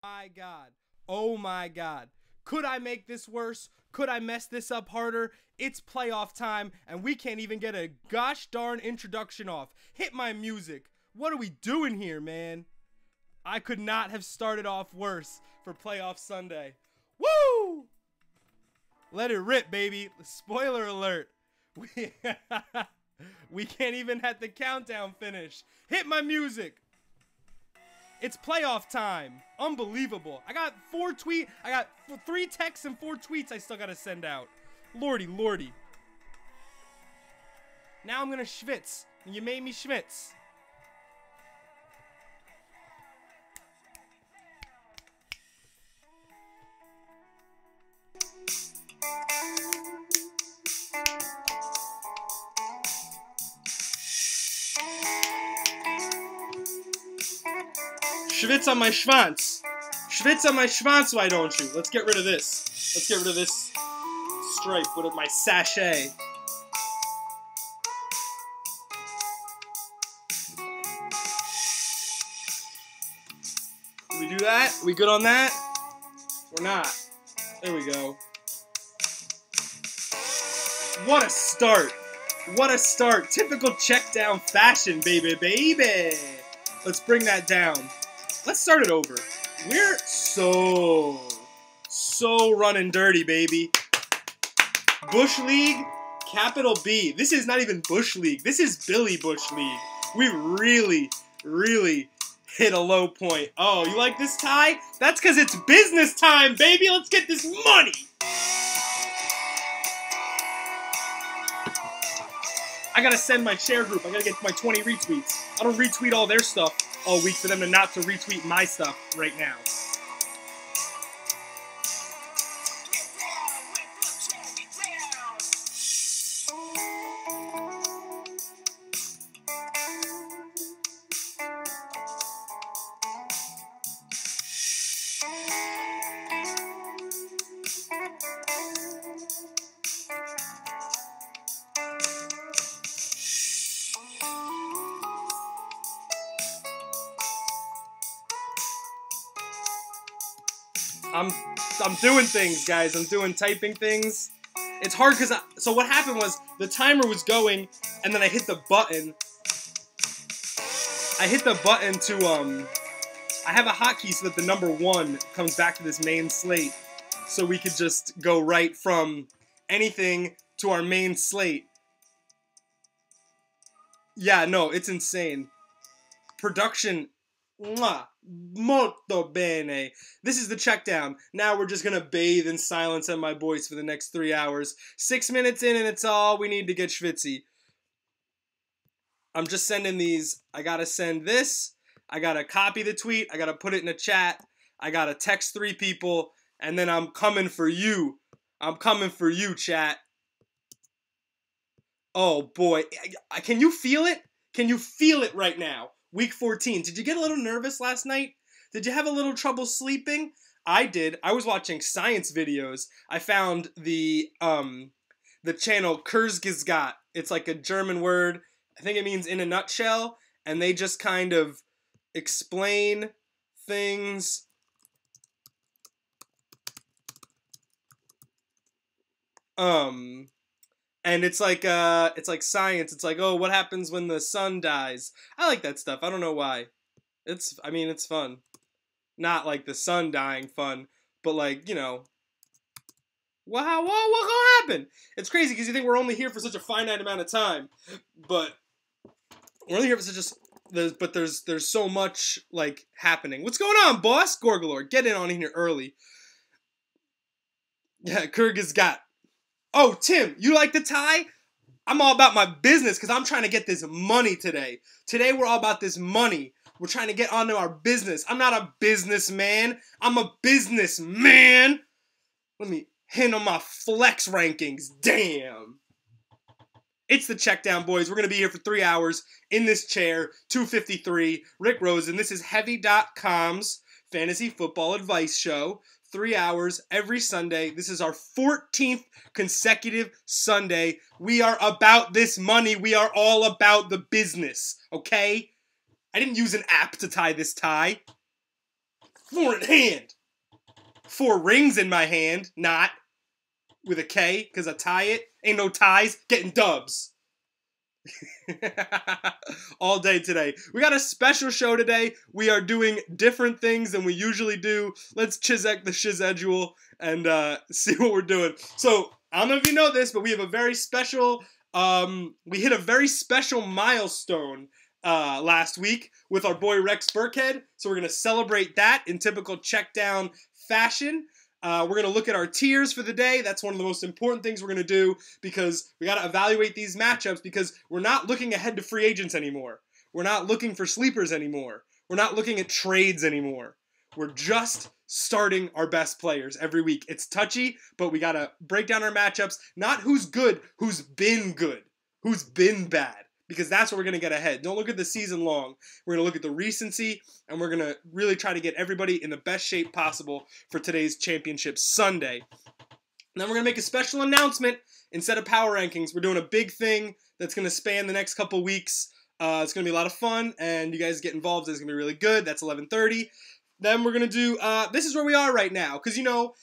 My God. Oh my God. Could I make this worse? Could I mess this up harder? It's playoff time, and we can't even get a gosh darn introduction off. Hit my music. What are we doing here, man? I could not have started off worse for playoff Sunday. Woo! Let it rip, baby. Spoiler alert. We can't even have the countdown finish. Hit my music. It's playoff time. Unbelievable. I got 3 texts and 4 tweets I still gotta send out. Lordy, lordy. Now I'm gonna schwitz. You made me schwitz. Schwitz on my schwanz. Schwitz on my schwanz, why don't you? Let's get rid of this. Let's get rid of this stripe with my sachet. Did we do that? We good on that? We're not. There we go. What a start. What a start. Typical checkdown fashion, baby, baby. Let's bring that down. Let's start it over. We're so running dirty, baby. Bush League, capital B. This is not even Bush League. This is Billy Bush League. We really hit a low point. Oh, you like this tie? That's because it's business time, baby. Let's get this money. I gotta send my share group. I gotta get my 20 retweets. I don't retweet all their stuff all week for them to not to retweet my stuff right now. I'm doing things, guys. I'm doing typing things. It's hard because so what happened was the timer was going, and then I hit the button. I hit the button to I have a hotkey so that the number 1 comes back to this main slate, so we could just go right from anything to our main slate. Yeah, no, it's insane. Production. Mwah, molto bene. This is the checkdown. Now we're just gonna bathe in silence and my voice for the next 3 hours. 6 minutes in and it's all we need to get schwitzy. I'm just sending these. I gotta send this. I gotta copy the tweet. I gotta put it in a chat. I gotta text 3 people. And then I'm coming for you. I'm coming for you, chat. Oh boy. Can you feel it? Can you feel it right now? Week 14. Did you get a little nervous last night? Did you have a little trouble sleeping? I did. I was watching science videos. I found the channel Kurzgesagt. It's like a German word. I think it means in a nutshell. And they just kind of explain things. And it's like science. It's like, oh, what happens when the sun dies? I like that stuff. I don't know why. I mean, it's fun. Not like the sun dying fun, but like, you know, wow, what gonna happen? It's crazy because you think we're only here for such a finite amount of time, but we're only here for but there's so much like happening. What's going on, boss? Gorgalore, get in on here early. Yeah, Kurzgesagt. Oh, Tim, you like the tie? I'm all about my business because I'm trying to get this money today. Today, we're all about this money. We're trying to get onto our business. I'm not a businessman. I'm a businessman. Let me hit on my flex rankings. Damn. It's the Checkdown, boys. We're going to be here for 3 hours in this chair. 253. Rick Rosen. This is Heavy.com's fantasy football advice show. 3 hours every Sunday. This is our 14th consecutive Sunday. We are about this money. We are all about the business, okay? I didn't use an app to tie this tie. Four in hand. 4 rings in my hand, not with a K, because I tie it. Ain't no ties, getting dubs. All day today. We got a special show today. We are doing different things than we usually do. Let's chizek the shizedule and see what we're doing. So, I don't know if you know this, but we have a very special, we hit a very special milestone last week with our boy Rex Burkhead. So we're going to celebrate that in typical Checkdown fashion. We're going to look at our tiers for the day. That's one of the most important things we're going to do because we got to evaluate these matchups because we're not looking ahead to free agents anymore. We're not looking for sleepers anymore. We're not looking at trades anymore. We're just starting our best players every week. It's touchy, but we got to break down our matchups. Not who's good, who's been bad. Because that's what we're going to get ahead. Don't look at the season long. We're going to look at the recency, and we're going to really try to get everybody in the best shape possible for today's Championship Sunday. And then we're going to make a special announcement. Instead of power rankings, we're doing a big thing that's going to span the next couple weeks. It's going to be a lot of fun, and you guys get involved. It's going to be really good. That's 11:30. Then we're going to do, this is where we are right now. Because, you know,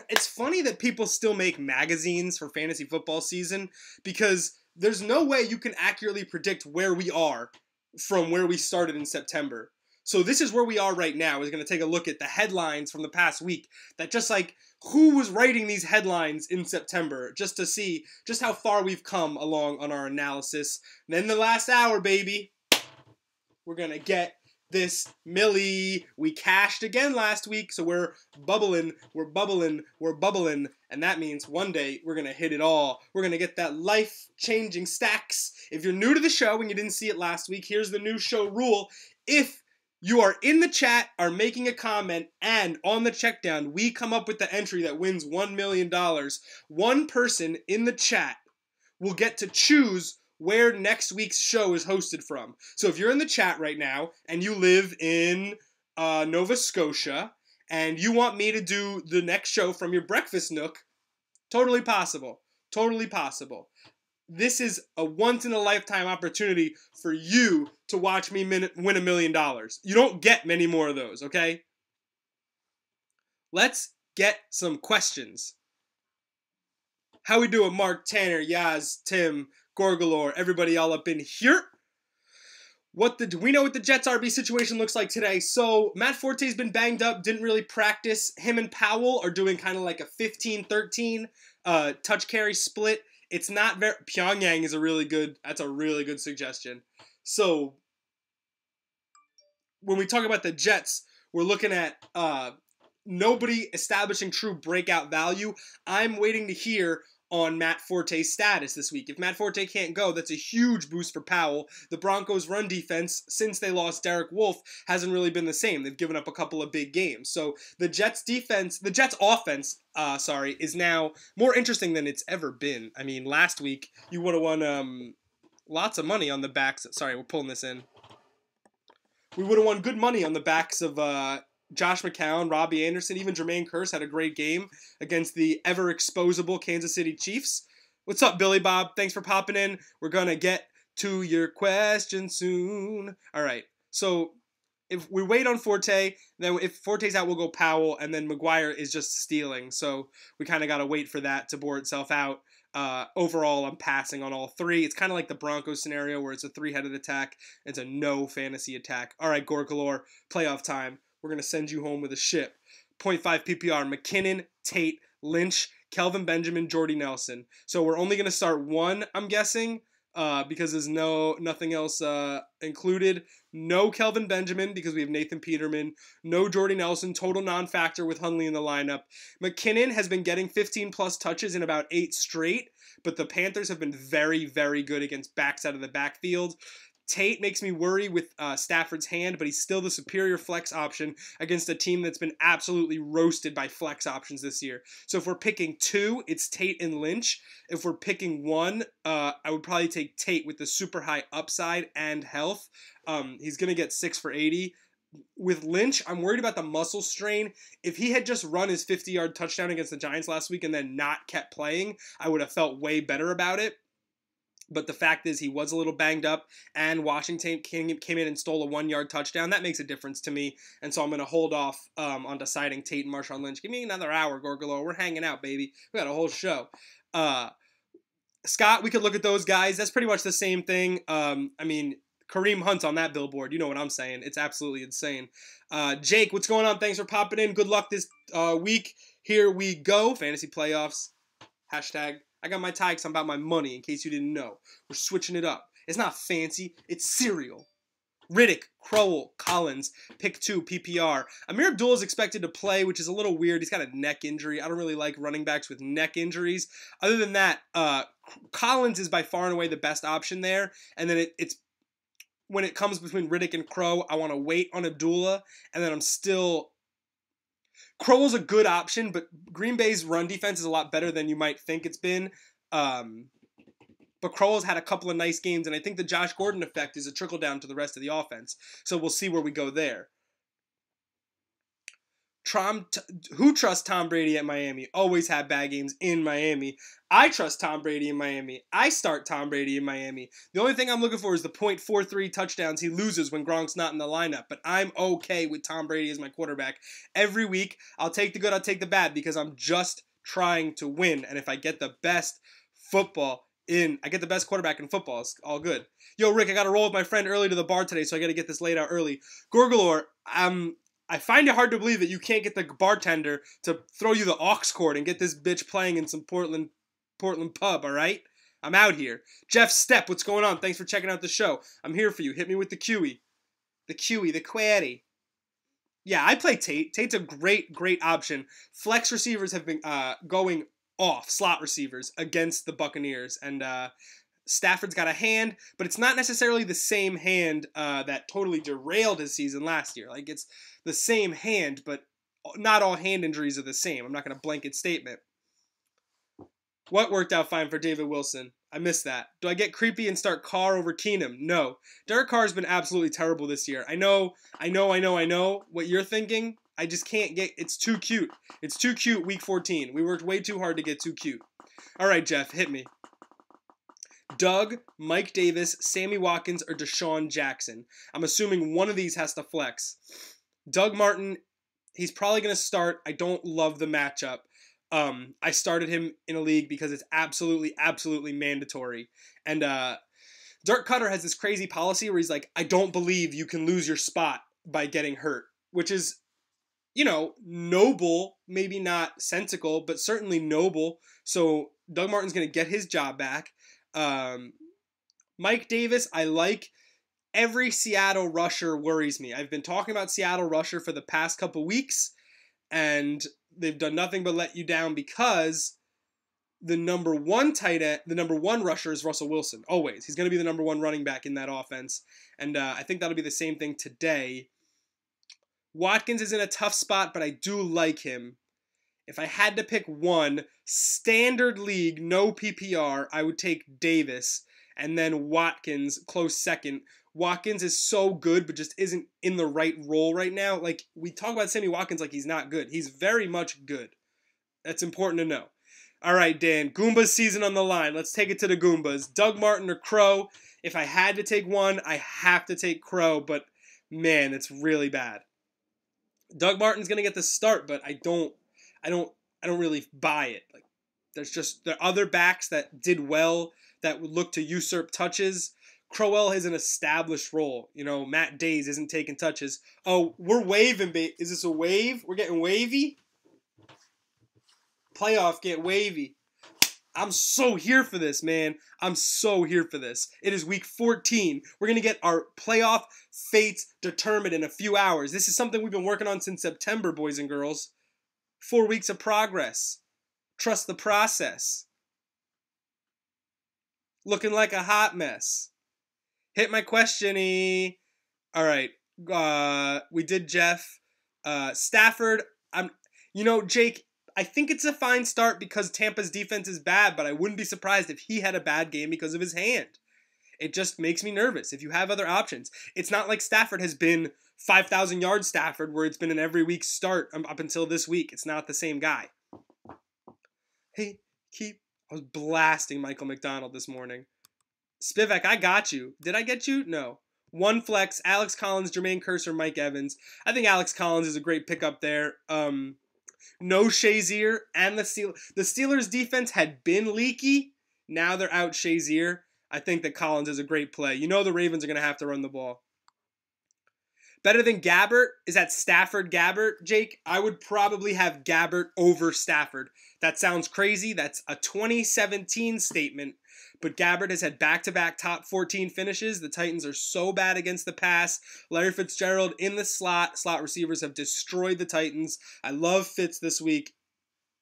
it's funny that people still make magazines for fantasy football season because there's no way you can accurately predict where we are from where we started in September. So this is where we are right now. We're going to take a look at the headlines from the past week. That just like, who was writing these headlines in September? Just to see just how far we've come along on our analysis. And then the last hour, baby, we're going to get this Millie. We cashed again last week, so we're bubbling, and that means one day we're going to hit it all. We're going to get that life-changing stacks. If you're new to the show and you didn't see it last week, here's the new show rule. If you are in the chat, are making a comment, and on the checkdown, we come up with the entry that wins $1 million, one person in the chat will get to choose where next week's show is hosted from. So if you're in the chat right now and you live in Nova Scotia and you want me to do the next show from your breakfast nook, totally possible. Totally possible. This is a once-in-a-lifetime opportunity for you to watch me win $1 million. You don't get many more of those, okay? Let's get some questions. How we doing, Mark, Tanner, Yaz, Tim, Gorgalore, everybody all up in here? Do we know what the Jets RB situation looks like today? So Matt Forte's been banged up, didn't really practice. Him and Powell are doing kind of like a 15-13 touch carry split. It's not very. Pyongyang is that's a really good suggestion. So when we talk about the Jets, we're looking at nobody establishing true breakout value. I'm waiting to hear on Matt Forte's status this week. If Matt Forte can't go, that's a huge boost for Powell. The Broncos' run defense, since they lost Derek Wolfe, hasn't really been the same. They've given up a couple of big games. So the Jets' offense, is now more interesting than it's ever been. I mean, last week, you would have won lots of money on the backs. Sorry, we're pulling this in. We would have won good money on the backs of Josh McCown, Robbie Anderson, even Jermaine Kearse had a great game against the ever-exposable Kansas City Chiefs. What's up, Billy Bob? Thanks for popping in. We're going to get to your question soon. All right, so if we wait on Forte, then if Forte's out, we'll go Powell, and then McGuire is just stealing. So we kind of got to wait for that to bore itself out. Overall, I'm passing on all three. It's kind of like the Broncos scenario where it's a three-headed attack. It's a no fantasy attack. All right, Gorgalore, playoff time. We're going to send you home with a ship. 0.5 PPR, McKinnon, Tate, Lynch, Kelvin Benjamin, Jordy Nelson. So we're only going to start one, I'm guessing, because there's nothing else included. No Kelvin Benjamin because we have Nathan Peterman. No Jordy Nelson, total non-factor with Hundley in the lineup. McKinnon has been getting 15-plus touches in about 8 straight, but the Panthers have been very, very good against backs out of the backfield. Tate makes me worry with Stafford's hand, but he's still the superior flex option against a team that's been absolutely roasted by flex options this year. So if we're picking 2, it's Tate and Lynch. If we're picking 1, I would probably take Tate with the super high upside and health. He's going to get 6 for 80. With Lynch, I'm worried about the muscle strain. If he had just run his 50-yard touchdown against the Giants last week and then not kept playing, I would have felt way better about it. But the fact is he was a little banged up, and Washington came in and stole a 1-yard touchdown. That makes a difference to me, and so I'm going to hold off on deciding Tate and Marshawn Lynch. Give me another hour, Gorgolo. We're hanging out, baby. We got a whole show. Scott, we could look at those guys. That's pretty much the same thing. I mean, Kareem Hunt's on that billboard. You know what I'm saying. It's absolutely insane. Jake, what's going on? Thanks for popping in. Good luck this week. Here we go. Fantasy playoffs. Hashtag. I got my tie because I'm about my money, in case you didn't know. We're switching it up. It's not fancy. It's cereal. Riddick, Crowell, Collins, pick 2, PPR. Amir Abdullah is expected to play, which is a little weird. He's got a neck injury. I don't really like running backs with neck injuries. Other than that, Collins is by far and away the best option there. And then it's when it comes between Riddick and Crow, I want to wait on Abdullah. And then I'm still... Crowell's a good option, but Green Bay's run defense is a lot better than you might think it's been. But Crowell's had a couple of nice games, and I think the Josh Gordon effect is a trickle down to the rest of the offense. So we'll see where we go there. Who trusts Tom Brady at Miami? Always have bad games in Miami. I trust Tom Brady in Miami. I start Tom Brady in Miami. The only thing I'm looking for is the .43 touchdowns he loses when Gronk's not in the lineup. But I'm okay with Tom Brady as my quarterback. Every week, I'll take the good, I'll take the bad, because I'm just trying to win. And if I get the best I get the best quarterback in football, it's all good. Yo, Rick, I got to roll with my friend early to the bar today, so I got to get this laid out early. Gorgalore, I find it hard to believe that you can't get the bartender to throw you the aux cord and get this bitch playing in some Portland pub, all right? I'm out here. Jeff Stepp, what's going on? Thanks for checking out the show. I'm here for you. Hit me with the QE. The query. Yeah, I play Tate. Tate's a great option. Flex receivers have been going off, slot receivers, against the Buccaneers. And Stafford's got a hand, but it's not necessarily the same hand that totally derailed his season last year. Like, it's the same hand, but not all hand injuries are the same. I'm not going to blanket statement. What worked out fine for David Wilson? I missed that. Do I get creepy and start Carr over Keenum? No. Derek Carr has been absolutely terrible this year. I know what you're thinking. I just can't get... It's too cute. It's too cute week 14. We worked way too hard to get too cute. All right, Jeff, hit me. Doug, Mike Davis, Sammy Watkins, or Deshaun Jackson. I'm assuming one of these has to flex. Doug Martin, he's probably going to start. I don't love the matchup. I started him in a league because it's absolutely mandatory. And Dirk Cutter has this crazy policy where he's like, I don't believe you can lose your spot by getting hurt, which is, noble, maybe not sensical, but certainly noble. So Doug Martin's going to get his job back. Mike Davis, I like. Every Seattle rusher worries me. I've been talking about Seattle rusher for the past couple weeks, and they've done nothing but let you down because the number one rusher is Russell Wilson. Always. He's going to be the number one running back in that offense, and I think that'll be the same thing today. Watkins is in a tough spot, but I do like him. If I had to pick one, standard league, no PPR, I would take Davis, and then Watkins, close second. Watkins is so good, but just isn't in the right role right now. Like, we talk about Sammy Watkins like he's not good. He's very much good. That's important to know. All right, Dan, Goomba's season on the line. Let's take it to the Goombas. Doug Martin or Crow? If I had to take one, I have to take Crow, but man, it's really bad. Doug Martin's going to get the start, but I don't really buy it. Like, there are other backs that did well that would look to usurp touches. Crowell has an established role. Matt Days isn't taking touches. Oh, we're waving. Is this a wave? We're getting wavy? Playoff get wavy. I'm so here for this, man. I'm so here for this. It is week 14. We're going to get our playoff fates determined in a few hours. This is something we've been working on since September, boys and girls. 4 weeks of progress. Trust the process. Looking like a hot mess. Hit my question-y. All right. We did Jeff. Stafford. Jake, I think it's a fine start because Tampa's defense is bad, but I wouldn't be surprised if he had a bad game because of his hand. It just makes me nervous. If you have other options. It's not like Stafford has been 5,000 yards Stafford where it's been an every week start up until this week. It's not the same guy. Hey, I was blasting Michael McDonald this morning. Spivak, I got you. Did I get you? No. One flex, Alex Collins, Jermaine Kearse, Mike Evans. I think Alex Collins is a great pickup there. No Shazier, and the Steelers defense had been leaky. Now they're out Shazier. I think that Collins is a great play. You know the Ravens are going to have to run the ball. Better than Gabbert? Is that Stafford Gabbert, Jake? I would probably have Gabbert over Stafford. That sounds crazy. That's a 2017 statement. But Gabbert has had back-to-back top 14 finishes. The Titans are so bad against the pass. Larry Fitzgerald in the slot. Slot receivers have destroyed the Titans. I love Fitz this week.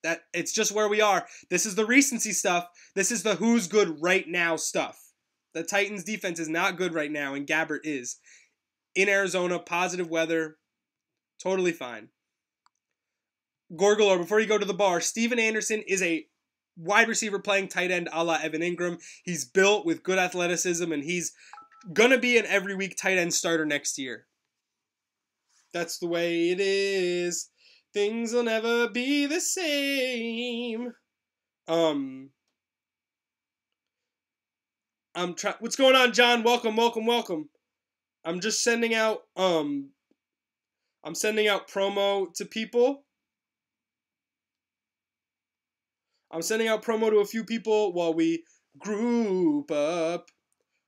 That it's just where we are. This is the recency stuff. This is the who's good right now stuff. The Titans defense is not good right now, and Gabbert is. In Arizona, positive weather, totally fine. Gorgolor, before you go to the bar, Steven Anderson is a wide receiver playing tight end a la Evan Ingram. He's built with good athleticism, and he's going to be an every week tight end starter next year. That's the way it is. Things will never be the same. What's going on, John? Welcome. I'm just sending out promo to people. I'm sending out promo to a few people while we group up.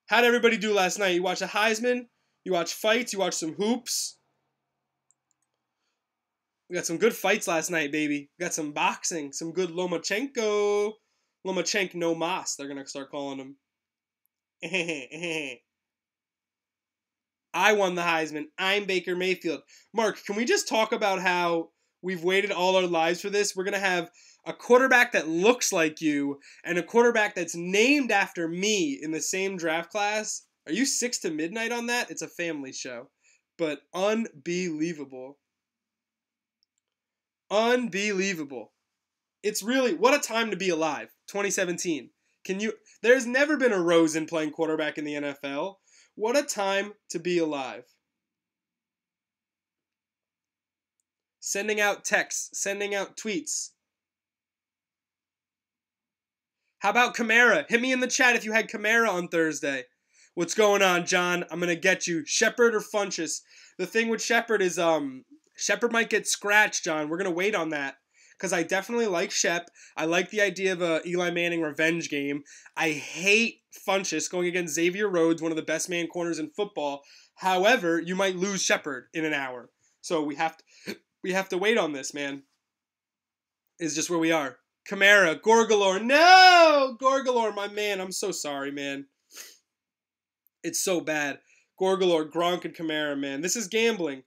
How'd everybody do last night? You watch a Heisman? You watch fights? You watch some hoops? We got some good fights last night, baby. We got some boxing, some good Lomachenko. Lomachenko Mas, they're going to start calling him. I won the Heisman. I'm Baker Mayfield. Mark, can we just talk about how we've waited all our lives for this? We're going to have a quarterback that looks like you and a quarterback that's named after me in the same draft class. Are you 6 to midnight on that? It's a family show. But unbelievable. Unbelievable. It's really, what a time to be alive. 2017. There's never been a Rosen playing quarterback in the NFL. What a time to be alive. Sending out texts, sending out tweets. How about Kamara? Hit me in the chat if you had Kamara on Thursday. What's going on, John? I'm going to get you. Shepard or Funchess? The thing with Shepard is Shepard might get scratched, John. We're going to wait on that. Because I definitely like Shep. I like the idea of a Eli Manning revenge game. I hate Funchess going against Xavier Rhodes, one of the best man corners in football. However, you might lose Shepard in an hour. So we have to wait on this, man. Is just where we are. Kamara, Gorgolor. No! Gorgolor, my man. I'm so sorry, man. It's so bad. Gorgolor, Gronk, and Kamara, man. This is gambling.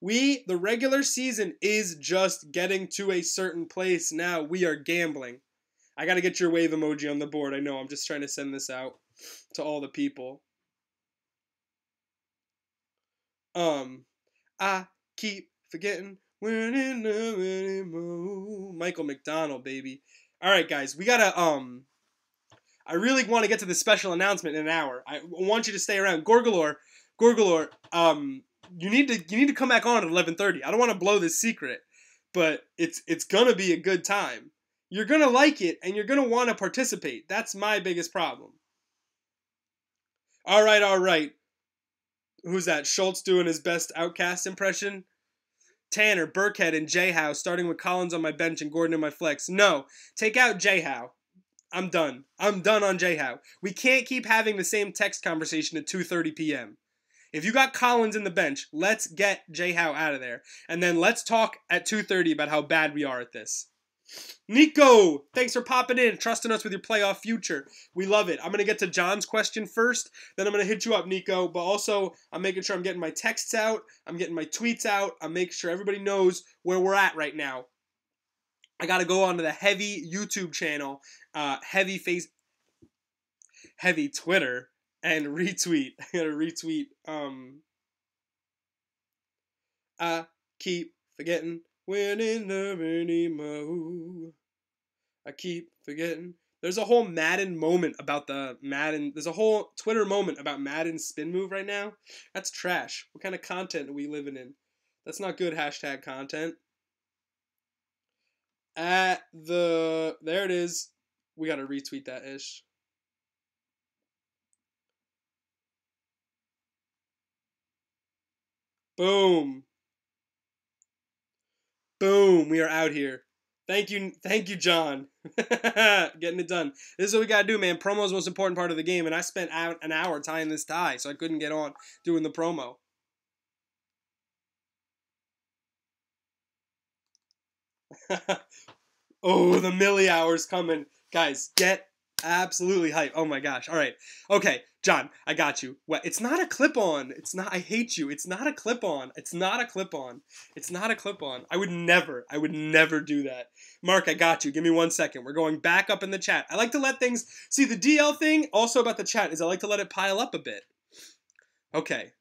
The regular season is just getting to a certain place now. We are gambling. I got to get your wave emoji on the board. I know. I'm just trying to send this out to all the people. I keep forgetting we're in love anymore. Michael McDonald, baby. All right, guys. We got to, I really want to get to the special announcement in an hour. I want you to stay around. Gorgolor, you need to come back on at 11:30. I don't want to blow this secret, but it's gonna be a good time. You're gonna like it, and you're gonna want to participate. That's my biggest problem. All right. Who's that? Schultz doing his best Outcast impression? Tanner, Burkhead, and J-Howe, starting with Collins on my bench and Gordon in my flex. No, take out J-Howe. I'm done on J-Howe. We can't keep having the same text conversation at 2:30 p.m. If you got Collins in the bench, let's get J-Howe out of there. And then let's talk at 2:30 about how bad we are at this. Nico, thanks for popping in, trusting us with your playoff future. We love it. I'm going to get to John's question first, then I'm going to hit you up, Nico. But also, I'm making sure I'm getting my texts out, I'm getting my tweets out, I'm making sure everybody knows where we're at right now. I got to go onto the heavy YouTube channel, heavy Twitter, and retweet. I gotta retweet. I keep forgetting when in love anymore. I keep forgetting. There's a whole Madden moment about there's a whole Twitter moment about Madden's spin move right now. That's trash. What kind of content are we living in? That's not good hashtag content. There it is. We gotta retweet that ish. Boom. Boom. We are out here. Thank you, John. Getting it done. This is what we gotta do, man. Promo is the most important part of the game, and I spent an hour tying this tie, so I couldn't get on doing the promo. Oh, the milli hour's coming. Guys, get absolutely hype. Oh my gosh. All right. Okay, John, I got you. What? It's not a clip-on. It's not. I hate you. It's not a clip-on. It's not a clip-on. It's not a clip-on. I would never do that. Mark, I got you. Give me 1 second. We're going back up in the chat. I like to let things... See, the DL thing, also about the chat, is I like to let it pile up a bit. Okay.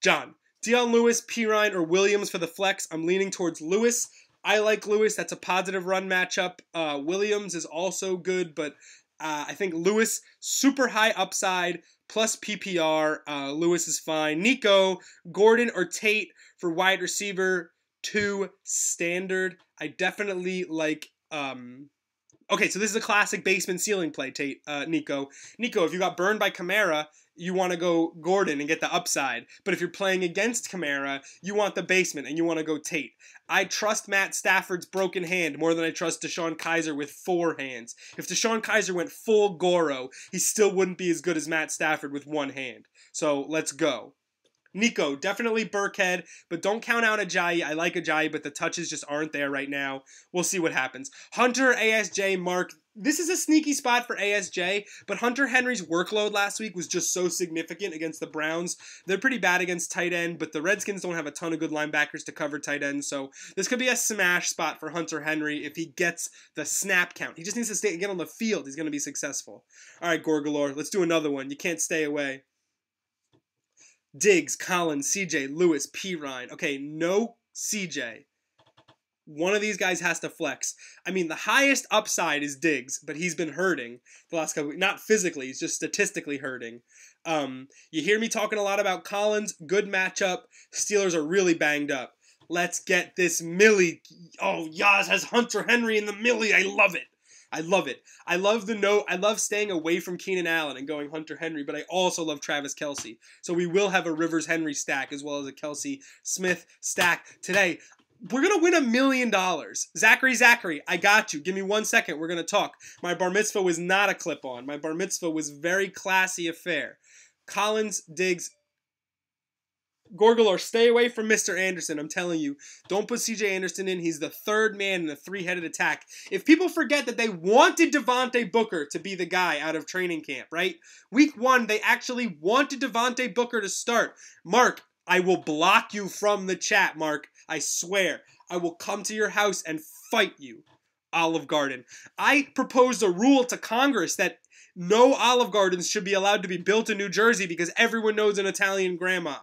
John, Dion Lewis, Pirine, or Williams for the flex. I'm leaning towards Lewis. I like Lewis. That's a positive run matchup. Williams is also good, but I think Lewis, super high upside, plus PPR. Lewis is fine. Nico, Gordon, or Tate for wide receiver 2 standard. I definitely like... Okay, so this is a classic basement ceiling play, Tate, Nico. Nico, if you got burned by Kamara, you want to go Gordon and get the upside. But if you're playing against Kamara, you want the basement and you want to go Tate. I trust Matt Stafford's broken hand more than I trust Deshaun Kaiser with 4 hands. If Deshaun Kaiser went full Goro, he still wouldn't be as good as Matt Stafford with 1 hand. So let's go. Nico, definitely Burkhead, but don't count out Ajayi. I like Ajayi, but the touches just aren't there right now. We'll see what happens. Hunter, ASJ, Mark. This is a sneaky spot for ASJ, but Hunter Henry's workload last week was just so significant against the Browns. They're pretty bad against tight end, but the Redskins don't have a ton of good linebackers to cover tight end, so this could be a smash spot for Hunter Henry if he gets the snap count. He just needs to get on the field. He's going to be successful. All right, Gorgalore, let's do another one. You can't stay away. Diggs, Collins, CJ, Lewis, Pirine. Okay, no CJ. One of these guys has to flex. I mean, the highest upside is Diggs, but he's been hurting the last couple weeks. Not physically, he's just statistically hurting. You hear me talking a lot about Collins. Good matchup. Steelers are really banged up. Let's get this Millie. Oh, Yaz has Hunter Henry in the Millie. I love it. I love it. I love the note. I love staying away from Keenan Allen and going Hunter Henry, but I also love Travis Kelce. So we will have a Rivers Henry stack as well as a Kelce Smith stack today. We're going to win $1 million. Zachary, I got you. Give me 1 second. We're going to talk. My bar mitzvah was not a clip-on. My bar mitzvah was very classy affair. Collins, Diggs, Gorgalore, stay away from Mr. Anderson. I'm telling you. Don't put CJ Anderson in. He's the third man in a 3-headed attack. If people forget that they wanted Devontae Booker to be the guy out of training camp, right? Week 1, they actually wanted Devontae Booker to start. Mark, I will block you from the chat, Mark. I swear. I will come to your house and fight you. Olive Garden. I proposed a rule to Congress that no Olive Gardens should be allowed to be built in New Jersey because everyone knows an Italian grandma.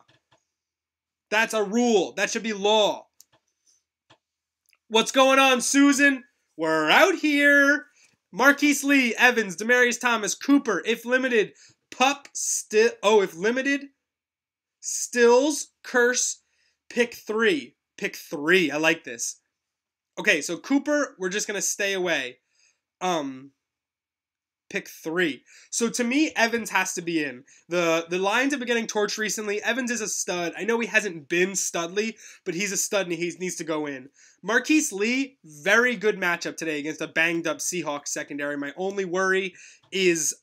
That's a rule. That should be law. What's going on, Susan? We're out here. Marquise Lee, Evans, Demaryius Thomas, Cooper, if limited, Pup, if limited, Stills, Curse, pick 3. Pick 3. I like this. Okay, so Cooper, we're just going to stay away. Pick 3. So to me, Evans has to be in. The Lions have been getting torched recently. Evans is a stud. I know he hasn't been studly, but he's a stud and he needs to go in. Marquise Lee, very good matchup today against a banged up Seahawks secondary. My only worry is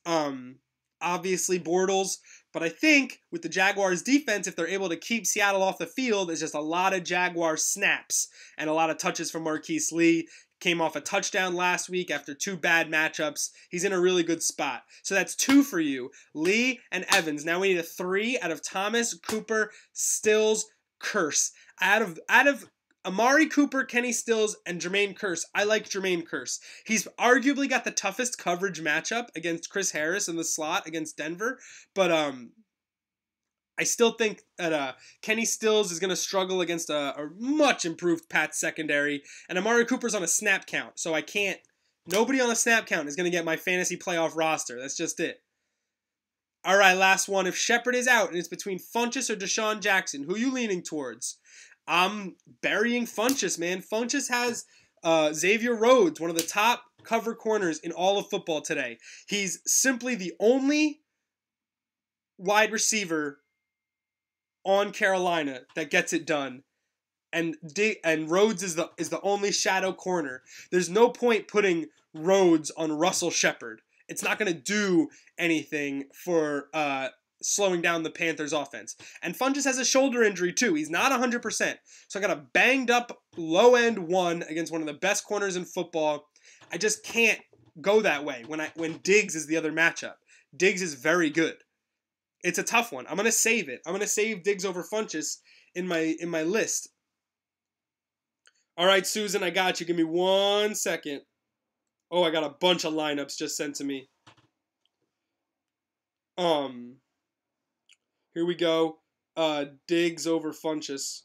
obviously Bortles. But I think with the Jaguars defense, if they're able to keep Seattle off the field, there's just a lot of Jaguar snaps and a lot of touches from Marquise Lee. Came off a touchdown last week after 2 bad matchups. He's in a really good spot. So that's 2 for you. Lee and Evans. Now we need a 3 out of Thomas, Cooper, Stills, Curse. Out of Amari Cooper, Kenny Stills, and Jermaine Curse. I like Jermaine Curse. He's arguably got the toughest coverage matchup against Chris Harris in the slot against Denver. But I still think that Kenny Stills is going to struggle against a much improved Pats secondary. And Amari Cooper's on a snap count. So I can't... Nobody on a snap count is going to get my fantasy playoff roster. That's just it. All right, last one. If Shepard is out and it's between Funchess or Deshaun Jackson, who are you leaning towards? I'm burying Funchess, man. Funchess has Xavier Rhodes, one of the top cover corners in all of football today. He's simply the only wide receiver on Carolina that gets it done. And Rhodes is the only shadow corner. There's no point putting Rhodes on Russell Shepard. It's not going to do anything for slowing down the Panthers' offense. And Funchess has a shoulder injury too. He's not 100%. So I got a banged up low-end one against one of the best corners in football. I just can't go that way when Diggs is the other matchup. Diggs is very good. It's a tough one. I'm going to save it. I'm going to save Diggs over Funchess in my list. All right, Susan, I got you. Give me 1 second. Oh, I got a bunch of lineups just sent to me. Here we go. Diggs over Funchess.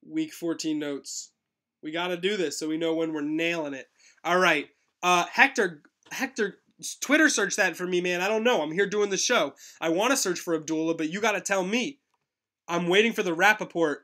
Week 14 notes. We got to do this so we know when we're nailing it. All right. Hector, Twitter search that for me, man. I don't know. I'm here doing the show. I want to search for Abdullah, but you got to tell me. I'm waiting for the Rappaport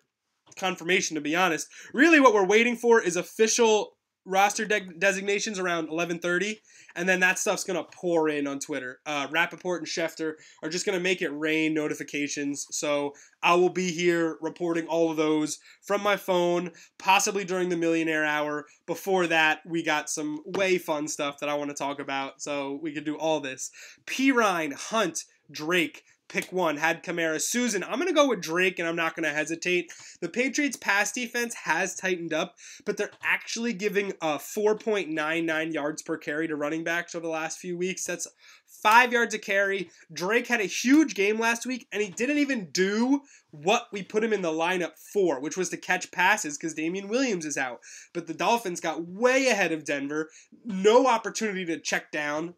confirmation, to be honest. Really what we're waiting for is official roster designations around 11:30, and then that stuff's going to pour in on Twitter. Rappaport and Schefter are just going to make it rain notifications, so I will be here reporting all of those from my phone, possibly during the Millionaire Hour. Before that, we got some way fun stuff that I want to talk about, so we could do all this. Pirine, Hunt, Drake, pick one. Had Kamara. Susan, I'm going to go with Drake, and I'm not going to hesitate. The Patriots' pass defense has tightened up, but they're actually giving 4.99 yards per carry to running backs over the last few weeks. That's 5 yards a carry. Drake had a huge game last week, and he didn't even do what we put him in the lineup for, which was to catch passes because Damian Williams is out. But the Dolphins got way ahead of Denver. No opportunity to check down.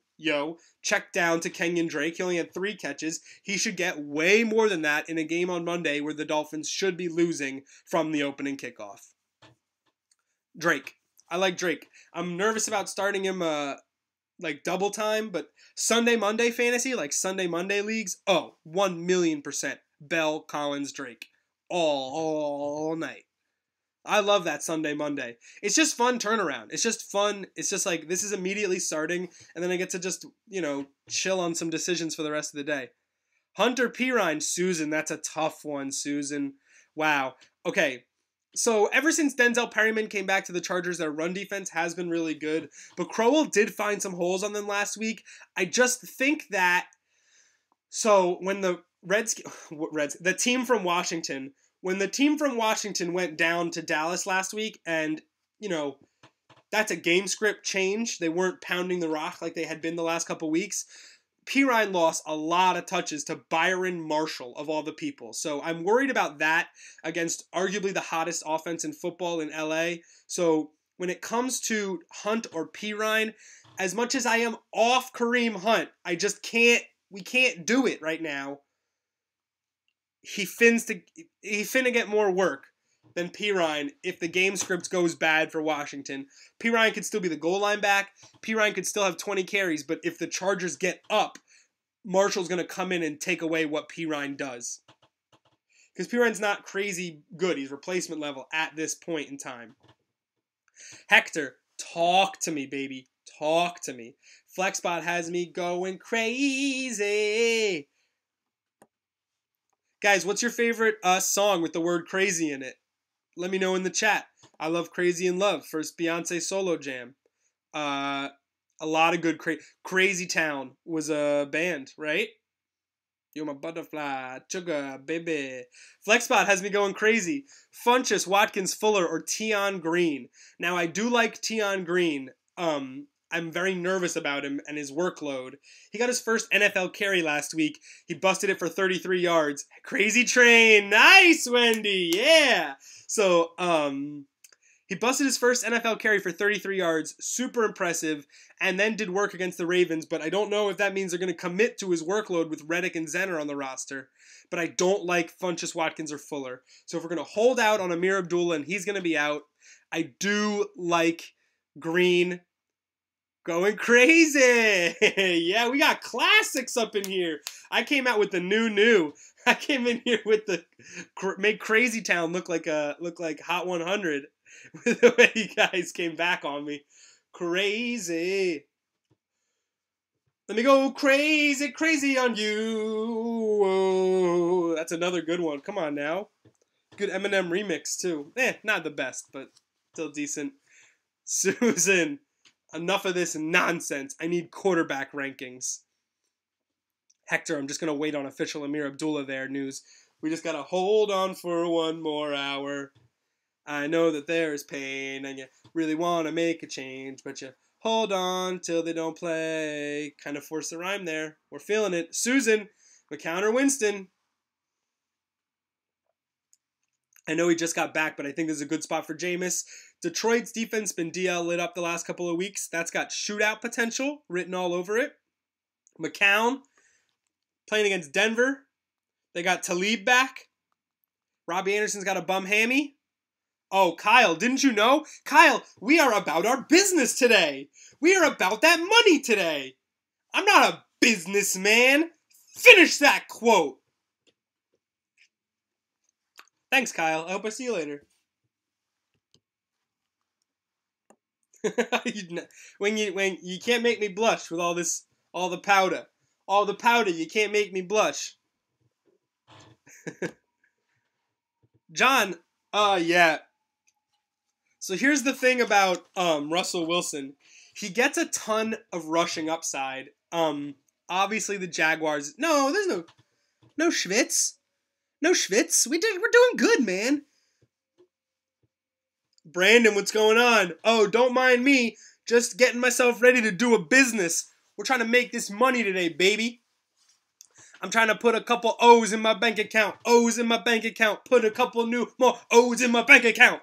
Check down to Kenyon Drake. He only had 3 catches. He should get way more than that in a game on Monday where the Dolphins should be losing from the opening kickoff. Drake. I like Drake. I'm nervous about starting him like double time, but Sunday, Monday fantasy, like Sunday, Monday leagues, 1,000,000%. Bell, Collins, Drake. All night. I love that Sunday, Monday. It's just fun turnaround. It's just fun. It's just like, this is immediately starting, and then I get to just, chill on some decisions for the rest of the day. Hunter Pirine, Susan. That's a tough one, Susan. Wow. Okay. So ever since Denzel Perryman came back to the Chargers, their run defense has been really good, but Crowell did find some holes on them last week. I just think that, so when the the team from Washington, when the team from Washington went down to Dallas last week, and, that's a game script change. They weren't pounding the rock like they had been the last couple weeks. Pirine lost a lot of touches to Byron Marshall, of all the people. So I'm worried about that against arguably the hottest offense in football in LA. So when it comes to Hunt or Pirine, as much as I am off Kareem Hunt, we can't do it right now. He finna get more work than Pirine if the game script goes bad for Washington. Pirine could still be the goal line back. Pirine could still have 20 carries, but if the Chargers get up, Marshall's going to come in and take away what Pirine does. Because Pirine's not crazy good. He's replacement level at this point in time. Hector, talk to me, baby. Talk to me. FlexBot has me going crazy. Guys, what's your favorite song with the word crazy in it? Let me know in the chat. I love Crazy in Love, first Beyonce solo jam. A lot of good Crazy Town was a band, right? You're my butterfly, sugar, baby. FlexBot has me going crazy. Funchess, Watkins, Fuller, or Tion Green. Now, I do like Tion Green. I'm very nervous about him and his workload. He got his first NFL carry last week. He busted it for 33 yards. Crazy train. Nice, Wendy. Yeah. So, he busted his first NFL carry for 33 yards. Super impressive. And then did work against the Ravens. But I don't know if that means they're going to commit to his workload with Reddick and Zenner on the roster. But I don't like Funchess, Watkins, or Fuller. So if we're going to hold out on Amir Abdullah and he's going to be out, I do like Green. Going crazy. Yeah, we got classics up in here. I came out with the new. I came in here with the make Crazy Town look like Hot 100 with the way you guys came back on me. Crazy. Let me go crazy on you. Whoa. that's another good one. Come on now. Good Eminem remix, too. Not the best, but still decent. Susan, enough of this nonsense. I need quarterback rankings. Hector, I'm just going to wait on official Amir Abdullah there news. We just got to hold on for one more hour. I know that there is pain and you really want to make a change, but you hold on till they don't play. Kind of force the rhyme there. We're feeling it. Susan, McCown or Winston? I know he just got back, but I think this is a good spot for Jameis. Detroit's defense been DL lit up the last couple of weeks. That's got shootout potential written all over it. McCown playing against Denver. They got Talib back. Robbie Anderson's got a bum hammy. Oh, Kyle, didn't you know? Kyle, we are about our business today. We are about that money today. I'm not a businessman. Finish that quote. Thanks, Kyle. I hope I see you later. when you can't make me blush with all the powder. All the powder, you can't make me blush. John, yeah. So here's the thing about Russell Wilson. He gets a ton of rushing upside. Obviously the Jaguars. No, there's no schwitz. No schwitz. We're doing good, man. Brandon, what's going on? Oh, don't mind me. Just getting myself ready to do a business. We're trying to make this money today, baby. I'm trying to put a couple O's in my bank account. O's in my bank account. Put a couple more O's in my bank account.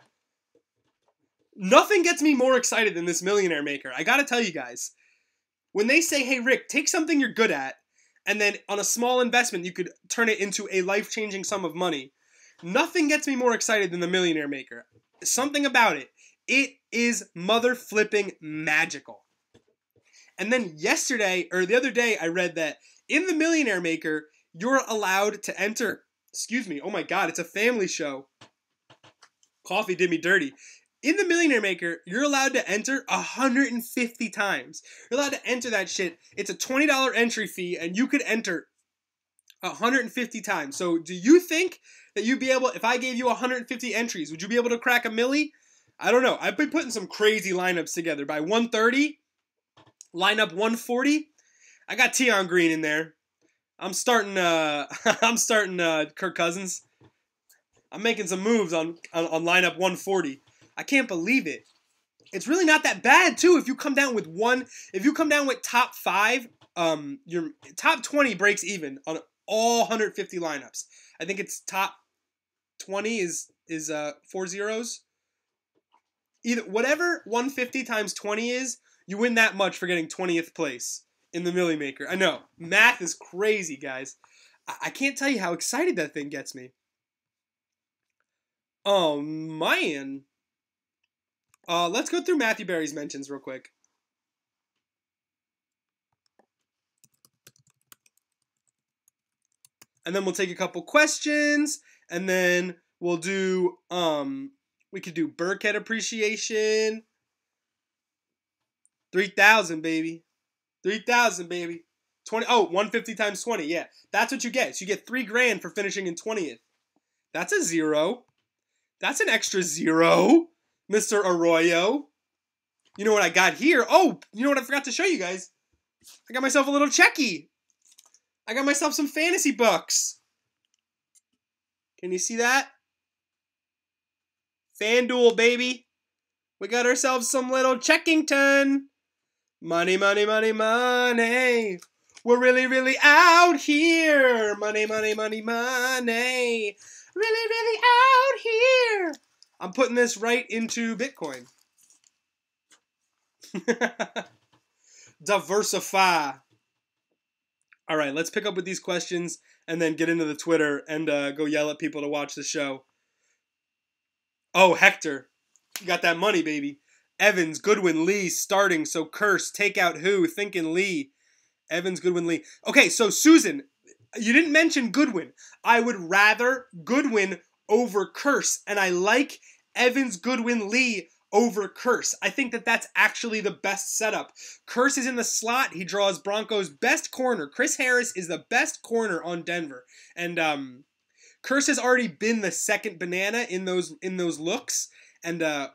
Nothing gets me more excited than this Millionaire Maker. I gotta tell you guys. When they say, hey, Rick, take something you're good at, and then on a small investment, you could turn it into a life-changing sum of money. Nothing gets me more excited than the Millionaire Maker. Something about it. It is mother-flipping magical. And then the other day, I read that in the Millionaire Maker, you're allowed to enter. Excuse me. Oh my God, it's a family show. Coffee did me dirty. In the Millionaire Maker, you're allowed to enter 150 times. You're allowed to enter that shit. It's a $20 entry fee, and you could enter 150 times. So do you think that you'd be able, if I gave you 150 entries, would you be able to crack a milli? I don't know. I've been putting some crazy lineups together. By 130, lineup 140, I got Tion Green in there. I'm starting Kirk Cousins. I'm making some moves on lineup 140. I can't believe it. It's really not that bad too. If you come down with top 5, your top 20 breaks even on all 150 lineups. I think it's top 20 is 4 zeros. Either whatever 150 times 20 is, you win that much for getting 20th place in the Millie Maker. I know. Math is crazy, guys. I can't tell you how excited that thing gets me. Oh, man. Let's go through Matthew Berry's mentions real quick. And then we'll take a couple questions. And then we'll do, we could do Burkhead appreciation. 3,000, baby. 3,000, baby. 150 times 20. Yeah, that's what you get. So you get $3,000 for finishing in 20th. That's a 0. That's an extra 0, Mr. Arroyo. You know what I got here? Oh, you know what I forgot to show you guys? I got myself a little checky. I got myself some fantasy bucks. Can you see that? FanDuel, baby. We got ourselves some little Checkington. Money, money, money, money. We're really, really out here. Money, money, money, money. Really, really out here. I'm putting this right into Bitcoin. Diversify. All right, let's pick up with these questions and then get into the Twitter and go yell at people to watch the show. Oh, Hector. You got that money, baby. Evans, Goodwin, Lee, starting. So Curse, take out who? Thinking Lee. Evans, Goodwin, Lee. Okay, so Susan, you didn't mention Goodwin. I would rather Goodwin over Curse, and I like Evans, Goodwin, Lee over Curse. I think that that's actually the best setup. Curse is in the slot. He draws Broncos' best corner. Chris Harris is the best corner on Denver. And Curse has already been the second banana in those looks, and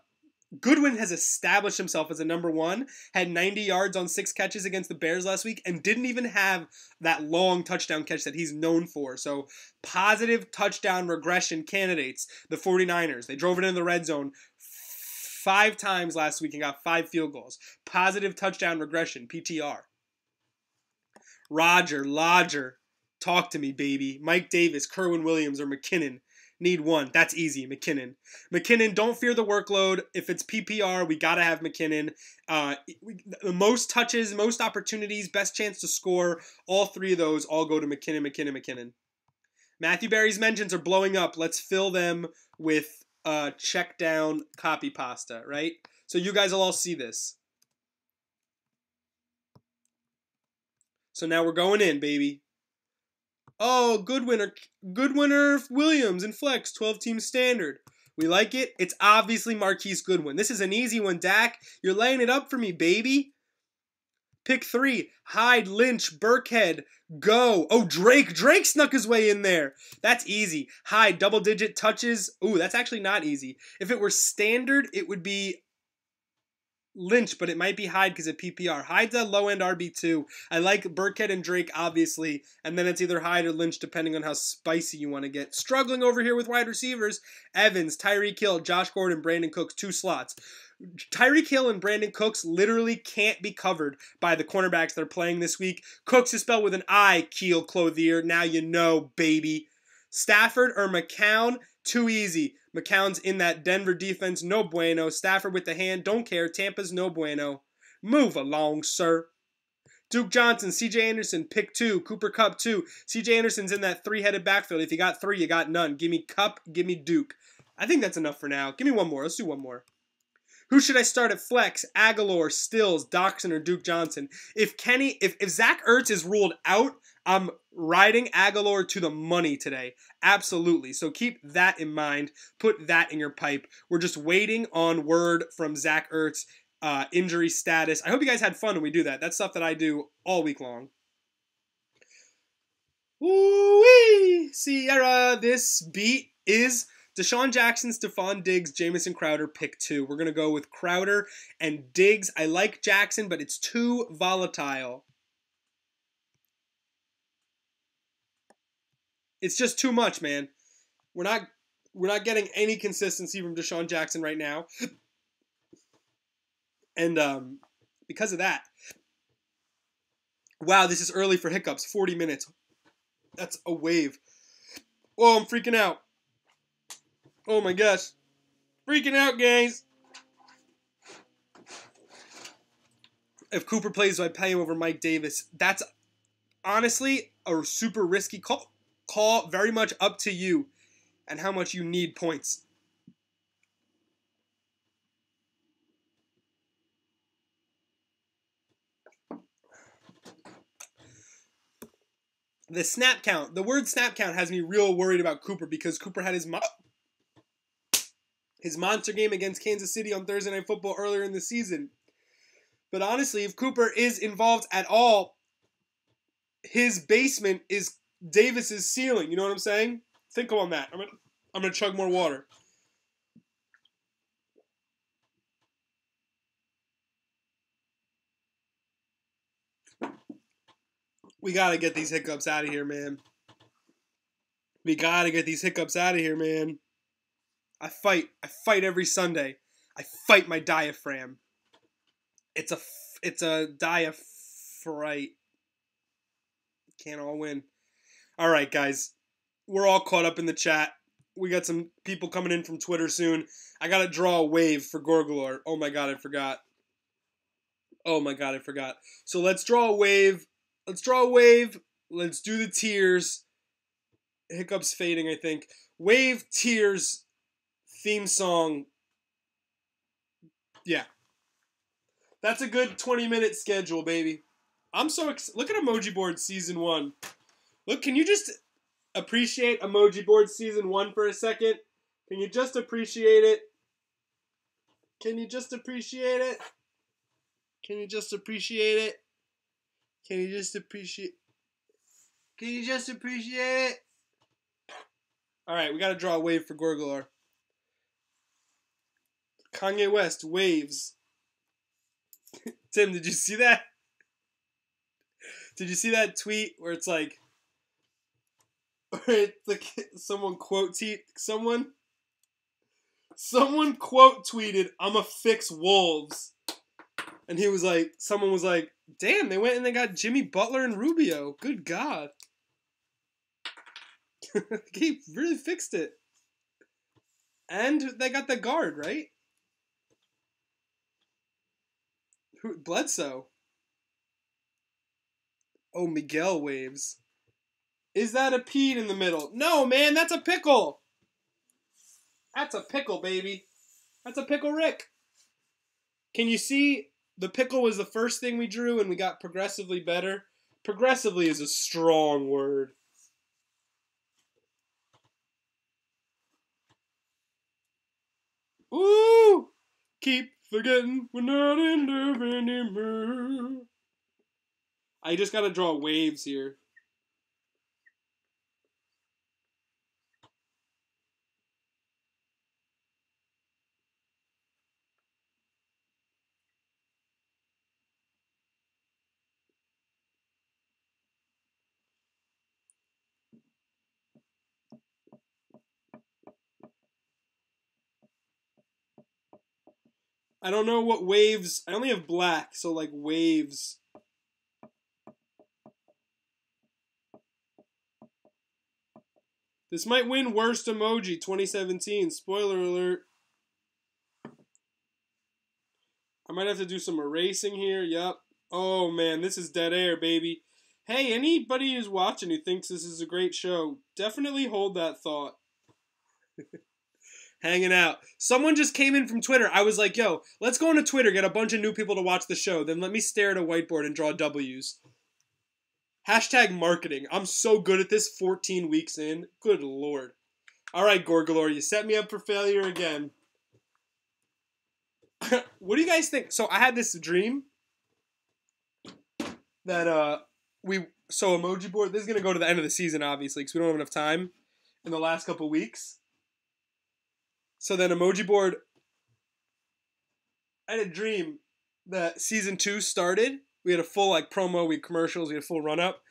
Goodwin has established himself as a number one, had 90 yards on 6 catches against the Bears last week, and didn't even have that long touchdown catch that he's known for. So, positive touchdown regression candidates, the 49ers. They drove it in the red zone 5 times last week and got 5 field goals. Positive touchdown regression, PTR. Lodger, talk to me, baby. Mike Davis, Kerwin Williams, or McKinnon. Need one. That's easy, McKinnon. McKinnon, don't fear the workload. If it's PPR, we got to have McKinnon. The most touches, most opportunities, best chance to score. All 3 of those all go to McKinnon. Matthew Berry's mentions are blowing up. Let's fill them with Checkdown copy pasta, right? So you guys will all see this. So now we're going in, baby. Oh, good winner Williams and flex, 12-team standard. We like it. It's obviously Marquise Goodwin. This is an easy one, Dak. You're laying it up for me, baby. Pick 3. Hyde, Lynch, Burkhead, go. Oh, Drake. Drake snuck his way in there. That's easy. Hyde, double-digit touches. Ooh, that's actually not easy. If it were standard, it would be Lynch, but it might be Hyde because of PPR. Hyde's a low-end RB2. I like Burkhead and Drake, obviously, and then it's either Hyde or Lynch, depending on how spicy you want to get. Struggling over here with wide receivers. Evans, Tyreek Hill, Josh Gordon, Brandon Cooks, 2 slots. Tyreek Hill and Brandon Cooks literally can't be covered by the cornerbacks that are playing this week. Cooks is spelled with an I, Keel Clothier. Now you know, baby. Stafford or McCown, too easy. McCown's in that Denver defense, no bueno. Stafford with the hand, don't care. Tampa's no bueno. Move along, sir. Duke Johnson, CJ Anderson, pick 2. Cooper Kupp 2. CJ Anderson's in that 3-headed backfield. If you got 3, you got none. Give me Kupp, give me Duke. I think that's enough for now. Give me one more. Let's do one more. Who should I start at flex? Aguilar, Stills, Doxson, or Duke Johnson? If Zach Ertz is ruled out, I'm riding Aguilar to the money today. Absolutely. So keep that in mind. Put that in your pipe. We're just waiting on word from Zach Ertz, injury status. I hope you guys had fun when we do that. That's stuff that I do all week long. Woo-wee! Sierra, this beat is Deshaun Jackson, Stephon Diggs, Jamison Crowder, pick 2. We're going to go with Crowder and Diggs. I like Jackson, but it's too volatile. It's just too much, man. We're not getting any consistency from Deshaun Jackson right now. And because of that, wow, this is early for hiccups. 40 minutes. That's a wave. Oh, I'm freaking out. Oh my gosh. Freaking out, guys. If Cooper plays, I pay him over Mike Davis. That's honestly a super risky call. Very much up to you and how much you need points. The snap count. The word snap count has me real worried about Cooper because Cooper had his monster game against Kansas City on Thursday Night Football earlier in the season. But honestly, if Cooper is involved at all, his basement is Davis's ceiling. You know what I'm saying? Think on that. I'm gonna chug more water. We gotta get these hiccups out of here, man. We gotta get these hiccups out of here, man. I fight every Sunday. I fight my diaphragm. It's a diaphragm. Can't all win. All right, guys. We're all caught up in the chat. We got some people coming in from Twitter soon. I gotta draw a wave for Gorgolor. Oh my god, I forgot. So let's draw a wave. Let's do the tears. Hiccups fading, I think. Wave, tears, theme song. Yeah. That's a good 20-minute schedule, baby. I'm so excited. Look at Emoji Board Season 1. Look, can you just appreciate Emoji Board Season 1 for a second? Can you just appreciate it? Can you just appreciate it? Can you just appreciate it? Can you just appreciate it? All right, we got to draw a wave for Gorgolor. Kanye West, waves. Tim, did you see that? Did you see that tweet where it's like someone quote tweeted, "I'ma fix wolves," and he was like, someone was like, "Damn, they went and they got Jimmy Butler and Rubio. Good God, he really fixed it." And they got the guard right. Who? Bledsoe. Oh, Miguel waves. Is that a Pete in the middle? No, man, that's a pickle. That's a pickle, baby. That's a pickle Rick. Can you see the pickle was the first thing we drew and we got progressively better? Progressively is a strong word. Ooh! Keep forgetting we're not in love anymore. I just gotta draw waves here. I don't know what waves. I only have black, so like waves. This might win worst emoji 2017. Spoiler alert. I might have to do some erasing here. Yep. Oh man, this is dead air, baby. Hey, anybody who's watching who thinks this is a great show, definitely hold that thought. Hanging out. Someone just came in from Twitter. I was like, yo, let's go into Twitter, get a bunch of new people to watch the show, then let me stare at a whiteboard and draw W's. Hashtag marketing. I'm so good at this 14 weeks in. Good lord. All right, Gorgolor, you set me up for failure again. What do you guys think? So I had this dream that emoji board, this is going to go to the end of the season, obviously, because we don't have enough time in the last couple weeks. So then emoji board, I had a dream that season 2 started. We had a full promo, we had commercials, we had a full run up.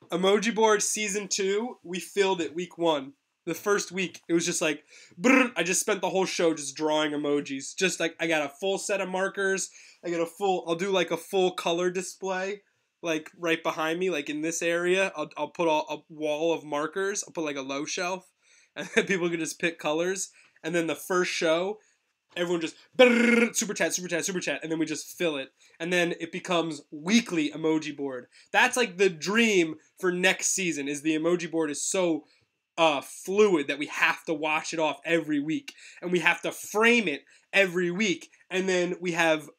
Emoji board season 2, we filled it week 1. The first week, it was just like, brr, I just spent the whole show just drawing emojis. Just I got a full set of markers. I'll do a full color display, right behind me, in this area. I'll put a wall of markers. I'll put a low shelf, and then people can just pick colors. And then the first show, everyone just brrr, super chat, and then we just fill it. And then it becomes weekly emoji board. That's the dream for next season. Is the emoji board is so fluid that we have to wash it off every week, and we have to frame it every week, and then we have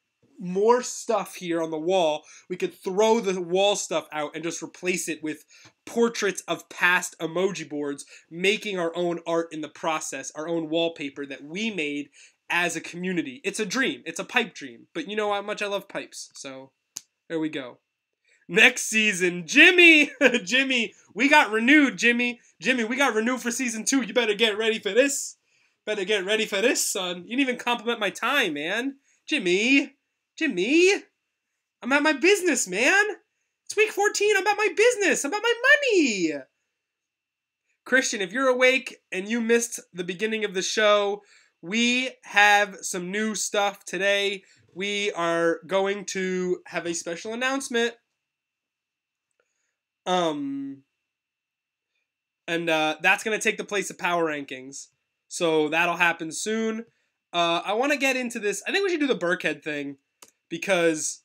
more stuff here on the wall. We could throw the wall stuff out and just replace it with portraits of past emoji boards, making our own art in the process, our own wallpaper that we made as a community. It's a dream. It's a pipe dream, but you know how much I love pipes, so there we go. Next season, Jimmy, we got renewed, Jimmy, we got renewed for season 2. You better get ready for this. Better get ready for this, son. You didn't even compliment my time, man. Jimmy, I'm at my business, man. It's week 14. I'm at my business. I'm at my money. Christian, if you're awake and you missed the beginning of the show, we have some new stuff today. We are going to have a special announcement. That's going to take the place of power rankings. So that'll happen soon. I want to get into this. I think we should do the Burkhead thing because,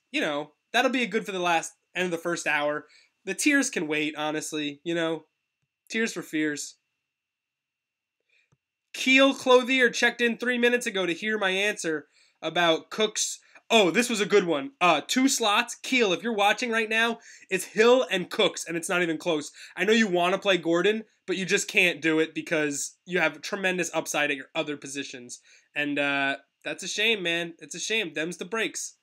that'll be good for the end of the first hour. The tiers can wait, honestly, Tears for fears. Keel Clothier checked in 3 minutes ago to hear my answer about Cook's. Oh, this was a good one. 2 slots. Keel, if you're watching right now, it's Hill and Cooks, and it's not even close. I know you want to play Gordon, but you just can't do it because you have tremendous upside at your other positions. And that's a shame, man. It's a shame. Them's the breaks.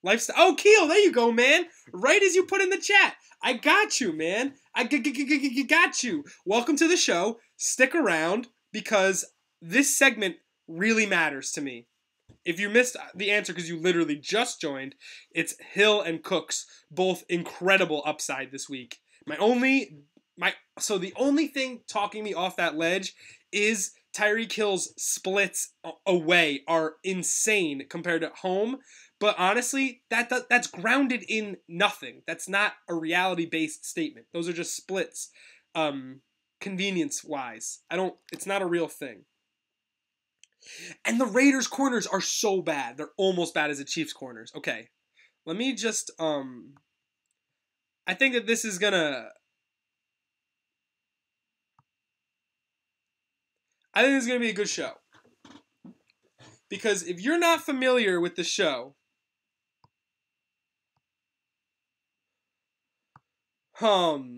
Lifestyle. Oh, Keel, there you go, man. Right as you put in the chat. I got you, man. I got you. Welcome to the show. Stick around because this segment really matters to me. If you missed the answer because you literally just joined, it's Hill and Cooks, both incredible upside this week. So the only thing talking me off that ledge is Tyreek Hill's splits away are insane compared to home. But honestly, that's grounded in nothing. That's not a reality-based statement. Those are just splits, convenience-wise. It's not a real thing. And the Raiders' corners are so bad. They're almost bad as the Chiefs' corners. Okay, let me just, I think that this is gonna... I think this is going to be a good show. Because if you're not familiar with the show, let's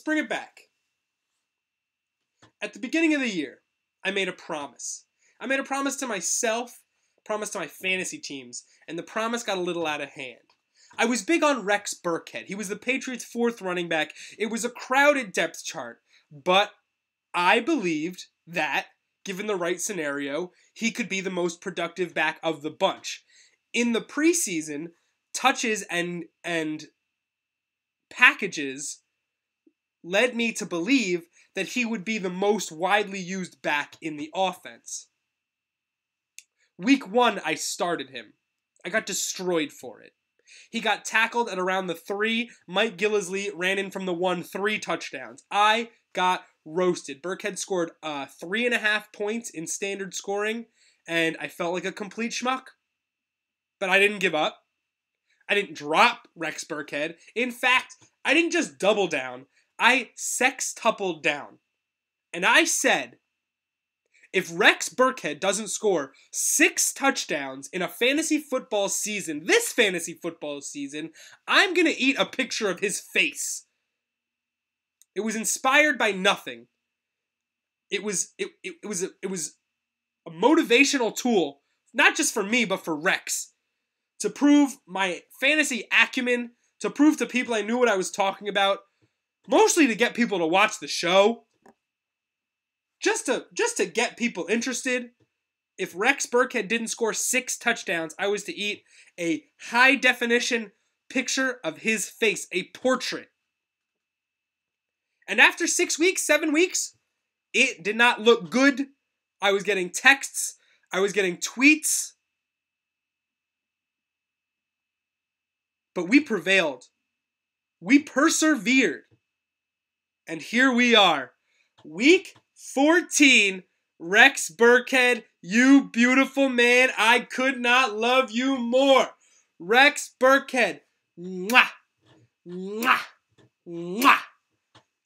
bring it back. At the beginning of the year, I made a promise. I made a promise to myself, promise to my fantasy teams, and the promise got a little out of hand. I was big on Rex Burkhead. He was the Patriots' 4th running back. It was a crowded depth chart, but I believed that, given the right scenario, he could be the most productive back of the bunch. In the preseason, touches and packages led me to believe that he would be the most widely used back in the offense. Week 1, I started him. I got destroyed for it. He got tackled at around the 3. Mike Gillislee ran in from the 1, 3 touchdowns. I got roasted. Burkhead scored 3.5 points in standard scoring, and I felt like a complete schmuck. But I didn't give up. I didn't drop Rex Burkhead. In fact, I didn't just double down. I sextupled down. And I said, if Rex Burkhead doesn't score 6 touchdowns in a fantasy football season, this fantasy football season, I'm going to eat a picture of his face. It was inspired by nothing. It was a motivational tool, not just for me, but for Rex, to prove my fantasy acumen, to prove to people I knew what I was talking about, mostly to get people to watch the show. Just to get people interested. If Rex Burkhead didn't score 6 touchdowns, I was to eat a high-definition picture of his face, a portrait. And after 6 weeks, 7 weeks, it did not look good. I was getting texts. I was getting tweets. But we prevailed. We persevered. And here we are. Week 14, Rex Burkhead, you beautiful man. I could not love you more. Rex Burkhead, mwah, mwah, mwah.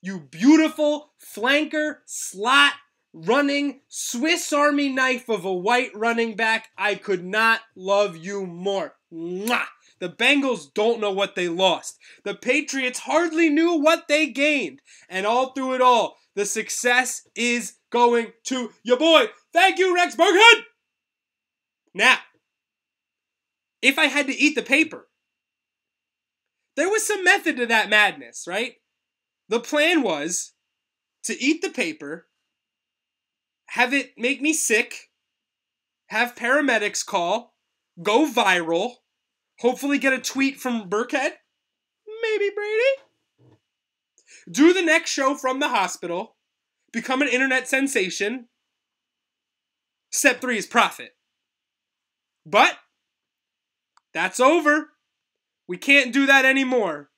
You beautiful flanker, slot, running, Swiss Army knife of a white running back. I could not love you more. Mwah. The Bengals don't know what they lost. The Patriots hardly knew what they gained. And all through it all, the success is going to your boy. Thank you, Rex Burkhead. Now, if I had to eat the paper, there was some method to that madness, right? The plan was to eat the paper, have it make me sick, have paramedics call, go viral, hopefully get a tweet from Burkhead, maybe Brady, do the next show from the hospital, become an internet sensation. Step 3 is profit. But that's over. We can't do that anymore.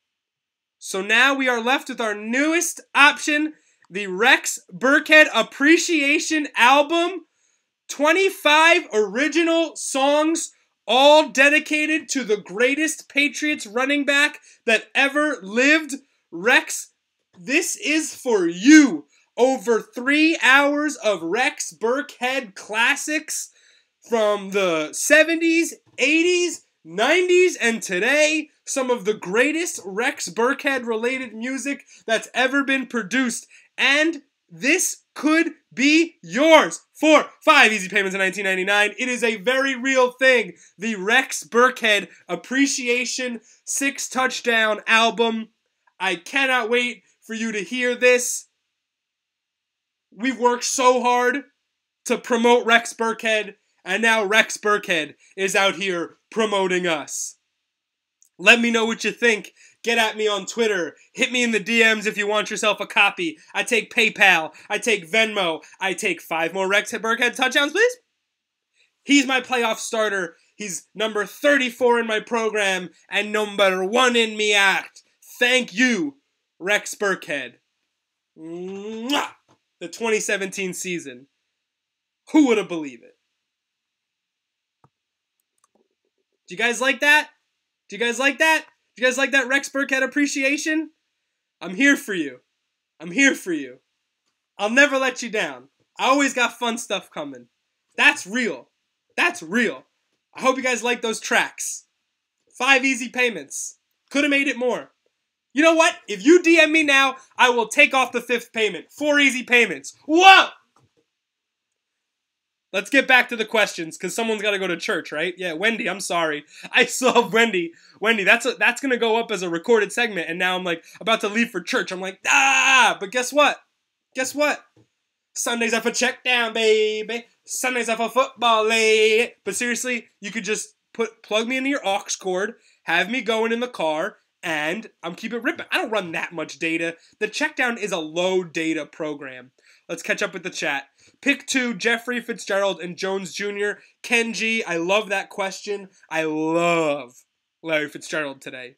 So now we are left with our newest option, the Rex Burkhead Appreciation Album. 25 original songs, all dedicated to the greatest Patriots running back that ever lived. Rex, this is for you. Over 3 hours of Rex Burkhead classics from the 70s, 80s, 90s, and today. Some of the greatest Rex Burkhead related music that's ever been produced. And This could be yours for 5 easy payments in $19.99. It is a very real thing. The Rex Burkhead Appreciation 6 Touchdown album. I cannot wait for you to hear this. We've worked so hard to promote Rex Burkhead, and now Rex Burkhead is out here promoting us. Let me know what you think. Get at me on Twitter. Hit me in the DMs if you want yourself a copy. I take PayPal. I take Venmo. I take 5 more Rex Burkhead touchdowns, please. He's my playoff starter. He's number 34 in my program and number 1 in me act. Thank you, Rex Burkhead. Mwah! The 2017 season. Who would have believed it? Do you guys like that? Do you guys like that? Do you guys like that Rex Burkhead appreciation? I'm here for you. I'm here for you. I'll never let you down. I always got fun stuff coming. That's real. That's real. I hope you guys like those tracks. 5 easy payments. Could have made it more. You know what? If you DM me now, I will take off the 5th payment. 4 easy payments. Whoa! Let's get back to the questions, because someone's got to go to church, right? Yeah, Wendy, I'm sorry. I saw Wendy. Wendy, that's going to go up as a recorded segment, and now I'm like about to leave for church. I'm like, but guess what? Guess what? Sundays are for Checkdown, baby. Sundays are for football, lady. But seriously, you could just plug me into your aux cord, have me going in the car, and I'm keep it ripping. I don't run that much data. The Checkdown is a low data program. Let's catch up with the chat. Pick 2, Jeffrey Fitzgerald and Jones Jr. Kenji, I love that question. I love Larry Fitzgerald today.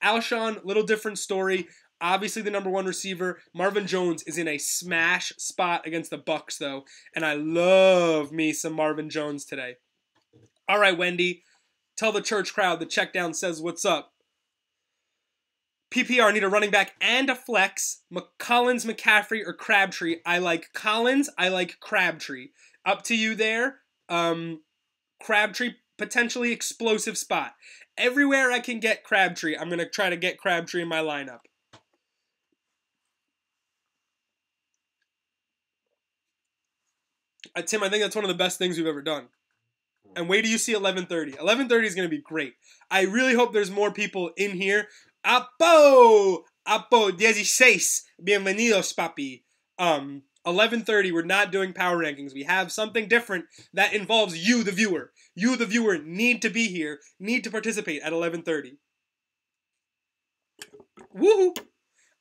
Alshon, little different story. Obviously the number 1 receiver. Marvin Jones is in a smash spot against the Bucs, though. And I love me some Marvin Jones today. All right, Wendy. Tell the church crowd the Checkdown says what's up. PPR need a running back and a flex. Collins, McCaffrey, or Crabtree. I like Collins. I like Crabtree. Up to you there. Crabtree, potentially explosive spot. Everywhere I can get Crabtree, I'm going to try to get Crabtree in my lineup. Tim, I think that's one of the best things we've ever done. And wait till you see 11:30. 11:30 is going to be great. I really hope there's more people in here. Apo 16. Bienvenidos, papi. 11:30. We're not doing power rankings. We have something different that involves you, the viewer. You, the viewer, need to be here. Need to participate at 11:30. Woohoo!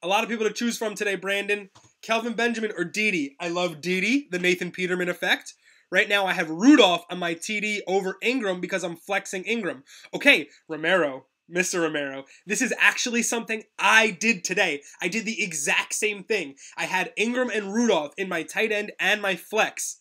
A lot of people to choose from today, Brandon. Kelvin Benjamin or Dede. I love Dede, the Nathan Peterman effect. Right now I have Rudolph on my TD over Ingram because I'm flexing Ingram. Okay, Romero. Mr. Romero, this is actually something I did today. I did the exact same thing. I had Ingram and Rudolph in my tight end and my flex.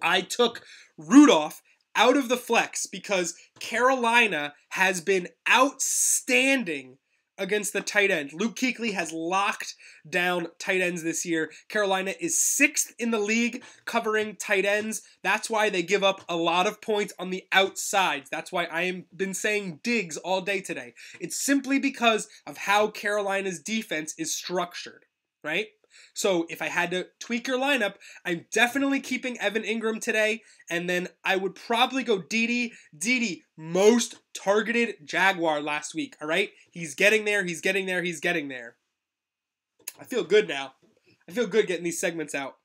I took Rudolph out of the flex because Carolina has been outstanding against the tight end. Luke Kuechly has locked down tight ends this year. Carolina is 6th in the league covering tight ends. That's why they give up a lot of points on the outsides. That's why I have been saying Diggs all day today. It's simply because of how Carolina's defense is structured, right? So if I had to tweak your lineup, I'm definitely keeping Evan Ingram today, and then I would probably go Dede. Dede, most targeted Jaguar last week, all right? He's getting there, he's getting there, he's getting there. I feel good now. I feel good getting these segments out.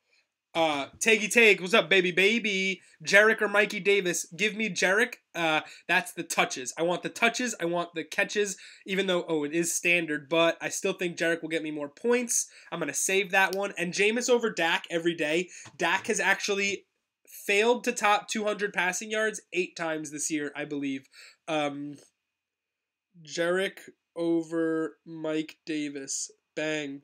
Taggy Tag, what's up, baby, baby? Jarek or Mikey Davis? Give me Jarek. That's the touches. I want the touches. I want the catches, even though, it is standard, but I still think Jarek will get me more points. I'm going to save that one. And Jameis over Dak every day. Dak has actually failed to top 200 passing yards 8 times this year, I believe. Jarek over Mike Davis. Bang.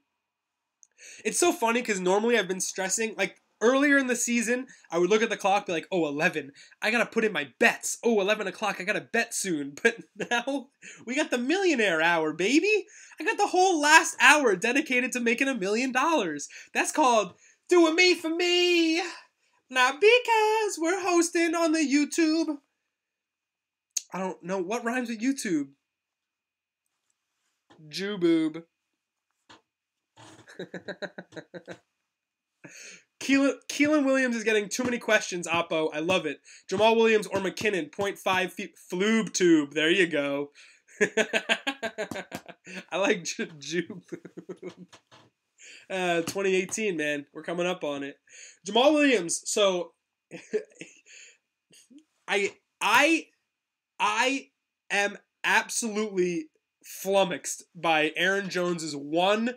It's so funny because normally I've been stressing, like earlier in the season, I would look at the clock, be like, 11, I gotta put in my bets. 11 o'clock, I gotta bet soon. But now, we got the millionaire hour, baby. I got the whole last hour dedicated to making $1 million. That's called doing me for me. Not because we're hosting on the YouTube. I don't know what rhymes with YouTube. Jew boob. Keelan Williams is getting too many questions, Oppo. I love it. Jamal Williams or McKinnon, 0.5 feet. Floob tube. There you go. I like Jube. 2018, man. We're coming up on it. Jamal Williams. So, I am absolutely flummoxed by Aaron Jones's one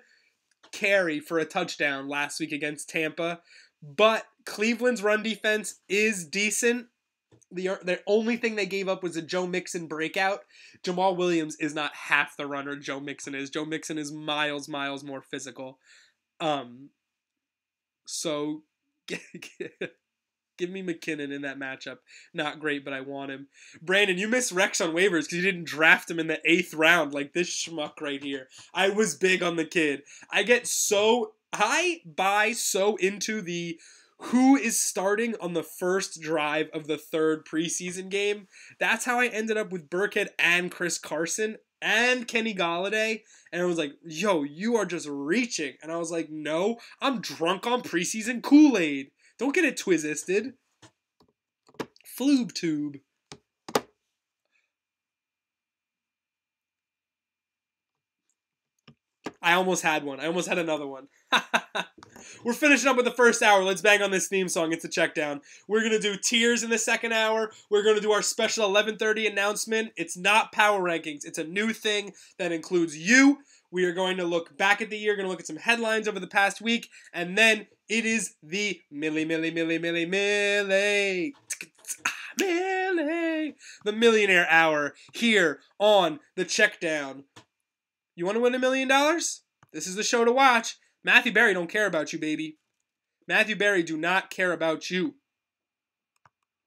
carry for a touchdown last week against Tampa, but Cleveland's run defense is decent. The only thing they gave up was a Joe Mixon breakout. Jamal Williams is not half the runner Joe Mixon is. Joe Mixon is miles more physical. So give me McKinnon in that matchup. Not great, but I want him. Brandon, you missed Rex on waivers because you didn't draft him in the 8th round like this schmuck right here. I was big on the kid. I buy so into the who is starting on the first drive of the 3rd preseason game. That's how I ended up with Burkhead and Chris Carson and Kenny Galladay. And I was like, yo, you are just reaching. And I was like, no, I'm drunk on preseason Kool-Aid. Don't get it twisted. Floob tube. I almost had one. I almost had another one. We're finishing up with the first hour. Let's bang on this theme song. It's a Checkdown. We're going to do tiers in the second hour. We're going to do our special 11:30 announcement. It's not power rankings. It's a new thing that includes you. We are going to look back at the year, going to look at some headlines over the past week, and then it is the Millie, the Millionaire Hour here on the Checkdown. You want to win $1 million? This is the show to watch. Matthew Berry don't care about you, baby. Matthew Berry do not care about you.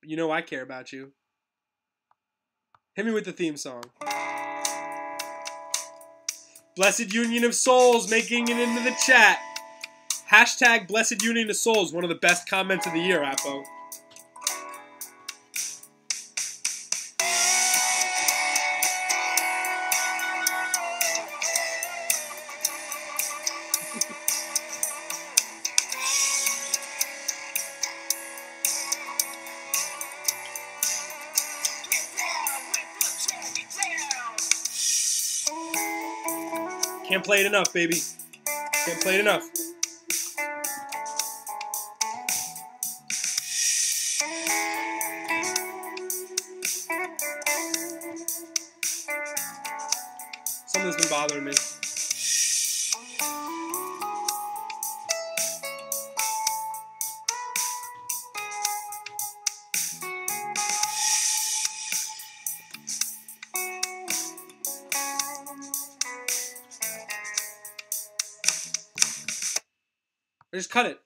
You know I care about you. Hit me with the theme song. Blessed Union of Souls making it into the chat. Hashtag Blessed Union of Souls. One of the best comments of the year, Appo. Can't play it enough, baby. Can't play it enough. Something's been bothering me.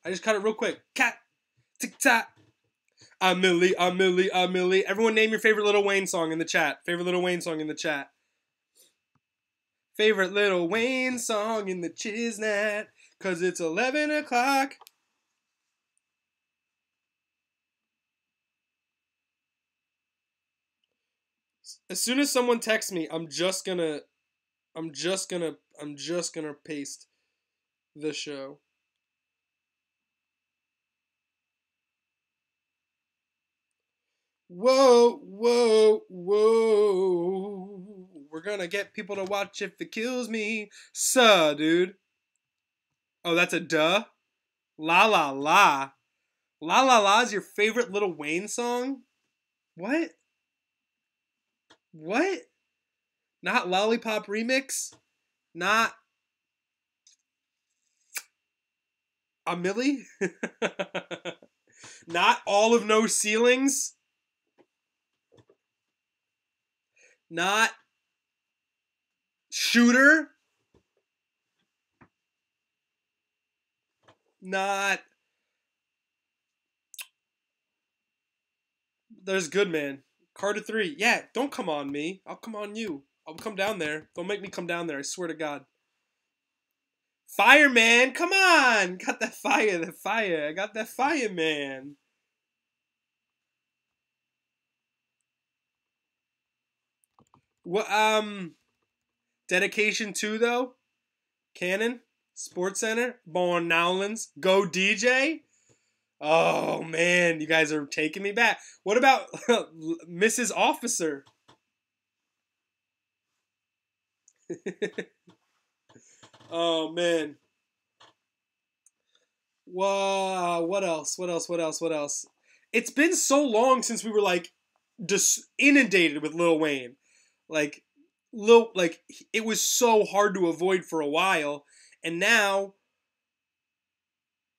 I just cut it real quick. Cat, tick tock. I'm Millie. Everyone name your favorite Lil Wayne song in the chat. Favorite Lil Wayne song in the chat. Favorite Lil Wayne song in the Chiznat. Cause it's 11 o'clock. As soon as someone texts me, I'm just gonna paste the show. Whoa. We're gonna get people to watch if it kills me. Suh, dude. Oh, that's a duh? La La La. La La La is your favorite Lil Wayne song? What? What? Not Lollipop Remix? Not a Millie? Not All of No Ceilings? Not Shooter? Not... There's Good Man. Carter 3. Yeah, don't come on me. I'll come on you. I'll come down there. Don't make me come down there. I swear to God. Fireman, come on. Got that fire. I got that fireman. What, Dedication 2, though? Canon? Sports Center. Born Nowlands. Go DJ. Oh man, you guys are taking me back. What about Mrs. Officer? Oh man. Wow. What else? What else? What else? What else? It's been so long since we were like just inundated with Lil Wayne. Like like it was so hard to avoid for a while, and now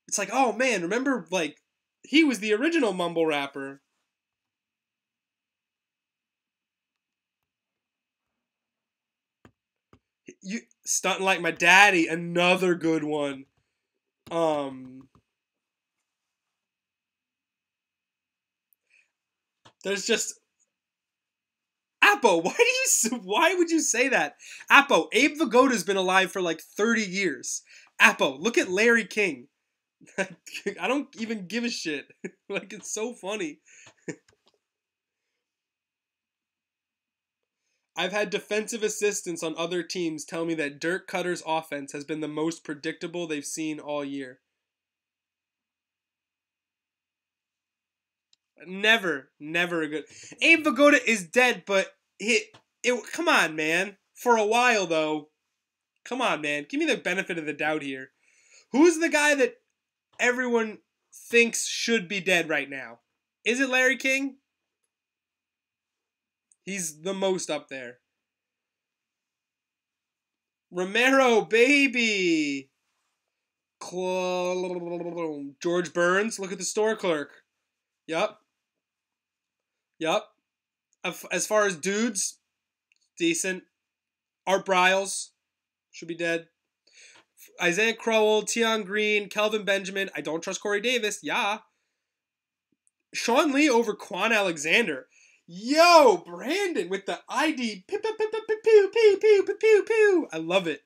it's like, oh man, remember like he was the original mumble rapper. You Stunting Like My Daddy, another good one. There's just Appo. Why would you say that? Appo, Abe Vigoda's been alive for like 30 years. Appo, look at Larry King. I don't even give a shit. Like, it's so funny. I've had defensive assistants on other teams tell me that Dirk Cutter's offense has been the most predictable they've seen all year. Never a good. Abe Vigoda is dead, but it. Come on, man. For a while though. Come on, man. Give me the benefit of the doubt here. Who's the guy that everyone thinks should be dead right now? Is it Larry King? He's the most up there. Romero, baby. George Burns, look at the store clerk. Yup. Yup. As far as dudes, decent. Art Briles should be dead. Isaiah Crowell, Tion Green, Kelvin Benjamin. I don't trust Corey Davis. Yeah. Sean Lee over Quan Alexander. Yo, Brandon with the ID. Pew, pew, pew, pew, pew, pew, pew, pew, pew, pew. I love it.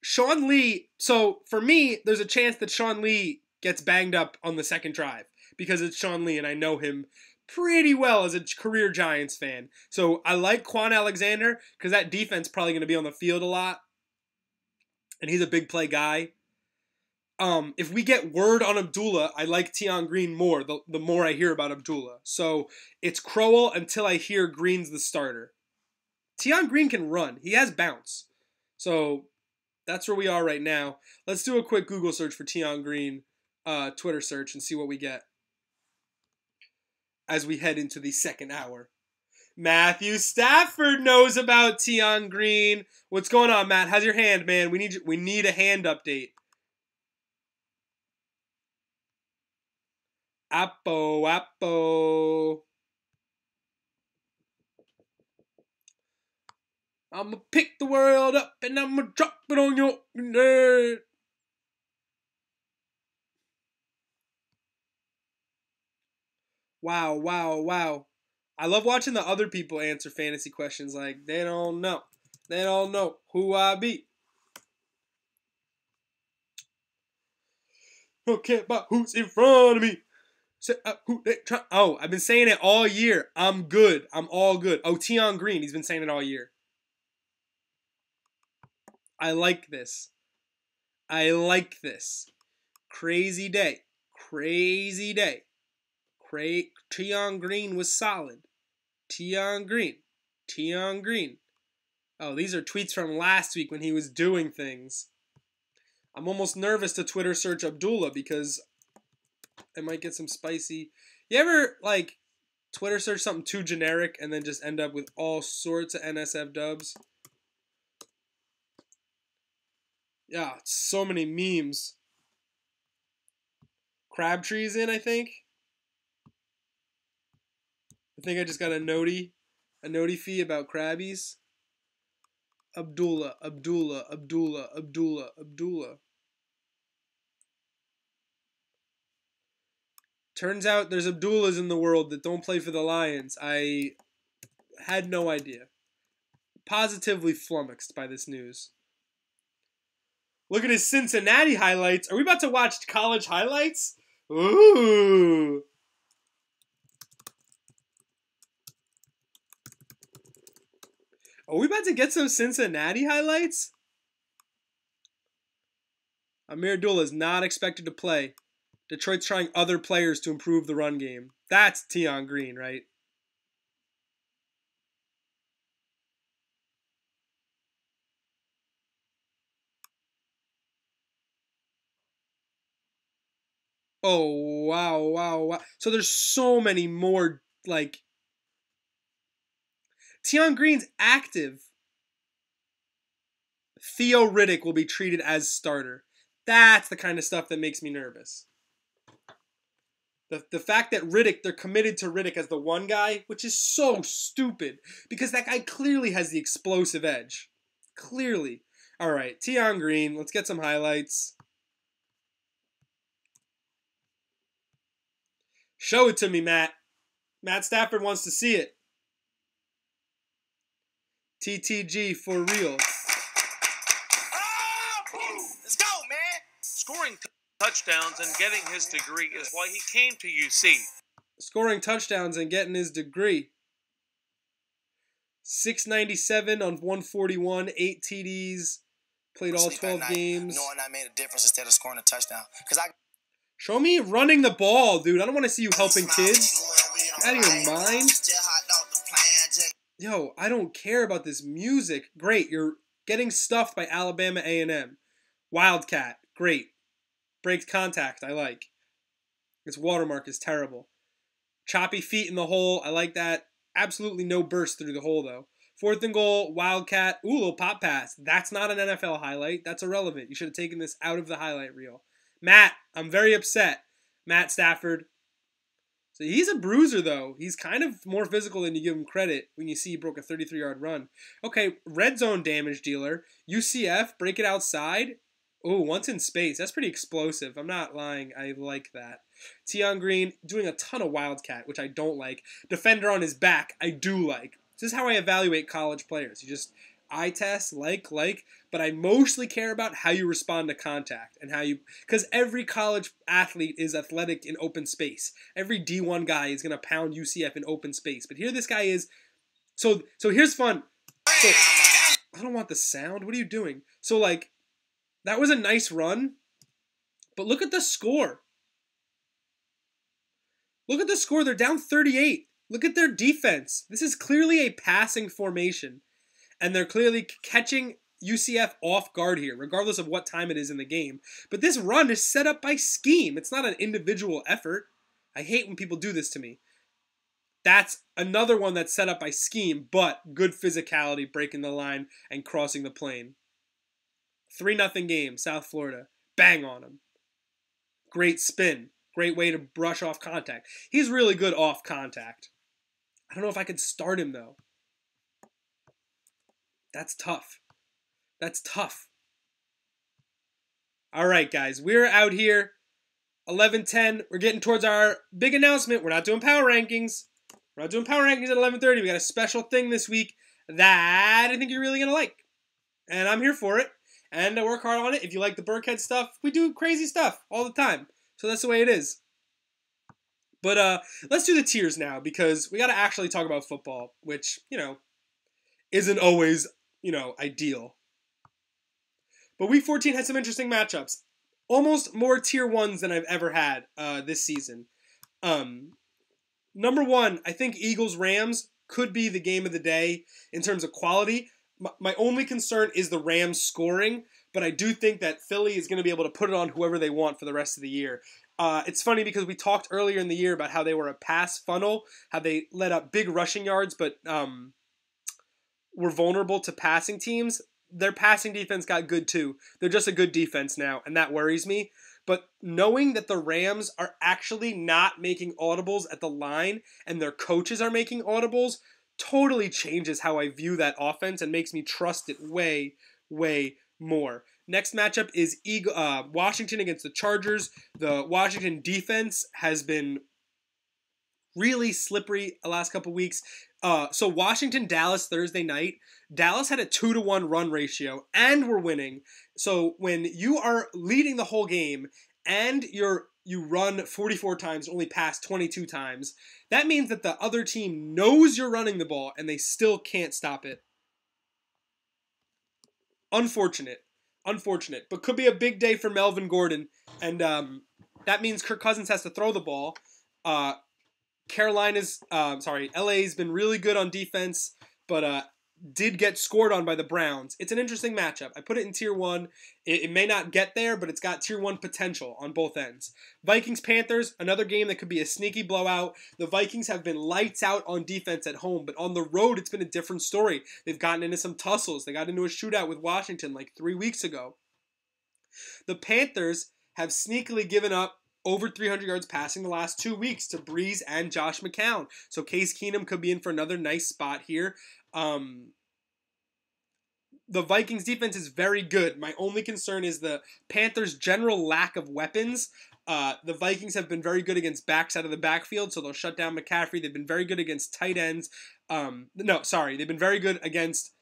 Sean Lee. So for me, there's a chance that Sean Lee gets banged up on the second drive because it's Sean Lee and I know him pretty well as a career Giants fan. So I like Quan Alexander because that defense probably going to be on the field a lot. And he's a big play guy. If we get word on Abdullah, I like Tion Green more the more I hear about Abdullah. So it's Crowell until I hear Green's the starter. Tion Green can run. He has bounce. So that's where we are right now. Let's do a quick Google search for Tion Green, Twitter search, and see what we get as we head into the second hour. Matthew Stafford knows about Tion Green. What's going on, Matt? How's your hand, man? We need a hand update. Appo. I'ma pick the world up and I'ma drop it on your head. Wow. I love watching the other people answer fantasy questions like they don't know. They don't know who I be. Don't care about who's in front of me. I've been saying it all year. I'm good. I'm all good. Oh, Tion Green. He's been saying it all year. I like this. Crazy day. Tion Green was solid. Tion Green. Oh, these are tweets from last week when he was doing things. I'm almost nervous to Twitter search Abdullah because I might get some spicy. You ever, like, Twitter search something too generic and then just end up with all sorts of NSF dubs? Yeah, so many memes. Crabtree's in, I think. I just got a noti fee about Krabbies. Abdullah. Turns out there's Abdullahs in the world that don't play for the Lions. I had no idea. Positively flummoxed by this news. Look at his Cincinnati highlights. Are we about to watch college highlights? Ooh. Are we about to get some Cincinnati highlights? Amir Abdullah is not expected to play. Detroit's trying other players to improve the run game. That's Tion Green, right? Oh, wow, wow, wow. So there's so many more, like... Tion Green's active. Theo Riddick will be treated as starter. That's the kind of stuff that makes me nervous. The fact that Riddick, they're committed to Riddick as the one guy, which is so stupid, because that guy clearly has the explosive edge. Clearly. All right, Tion Green, let's get some highlights. Show it to me, Matt. Matt Stafford wants to see it. TTG for real. Let's go, man. Scoring touchdowns and getting his degree is why he came to UC. Scoring touchdowns and getting his degree. 697 on 141, 8 TDs, played all 12 games. Knowing I made a difference instead of scoring a touchdown. Show me running the ball, dude. I don't want to see you helping kids. Out of your mind? Yo, I don't care about this music. Great, you're getting stuffed by Alabama A&M. Wildcat, great. Breaks contact, I like. This watermark is terrible. Choppy feet in the hole, I like that. Absolutely no burst through the hole, though. 4th and goal, Wildcat. Ooh, little pop pass. That's not an NFL highlight. That's irrelevant. You should have taken this out of the highlight reel. Matt, I'm very upset. Matt Stafford. So he's a bruiser, though. He's kind of more physical than you give him credit when you see he broke a 33-yard run. Okay, red zone damage dealer. UCF, break it outside. Oh, once in space. That's pretty explosive. I'm not lying. I like that. Tion Green doing a ton of Wildcat, which I don't like. Defender on his back, I do like. This is how I evaluate college players. You just eye test, like, but I mostly care about how you respond to contact and how you, because every college athlete is athletic in open space. Every D1 guy is going to pound UCF in open space. But here this guy is, so here's fun. So, I don't want the sound. What are you doing? So, like, that was a nice run, but look at the score. Look at the score. They're down 38. Look at their defense. This is clearly a passing formation, and they're clearly catching UCF off guard here, regardless of what time it is in the game. But this run is set up by scheme. It's not an individual effort. I hate when people do this to me. That's another one that's set up by scheme, but good physicality, breaking the line and crossing the plane. 3-0 game, South Florida. Bang on him. Great spin. Great way to brush off contact. He's really good off contact. I don't know if I could start him, though. That's tough. That's tough. All right, guys. We're out here. 11:10. We're getting towards our big announcement. We're not doing power rankings. We're not doing power rankings at 11:30. We got a special thing this week that I think you're really going to like. And I'm here for it. And I work hard on it. If you like the Burkhead stuff, we do crazy stuff all the time. So that's the way it is. But let's do the tiers now, because we got to actually talk about football, which, isn't always, ideal. But Week 14 had some interesting matchups. Almost more tier 1s than I've ever had this season. Number 1, I think Eagles-Rams could be the game of the day in terms of quality. My only concern is the Rams scoring, but I do think that Philly is going to be able to put it on whoever they want for the rest of the year. It's funny because we talked earlier in the year about how they were a pass funnel, how they let up big rushing yards, but were vulnerable to passing teams. Their passing defense got good too. They're just a good defense now, and that worries me. But knowing that the Rams are actually not making audibles at the line and their coaches are making audibles totally changes how I view that offense and makes me trust it way, way more. Next matchup is Washington against the Chargers. The Washington defense has been really slippery the last couple weeks. So Washington-Dallas Thursday night. Dallas had a 2-to-1 run ratio, and we're winning. So when you are leading the whole game and you run 44 times, only pass 22 times, that means that the other team knows you're running the ball, and they still can't stop it. Unfortunate. Unfortunate, but could be a big day for Melvin Gordon, and that means Kirk Cousins has to throw the ball. LA's been really good on defense, but did get scored on by the Browns. It's an interesting matchup. I put it in Tier 1. It may not get there, but it's got Tier 1 potential on both ends. Vikings-Panthers, another game that could be a sneaky blowout. The Vikings have been lights out on defense at home, but on the road, it's been a different story. They've gotten into some tussles. They got into a shootout with Washington like 3 weeks ago. The Panthers have sneakily given up over 300 yards passing the last 2 weeks to Breeze and Josh McCown. So Case Keenum could be in for another nice spot here. The Vikings defense is very good. My only concern is the Panthers' general lack of weapons. The Vikings have been very good against backs out of the backfield, so they'll shut down McCaffrey. They've been very good against tight ends. They've been very good against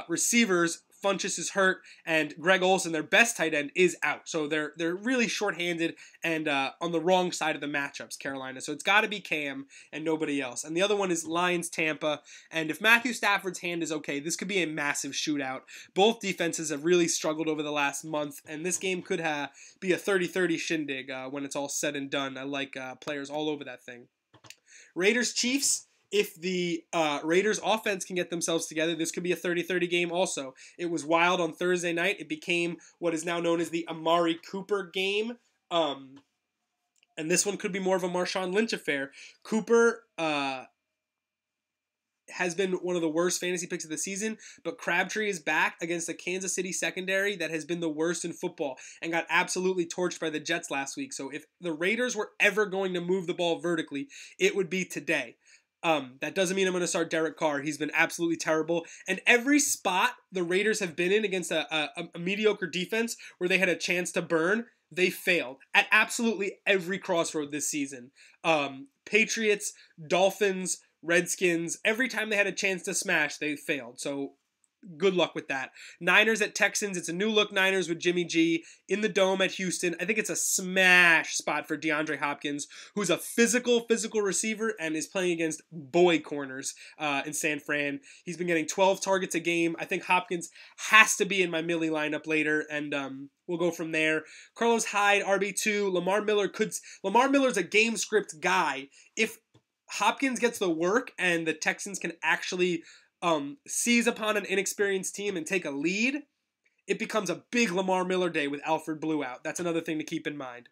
receivers. Funchess is hurt, and Greg Olsen, their best tight end, is out. So they're really shorthanded and on the wrong side of the matchups, Carolina. So it's got to be Cam and nobody else. And the other one is Lions-Tampa. And if Matthew Stafford's hand is okay, this could be a massive shootout. Both defenses have really struggled over the last month, and this game could be a 30-30 shindig when it's all said and done. I like players all over that thing. Raiders-Chiefs. If the Raiders offense can get themselves together, this could be a 30-30 game also. It was wild on Thursday night. It became what is now known as the Amari Cooper game. And this one could be more of a Marshawn Lynch affair. Cooper has been one of the worst fantasy picks of the season, but Crabtree is back against the Kansas City secondary that has been the worst in football and got absolutely torched by the Jets last week. So if the Raiders were ever going to move the ball vertically, it would be today. That doesn't mean I'm going to start Derek Carr. He's been absolutely terrible. And every spot the Raiders have been in against a mediocre defense where they had a chance to burn, they failed at absolutely every crossroad this season. Patriots, Dolphins, Redskins, every time they had a chance to smash, they failed. So good luck with that. Niners at Texans. It's a new look Niners with Jimmy G in the Dome at Houston. I think it's a smash spot for DeAndre Hopkins, who's a physical receiver and is playing against boy corners in San Fran. He's been getting 12 targets a game. I think Hopkins has to be in my Millie lineup later, and we'll go from there. Carlos Hyde, RB2. Lamar Miller's a game script guy. If Hopkins gets the work and the Texans can actually seize upon an inexperienced team and take a lead, it becomes a big Lamar Miller day with Alfred Blue out. That's another thing to keep in mind.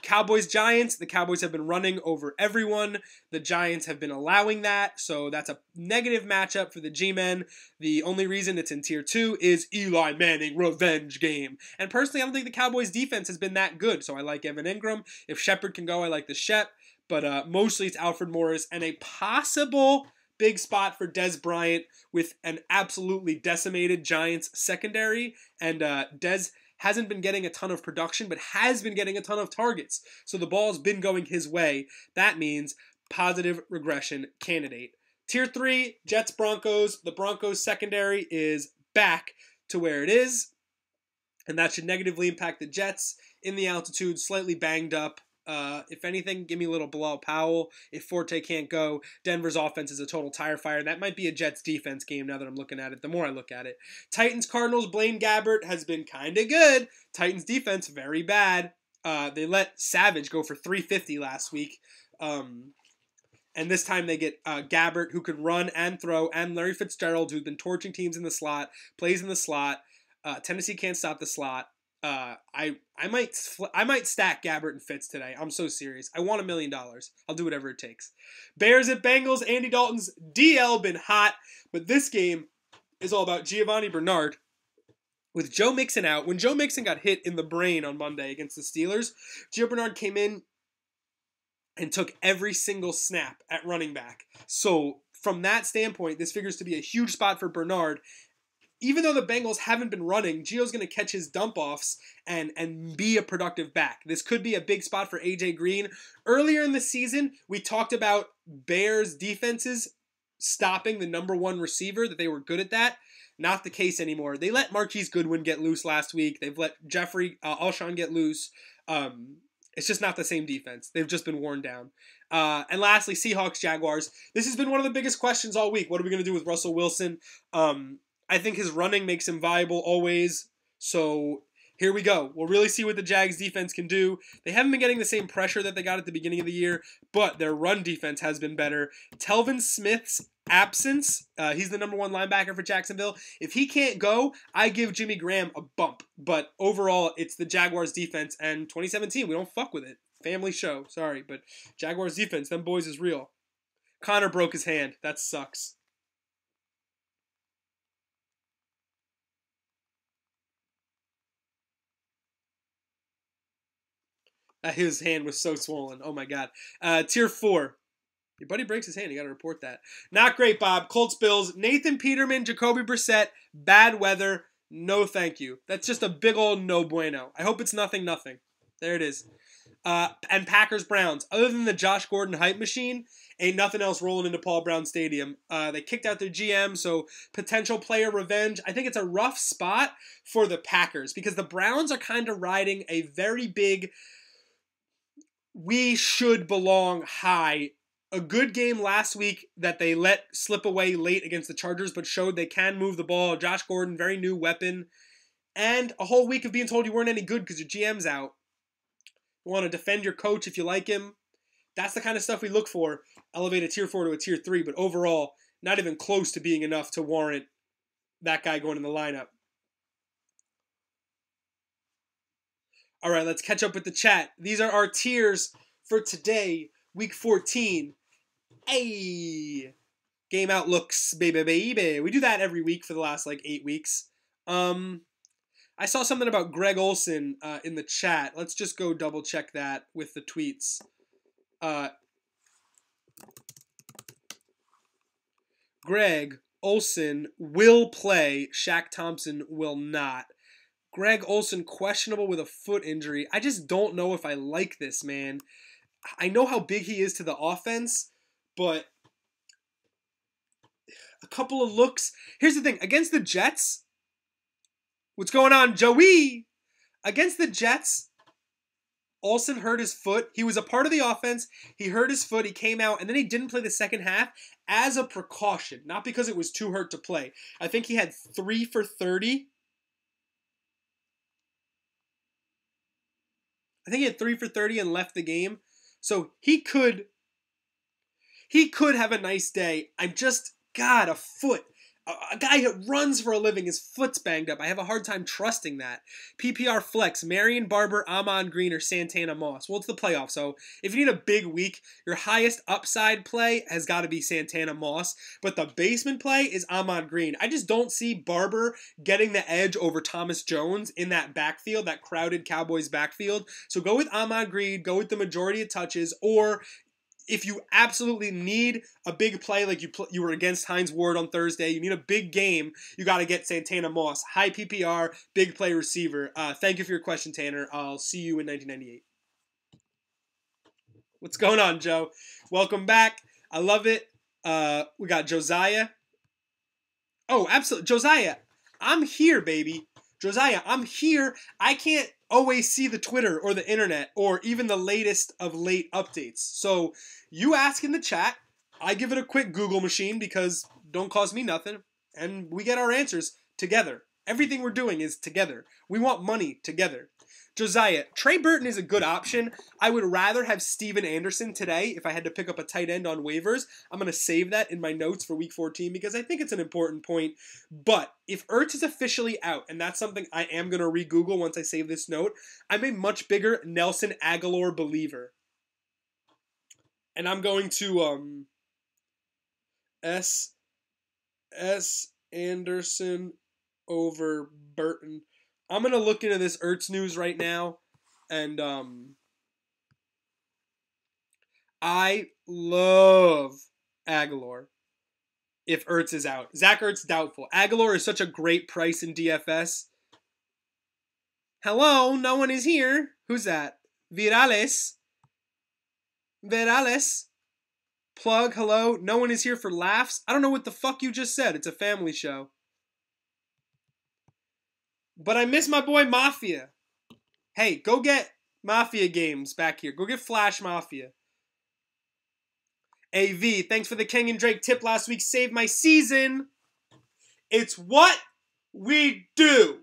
Cowboys-Giants. The Cowboys have been running over everyone. The Giants have been allowing that, so that's a negative matchup for the G-Men. The only reason it's in Tier 2 is Eli Manning revenge game. And personally, I don't think the Cowboys' defense has been that good, so I like Evan Ingram. If Shepard can go, I like the Shep. But mostly it's Alfred Morris and a possible big spot for Dez Bryant with an absolutely decimated Giants secondary. And Dez hasn't been getting a ton of production, but has been getting a ton of targets. So the ball's been going his way. That means positive regression candidate. Tier 3, Jets-Broncos. The Broncos secondary is back to where it is. And that should negatively impact the Jets in the altitude, slightly banged up. If anything, give me a little Bilal Powell. If Forte can't go, Denver's offense is a total tire fire. That might be a Jets defense game now that I'm looking at it, the more I look at it. Titans-Cardinals, Blaine Gabbert has been kind of good. Titans defense, very bad. They let Savage go for 350 last week. And this time they get Gabbert, who can run and throw, and Larry Fitzgerald, who's been torching teams in the slot, plays in the slot. Tennessee can't stop the slot. I might stack Gabbert and Fitz today. I'm so serious. I want $1 million. I'll do whatever it takes. Bears at Bengals. Andy Dalton's DL been hot, but this game is all about Giovanni Bernard. With Joe Mixon out, when Joe Mixon got hit in the brain on Monday against the Steelers, Gio Bernard came in and took every single snap at running back. So from that standpoint, this figures to be a huge spot for Bernard. Even though the Bengals haven't been running, Gio's going to catch his dump-offs and be a productive back. This could be a big spot for A.J. Green. Earlier in the season, we talked about Bears defenses stopping the number one receiver, that they were good at that. Not the case anymore. They let Marquise Goodwin get loose last week. They've let Jeffrey Alshon get loose. It's just not the same defense. They've just been worn down. And lastly, Seahawks-Jaguars. This has been one of the biggest questions all week. What are we going to do with Russell Wilson? I think his running makes him viable always. So here we go. We'll really see what the Jags defense can do. They haven't been getting the same pressure that they got at the beginning of the year, but their run defense has been better. Telvin Smith's absence, he's the number 1 linebacker for Jacksonville. If he can't go, I give Jimmy Graham a bump. But overall, it's the Jaguars defense, and 2017, we don't fuck with it. Family show, sorry, but Jaguars defense, them boys is real. Connor broke his hand. That sucks. His hand was so swollen. Oh my god. Tier 4. Your buddy breaks his hand. You got to report that. Not great, Bob. Colts, Bills. Nathan Peterman, Jacoby Brissett. Bad weather. No thank you. That's just a big old no bueno. I hope it's nothing. There it is. And Packers, Browns. Other than the Josh Gordon hype machine, ain't nothing else rolling into Paul Brown Stadium. They kicked out their GM, so potential player revenge. I think it's a rough spot for the Packers because the Browns are kind of riding a very big we should belong high. A good game last week that they let slip away late against the Chargers, but showed they can move the ball. Josh Gordon, very new weapon. And a whole week of being told you weren't any good because your GM's out. You want to defend your coach if you like him. That's the kind of stuff we look for. Elevate a tier 4 to a tier 3, but overall, not even close to being enough to warrant that guy going in the lineup. All right, let's catch up with the chat. These are our tiers for today, week 14. Hey, game outlooks, baby. We do that every week for the last 8 weeks. I saw something about Greg Olsen in the chat. Let's just go double check that with the tweets. Greg Olsen will play. Shaq Thompson will not. Greg Olsen questionable with a foot injury. I just don't know if I like this, man. I know how big he is to the offense, but a couple of looks. Here's the thing. Against the Jets, what's going on, Joey? Against the Jets, Olsen hurt his foot. He was a part of the offense. He hurt his foot. He came out, and then he didn't play the second half as a precaution, not because it was too hurt to play. I think he had 3 for 30. I think he had 3 for 30 and left the game. So he could have a nice day. I'm just, God, a foot. A guy who runs for a living, his foot's banged up. I have a hard time trusting that. PPR flex, Marion Barber, Amon Green, or Santana Moss. Well, it's the playoffs, so if you need a big week, your highest upside play has got to be Santana Moss, but the basement play is Amon Green. I just don't see Barber getting the edge over Thomas Jones in that backfield, that crowded Cowboys backfield. So go with Amon Green, go with the majority of touches, or if you absolutely need a big play, like you were against Hines Ward on Thursday, you need a big game, you got to get Santana Moss. High PPR, big play receiver. Thank you for your question, Tanner. I'll see you in 1998. What's going on, Joe? Welcome back. I love it. We got Josiah. Oh, absolutely. Josiah, I'm here, baby. Josiah, I'm here. I can't always see the Twitter or the internet or even the latest of late updates. So you ask in the chat, I give it a quick Google machine because don't cost me nothing, and we get our answers together. Everything we're doing is together. We want money together. Josiah, Trey Burton is a good option. I would rather have Steven Anderson today if I had to pick up a tight end on waivers. I'm going to save that in my notes for week 14 because I think it's an important point. But if Ertz is officially out, and that's something I am going to re-Google once I save this note, I'm a much bigger Nelson Aguilar believer. And I'm going to S. Anderson over Burton. I'm going to look into this Ertz news right now, and I love Aguilar if Ertz is out. Zach Ertz, doubtful. Aguilar is such a great price in DFS. Hello, no one is here. Who's that? Virales. Plug, hello. No one is here for laughs. I don't know what the fuck you just said. It's a family show. But I miss my boy Mafia. Hey, go get Mafia games back here. Go get Flash Mafia. AV, thanks for the King and Drake tip last week. Saved my season. It's what we do.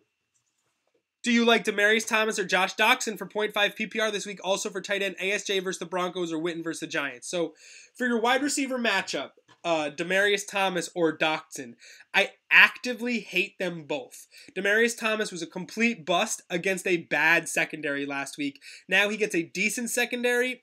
Do you like Demaryius Thomas or Josh Doctson for 0.5 PPR this week? Also for tight end, ASJ versus the Broncos or Witten versus the Giants. So for your wide receiver matchup, Demaryius Thomas or Doctson, I actively hate them both. Demaryius Thomas was a complete bust against a bad secondary last week. Now he gets a decent secondary.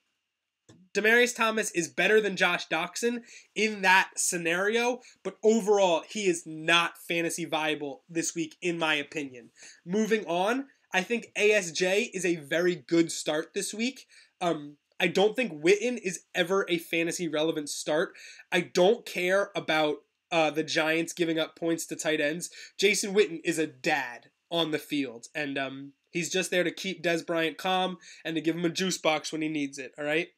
Demaryius Thomas is better than Josh Doctson in that scenario, but overall, he is not fantasy viable this week, in my opinion. Moving on, I think ASJ is a very good start this week. I don't think Witten is ever a fantasy relevant start. I don't care about the Giants giving up points to tight ends. Jason Witten is a dad on the field, and he's just there to keep Des Bryant calm and to give him a juice box when he needs it, all right?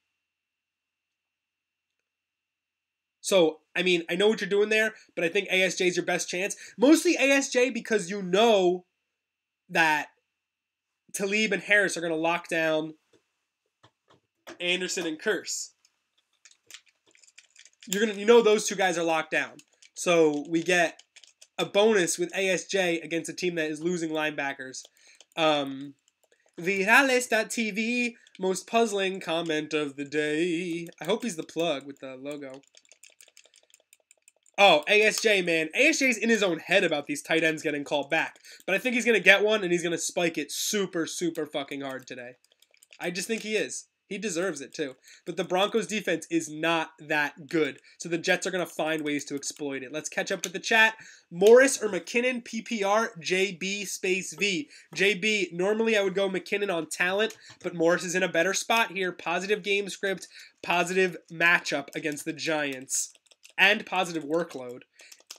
So, I mean, I know what you're doing there, but I think ASJ is your best chance. Mostly ASJ because you know that Talib and Harris are going to lock down Anderson and Curse. You know those two guys are locked down. So we get a bonus with ASJ against a team that is losing linebackers. Virales.tv, most puzzling comment of the day. I hope he's the plug with the logo. Oh, ASJ, man. ASJ's in his own head about these tight ends getting called back. But I think he's going to get one, and he's going to spike it super, super fucking hard today. I just think he is. He deserves it, too. But the Broncos' defense is not that good. So the Jets are going to find ways to exploit it. Let's catch up with the chat. Morris or McKinnon, PPR, JB space V. JB, normally I would go McKinnon on talent, but Morris is in a better spot here. Positive game script, positive matchup against the Giants. And positive workload.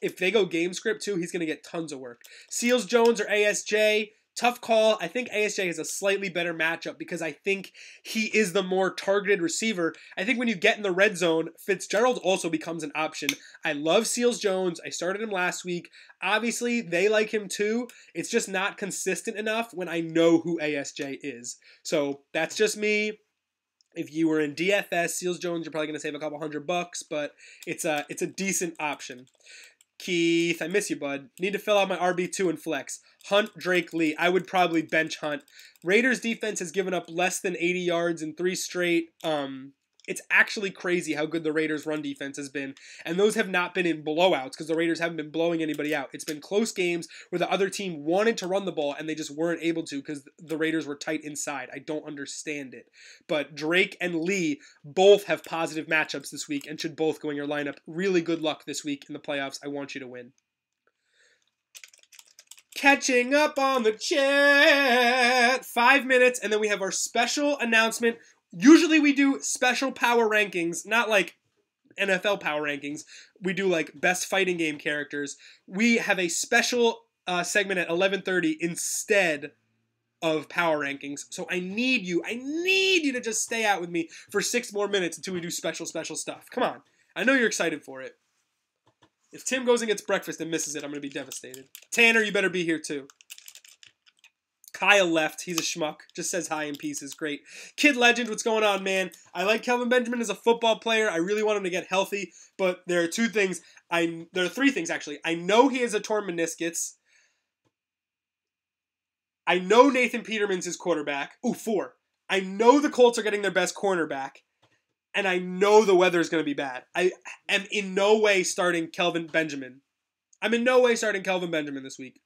If they go game script too, he's going to get tons of work. Seals Jones or ASJ, tough call. I think ASJ has a slightly better matchup because I think he is the more targeted receiver. I think when you get in the red zone, Fitzgerald also becomes an option. I love Seals Jones. I started him last week. Obviously, they like him too. It's just not consistent enough when I know who ASJ is. So that's just me. If you were in DFS, Seals Jones, you're probably going to save a couple $100, but it's a decent option. Keith, I miss you, bud. Need to fill out my RB2 and flex. Hunt, Drake, Lee. I would probably bench Hunt. Raiders defense has given up less than 80 yards in 3 straight. It's actually crazy how good the Raiders' run defense has been. And those have not been in blowouts because the Raiders haven't been blowing anybody out. It's been close games where the other team wanted to run the ball and they just weren't able to because the Raiders were tight inside. I don't understand it. But Drake and Lee both have positive matchups this week and should both go in your lineup. Really good luck this week in the playoffs. I want you to win. Catching up on the chat. 5 minutes and then we have our special announcement. Usually we do special power rankings, not like NFL power rankings. We do like best fighting game characters. We have a special segment at 11:30 instead of power rankings. So I need you to just stay out with me for 6 more minutes until we do special stuff. Come on. I know you're excited for it. If Tim goes and gets breakfast and misses it, I'm going to be devastated. Tanner, you better be here too. Kyle left. He's a schmuck. Just says hi in pieces. Great. Kid Legend, what's going on, man? I like Kelvin Benjamin as a football player. I really want him to get healthy, but there are 3 things, actually. I know he has a torn meniscus. I know Nathan Peterman's his quarterback. 4. I know the Colts are getting their best cornerback, and I know the weather is going to be bad. I am in no way starting Kelvin Benjamin. I'm in no way starting Kelvin Benjamin this week.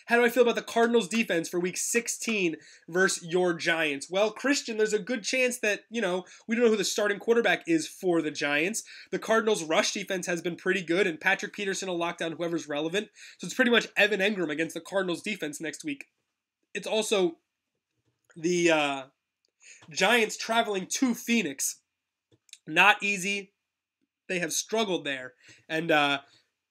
How do I feel about the Cardinals defense for week 16 versus your Giants? Well, Christian, there's a good chance that, we don't know who the starting quarterback is for the Giants. The Cardinals' rush defense has been pretty good, and Patrick Peterson will lock down whoever's relevant. So it's pretty much Evan Engram against the Cardinals defense next week. It's also the Giants traveling to Phoenix. Not easy. They have struggled there. And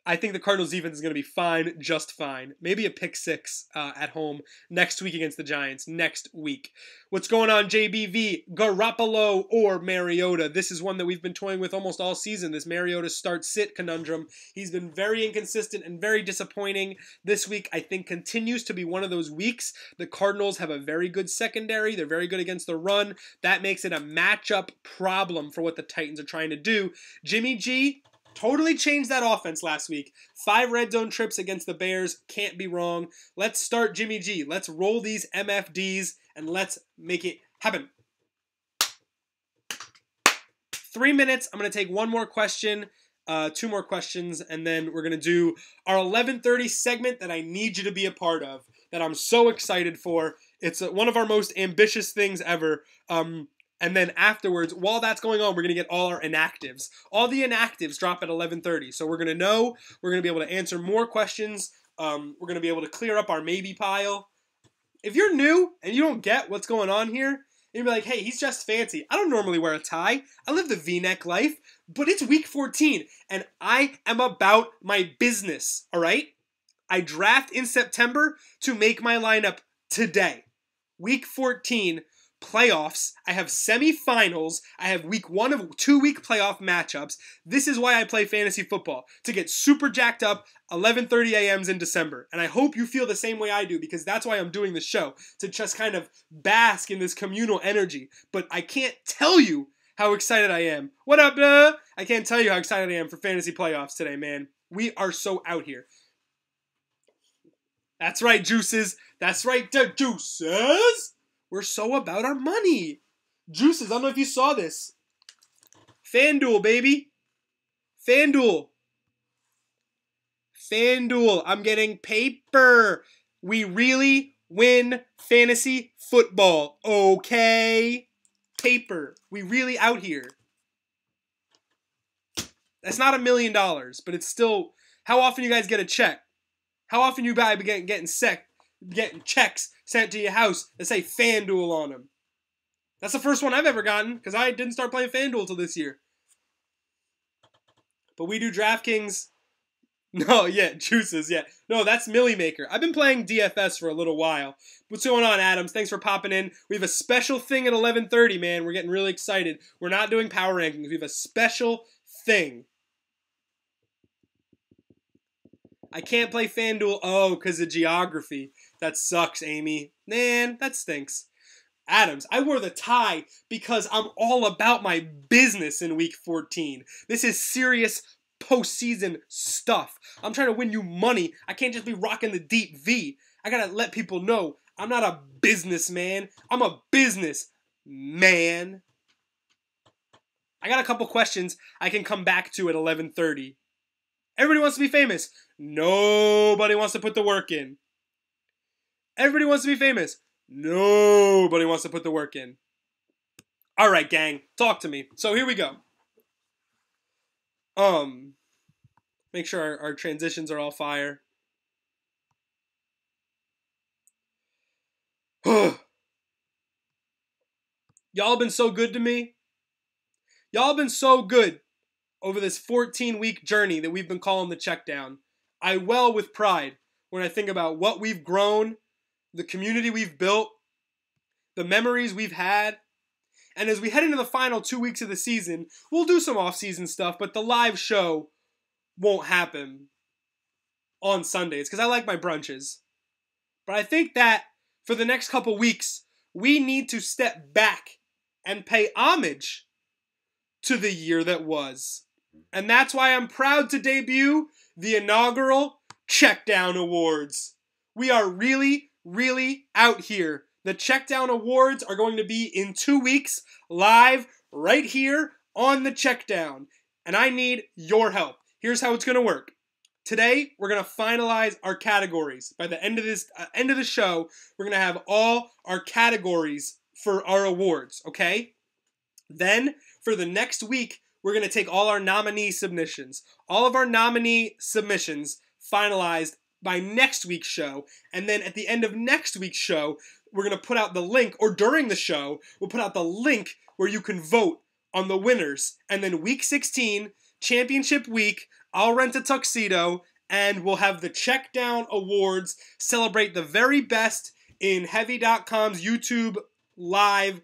I think the Cardinals defense is going to be fine, just fine. Maybe a pick 6 at home next week against the Giants. Next week. What's going on, JBV? Garoppolo or Mariota? This is one that we've been toying with almost all season. This Mariota start-sit conundrum. He's been very inconsistent and very disappointing. This week, I think, continues to be one of those weeks. The Cardinals have a very good secondary. They're very good against the run. That makes it a matchup problem for what the Titans are trying to do. Jimmy G, Totally changed that offense last week. 5 red zone trips against the Bears. Can't be wrong. Let's start Jimmy G. Let's roll these MFDs and let's make it happen. 3 minutes. I'm going to take one more question, 2 more questions, and then we're going to do our 11:30 segment that I need you to be a part of, that I'm so excited for. It's one of our most ambitious things ever. And then afterwards, while that's going on, we're going to get all our inactives. All the inactives drop at 11:30. So we're going to know, we're going to be able to answer more questions. We're going to be able to clear up our maybe pile. If you're new and you don't get what's going on here, you'll be like, hey, he's just fancy. I don't normally wear a tie. I live the V-neck life, but it's week 14, and I am about my business, all right? I draft in September to make my lineup today. Week 14, playoffs. I have semifinals. I have week 1 of 2-week playoff matchups. This is why I play fantasy football, to get super jacked up 11:30 a.m.s in December. And I hope you feel the same way I do, because that's why I'm doing the show, to just kind of bask in this communal energy. But I can't tell you how excited I am. What up, duh? I can't tell you how excited I am for fantasy playoffs today, man. We are so out here. That's right, juices. That's right, the juices. We're so about our money. Juices, I don't know if you saw this. FanDuel, baby. FanDuel. FanDuel. I'm getting paper. We really win fantasy football. Okay? Paper. We really out here. That's not $1 million, but it's still... How often you guys get a check? How often you guys be getting checks sent to your house that say FanDuel on them? That's the first one I've ever gotten, because I didn't start playing FanDuel till this year. But we do DraftKings. No, yeah, juices, yeah. No, that's Millionaire Maker. I've been playing DFS for a little while. What's going on, Adams? Thanks for popping in. We have a special thing at 11:30, man. We're getting really excited. We're not doing power rankings. We have a special thing. I can't play FanDuel. Oh, because of geography. That sucks, Amy. Man, that stinks. Adams, I wore the tie because I'm all about my business in week 14. This is serious postseason stuff. I'm trying to win you money. I can't just be rocking the deep V. I gotta let people know I'm not a businessman. I'm a business man. I got a couple questions I can come back to at 11:30. Everybody wants to be famous. Nobody wants to put the work in. Everybody wants to be famous. Nobody wants to put the work in. All right, gang, talk to me. So here we go. Make sure our transitions are all fire. Y'all have been so good to me. Y'all have been so good over this 14-week journey that we've been calling the Checkdown. I well with pride when I think about what we've grown, the community we've built, the memories we've had. And as we head into the final 2 weeks of the season, we'll do some off-season stuff, but the live show won't happen on Sundays because I like my brunches. But I think that for the next couple weeks, we need to step back and pay homage to the year that was. And that's why I'm proud to debut the inaugural Checkdown Awards. We are really, really out here. The Checkdown Awards are going to be in 2 weeks, live right here on the Checkdown. And I need your help. Here's how it's going to work. Today, we're going to finalize our categories. By the end of the show, we're going to have all our categories for our awards, okay? Then, for the next week, we're going to take all our nominee submissions. All of our nominee submissions finalized by next week's show. And then at the end of next week's show, we're going to put out the link, or during the show, we'll put out the link where you can vote on the winners. And then week 16, championship week, I'll rent a tuxedo, and we'll have the Checkdown Awards celebrate the very best in Heavy.com's YouTube live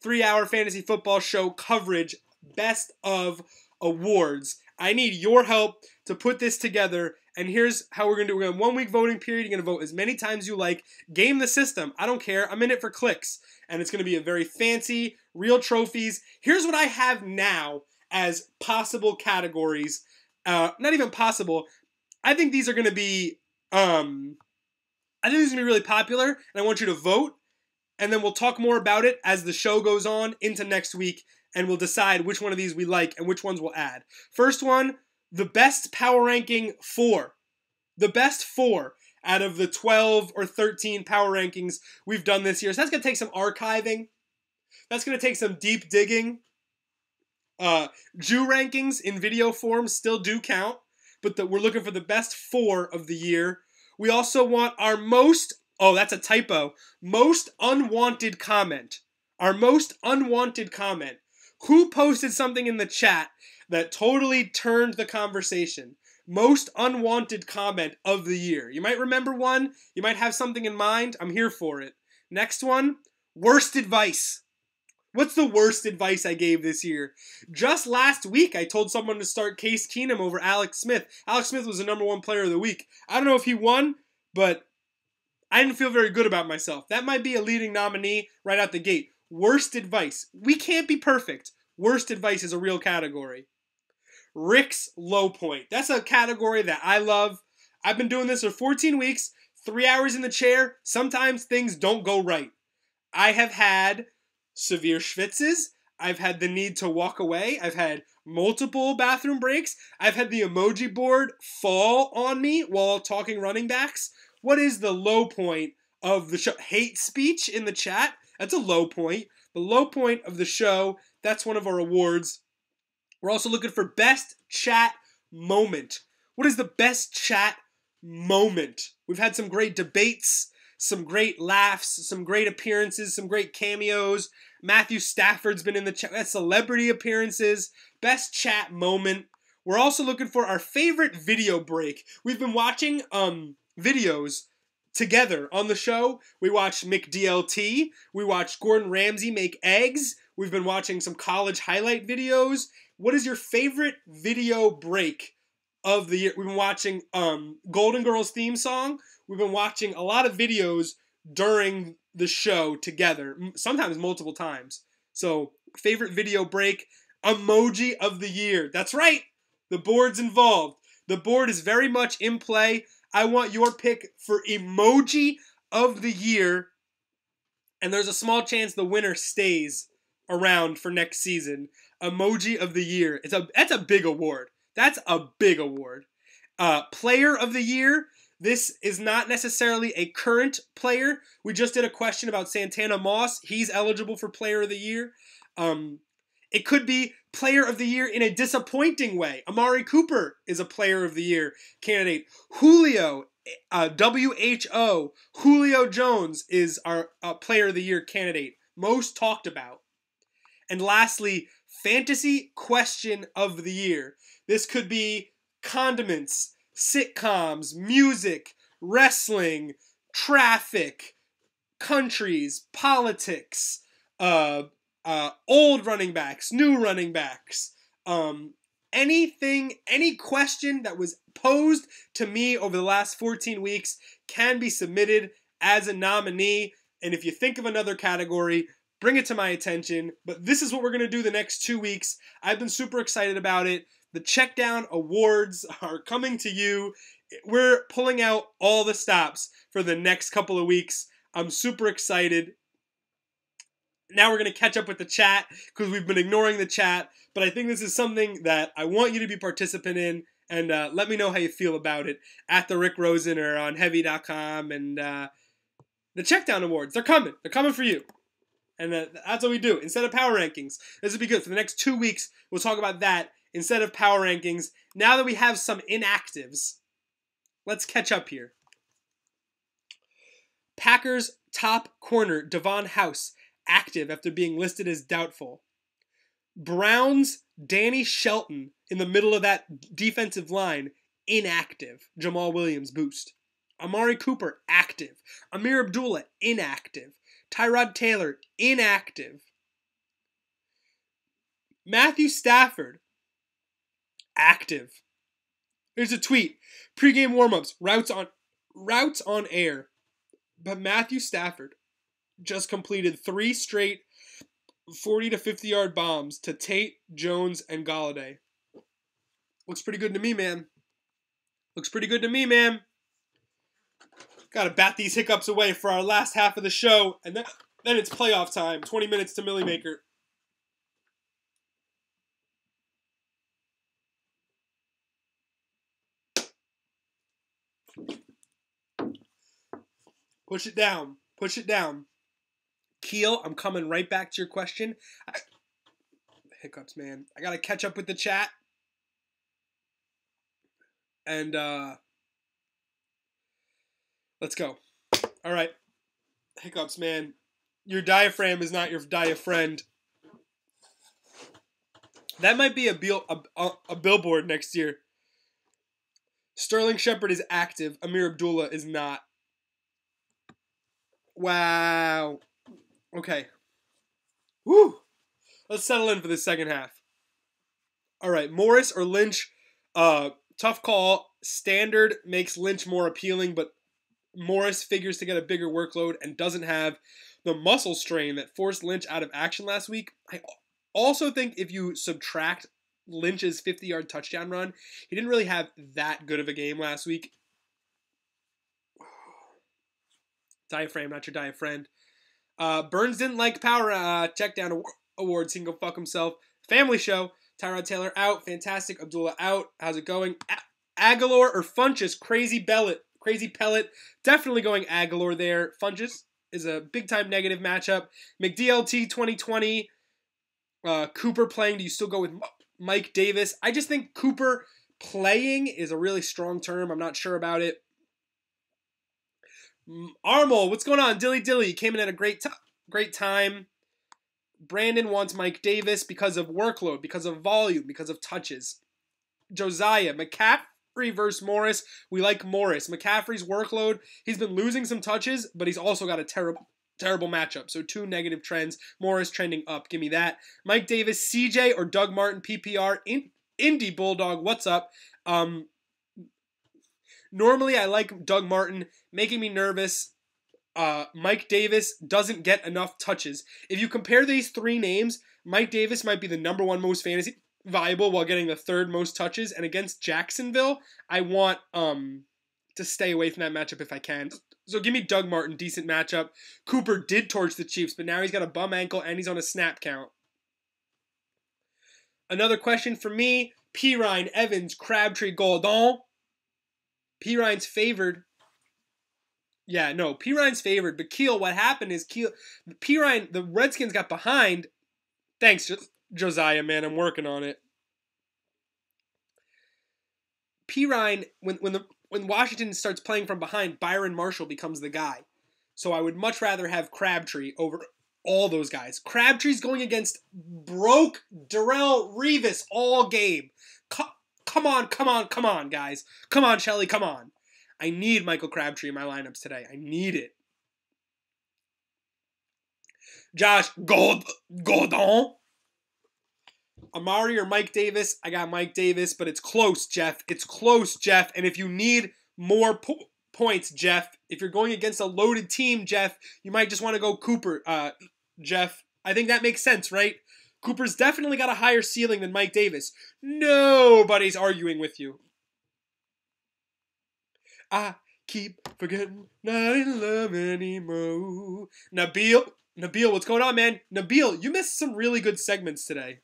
3-hour fantasy football show coverage, best of awards. I need your help to put this together, and here's how we're going to do it. We're going to have 1 week voting period. You're going to vote as many times you like. Game the system. I don't care. I'm in it for clicks, and it's going to be a very fancy, real trophies. Here's what I have now as possible categories. not even possible. I think these are going to be, really popular, and I want you to vote, and then we'll talk more about it as the show goes on into next week, and we'll decide which one of these we like and which ones we'll add. First one, the best power ranking 4. The best 4 out of the 12 or 13 power rankings we've done this year. So that's going to take some archiving. That's going to take some deep digging. Jew rankings in video form still do count, but we're looking for the best 4 of the year. We also want our most unwanted comment. Our most unwanted comment. Who posted something in the chat that totally turned the conversation? Most unwanted comment of the year. You might remember one. You might have something in mind. I'm here for it. Next one, worst advice. What's the worst advice I gave this year? Just last week, I told someone to start Case Keenum over Alex Smith. Alex Smith was the number 1 player of the week. I don't know if he won, but I didn't feel very good about myself. That might be a leading nominee right out the gate. Worst advice. We can't be perfect. Worst advice is a real category. Rick's low point. That's a category that I love. I've been doing this for 14 weeks, 3 hours in the chair. Sometimes things don't go right. I have had severe schwitzes. I've had the need to walk away. I've had multiple bathroom breaks. I've had the emoji board fall on me while talking running backs. What is the low point of the show? Hate speech in the chat? That's a low point. The low point of the show, that's one of our awards. We're also looking for best chat moment. What is the best chat moment? We've had some great debates, some great laughs, some great appearances, some great cameos. Matthew Stafford's been in the chat. Celebrity appearances, best chat moment. We're also looking for our favorite video break. We've been watching videos together on the show. We watched McDLT. We watched Gordon Ramsay make eggs. We've been watching some college highlight videos. What is your favorite video break of the year? We've been watching Golden Girls theme song. We've been watching a lot of videos during the show together, sometimes multiple times. So, favorite video break, emoji of the year. That's right. The board's involved. The board is very much in play. I want your pick for emoji of the year. And there's a small chance the winner stays around for next season. Emoji of the year. That's a big award. That's a big award. Player of the year. This is not necessarily a current player. We just did a question about Santana Moss. He's eligible for player of the year. It could be player of the year in a disappointing way. Amari Cooper is a player of the year candidate. Julio, WHO, Julio Jones is our player of the year candidate. Most talked about. And lastly, fantasy question of the year. This could be condiments, sitcoms, music, wrestling, traffic, countries, politics, old running backs, new running backs, anything, any question that was posed to me over the last 14 weeks can be submitted as a nominee. And if you think of another category, bring it to my attention. But this is what we're going to do the next 2 weeks. I've been super excited about it. The Checkdown Awards are coming to you. We're pulling out all the stops for the next couple of weeks. I'm super excited. Now we're going to catch up with the chat because we've been ignoring the chat. But I think this is something that I want you to be participant in. And let me know how you feel about it at the Rick Rosen or on heavy.com. And the Checkdown Awards, they're coming. They're coming for you. And that's what we do. Instead of power rankings, this will be good. For the next 2 weeks, we'll talk about that instead of power rankings. Now that we have some inactives, let's catch up here. Packers top corner Devon House active after being listed as doubtful. Browns Danny Shelton in the middle of that defensive line inactive. Jamal Williams boost. Amari Cooper active. Amir Abdullah inactive. Tyrod Taylor inactive. Matthew Stafford active. Here's a tweet. Pre-game warm-ups. Routes on air. But Matthew Stafford just completed 3 straight 40 to 50 yard bombs to Tate, Jones, and Galladay. Looks pretty good to me, man. Looks pretty good to me, man. Gotta bat these hiccups away for our last half of the show, and then it's playoff time. 20 minutes to Millionaire Maker. Push it down. Push it down. Keel, I'm coming right back to your question. Hiccups, man. I gotta catch up with the chat. And, let's go. All right. Hiccups, man. Your diaphragm is not your diaphragm. That might be a billboard next year. Sterling Shepard is active. Amir Abdullah is not. Wow. Okay. Woo. Let's settle in for the second half. All right. Morris or Lynch? Tough call. Standard makes Lynch more appealing, but Morris figures to get a bigger workload and doesn't have the muscle strain that forced Lynch out of action last week. I also think if you subtract Lynch's 50-yard touchdown run, he didn't really have that good of a game last week. Diaphragm, not your diaphragm. Burns didn't like power checkdown awards. He can go fuck himself. Family show. Tyrod Taylor out. Fantastic. Abdullah out. How's it going? Aguilar or Funchess? Crazy pellet. Definitely going Aguilar there. Funchess is a big-time negative matchup. McDLT 2020. Cooper playing. Do you still go with Mike Davis? I just think Cooper playing is a really strong term. I'm not sure about it. Armel, what's going on? Dilly came in at a great time. Brandon wants Mike Davis because of workload, because of volume, because of touches. Josiah, McCaffrey versus Morris. We like Morris. McCaffrey's workload, he's been losing some touches, but he's also got a terrible matchup. So 2 negative trends. Morris trending up. Give me that. Mike Davis, CJ or Doug Martin, PPR. Indy Bulldog, what's up? Normally, I like Doug Martin, making me nervous. Mike Davis doesn't get enough touches. If you compare these 3 names, Mike Davis might be the number 1 most fantasy viable while getting the 3rd most touches. And against Jacksonville, I want to stay away from that matchup if I can. So give me Doug Martin, decent matchup. Cooper did torch the Chiefs, but now he's got a bum ankle and he's on a snap count. Another question for me, Pirine, Evans, Crabtree, Gaudon. Pirine's favored. Yeah, no, Pirine's favored. But Keel, what happened is Pirine, the Redskins got behind. Thanks, Josiah, man. I'm working on it. Pirine, when Washington starts playing from behind, Byron Marshall becomes the guy. So I would much rather have Crabtree over all those guys. Crabtree's going against broke Darrelle Revis all game. Come on, guys. Come on, Shelly, come on. I need Michael Crabtree in my lineups today. I need it. Josh, Gaudon. Amari or Mike Davis? I got Mike Davis, but it's close, Jeff. It's close, Jeff. And if you need more points, Jeff, if you're going against a loaded team, Jeff, you might just want to go Cooper, Jeff. I think that makes sense, right? Cooper's definitely got a higher ceiling than Mike Davis. Nobody's arguing with you. I keep forgetting, not in love anymore. Nabil, what's going on, man? Nabil, you missed some really good segments today.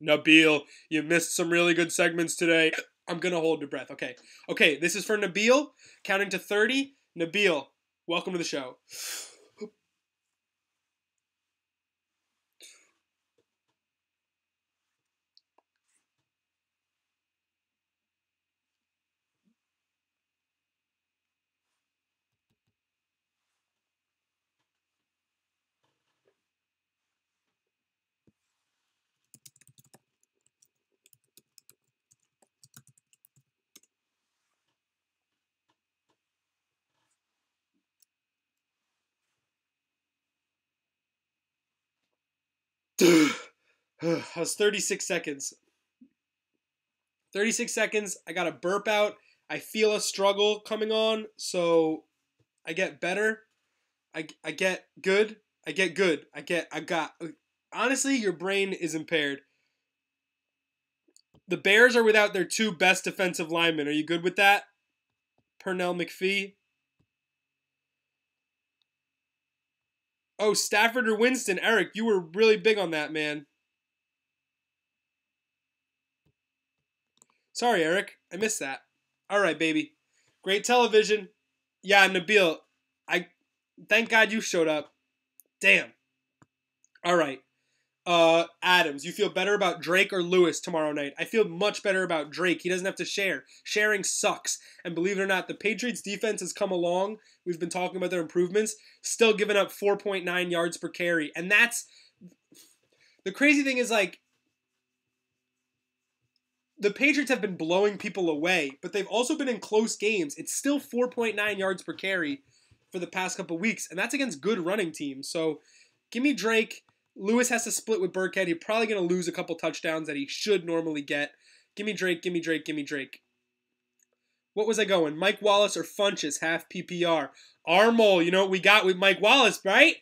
Nabil, you missed some really good segments today. I'm going to hold your breath. Okay, this is for Nabil. Counting to 30. Nabil, welcome to the show. That was 36 seconds. 36 seconds. I got a burp out. I feel a struggle coming on, so I get better. I get good. Honestly, your brain is impaired. The Bears are without their 2 best defensive linemen. Are you good with that? Pernell McPhee. Oh, Stafford or Winston. Eric, you were really big on that, man. Sorry, Eric. I missed that. All right, baby. Great television. Yeah, Nabil. Thank God you showed up. Damn. All right. Adams, you feel better about Drake or Lewis tomorrow night? I feel much better about Drake. He doesn't have to share. Sharing sucks. And believe it or not, the Patriots defense has come along. We've been talking about their improvements. Still giving up 4.9 yards per carry. And that's... The crazy thing is, like, the Patriots have been blowing people away, but they've also been in close games. It's still 4.9 yards per carry for the past couple weeks, and that's against good running teams. So give me Drake. Lewis has to split with Burkhead. He's probably going to lose a couple touchdowns that he should normally get. Give me Drake, give me Drake, give me Drake. What was I going? Mike Wallace or Funches, half PPR. Armol, you know what we got with Mike Wallace, right?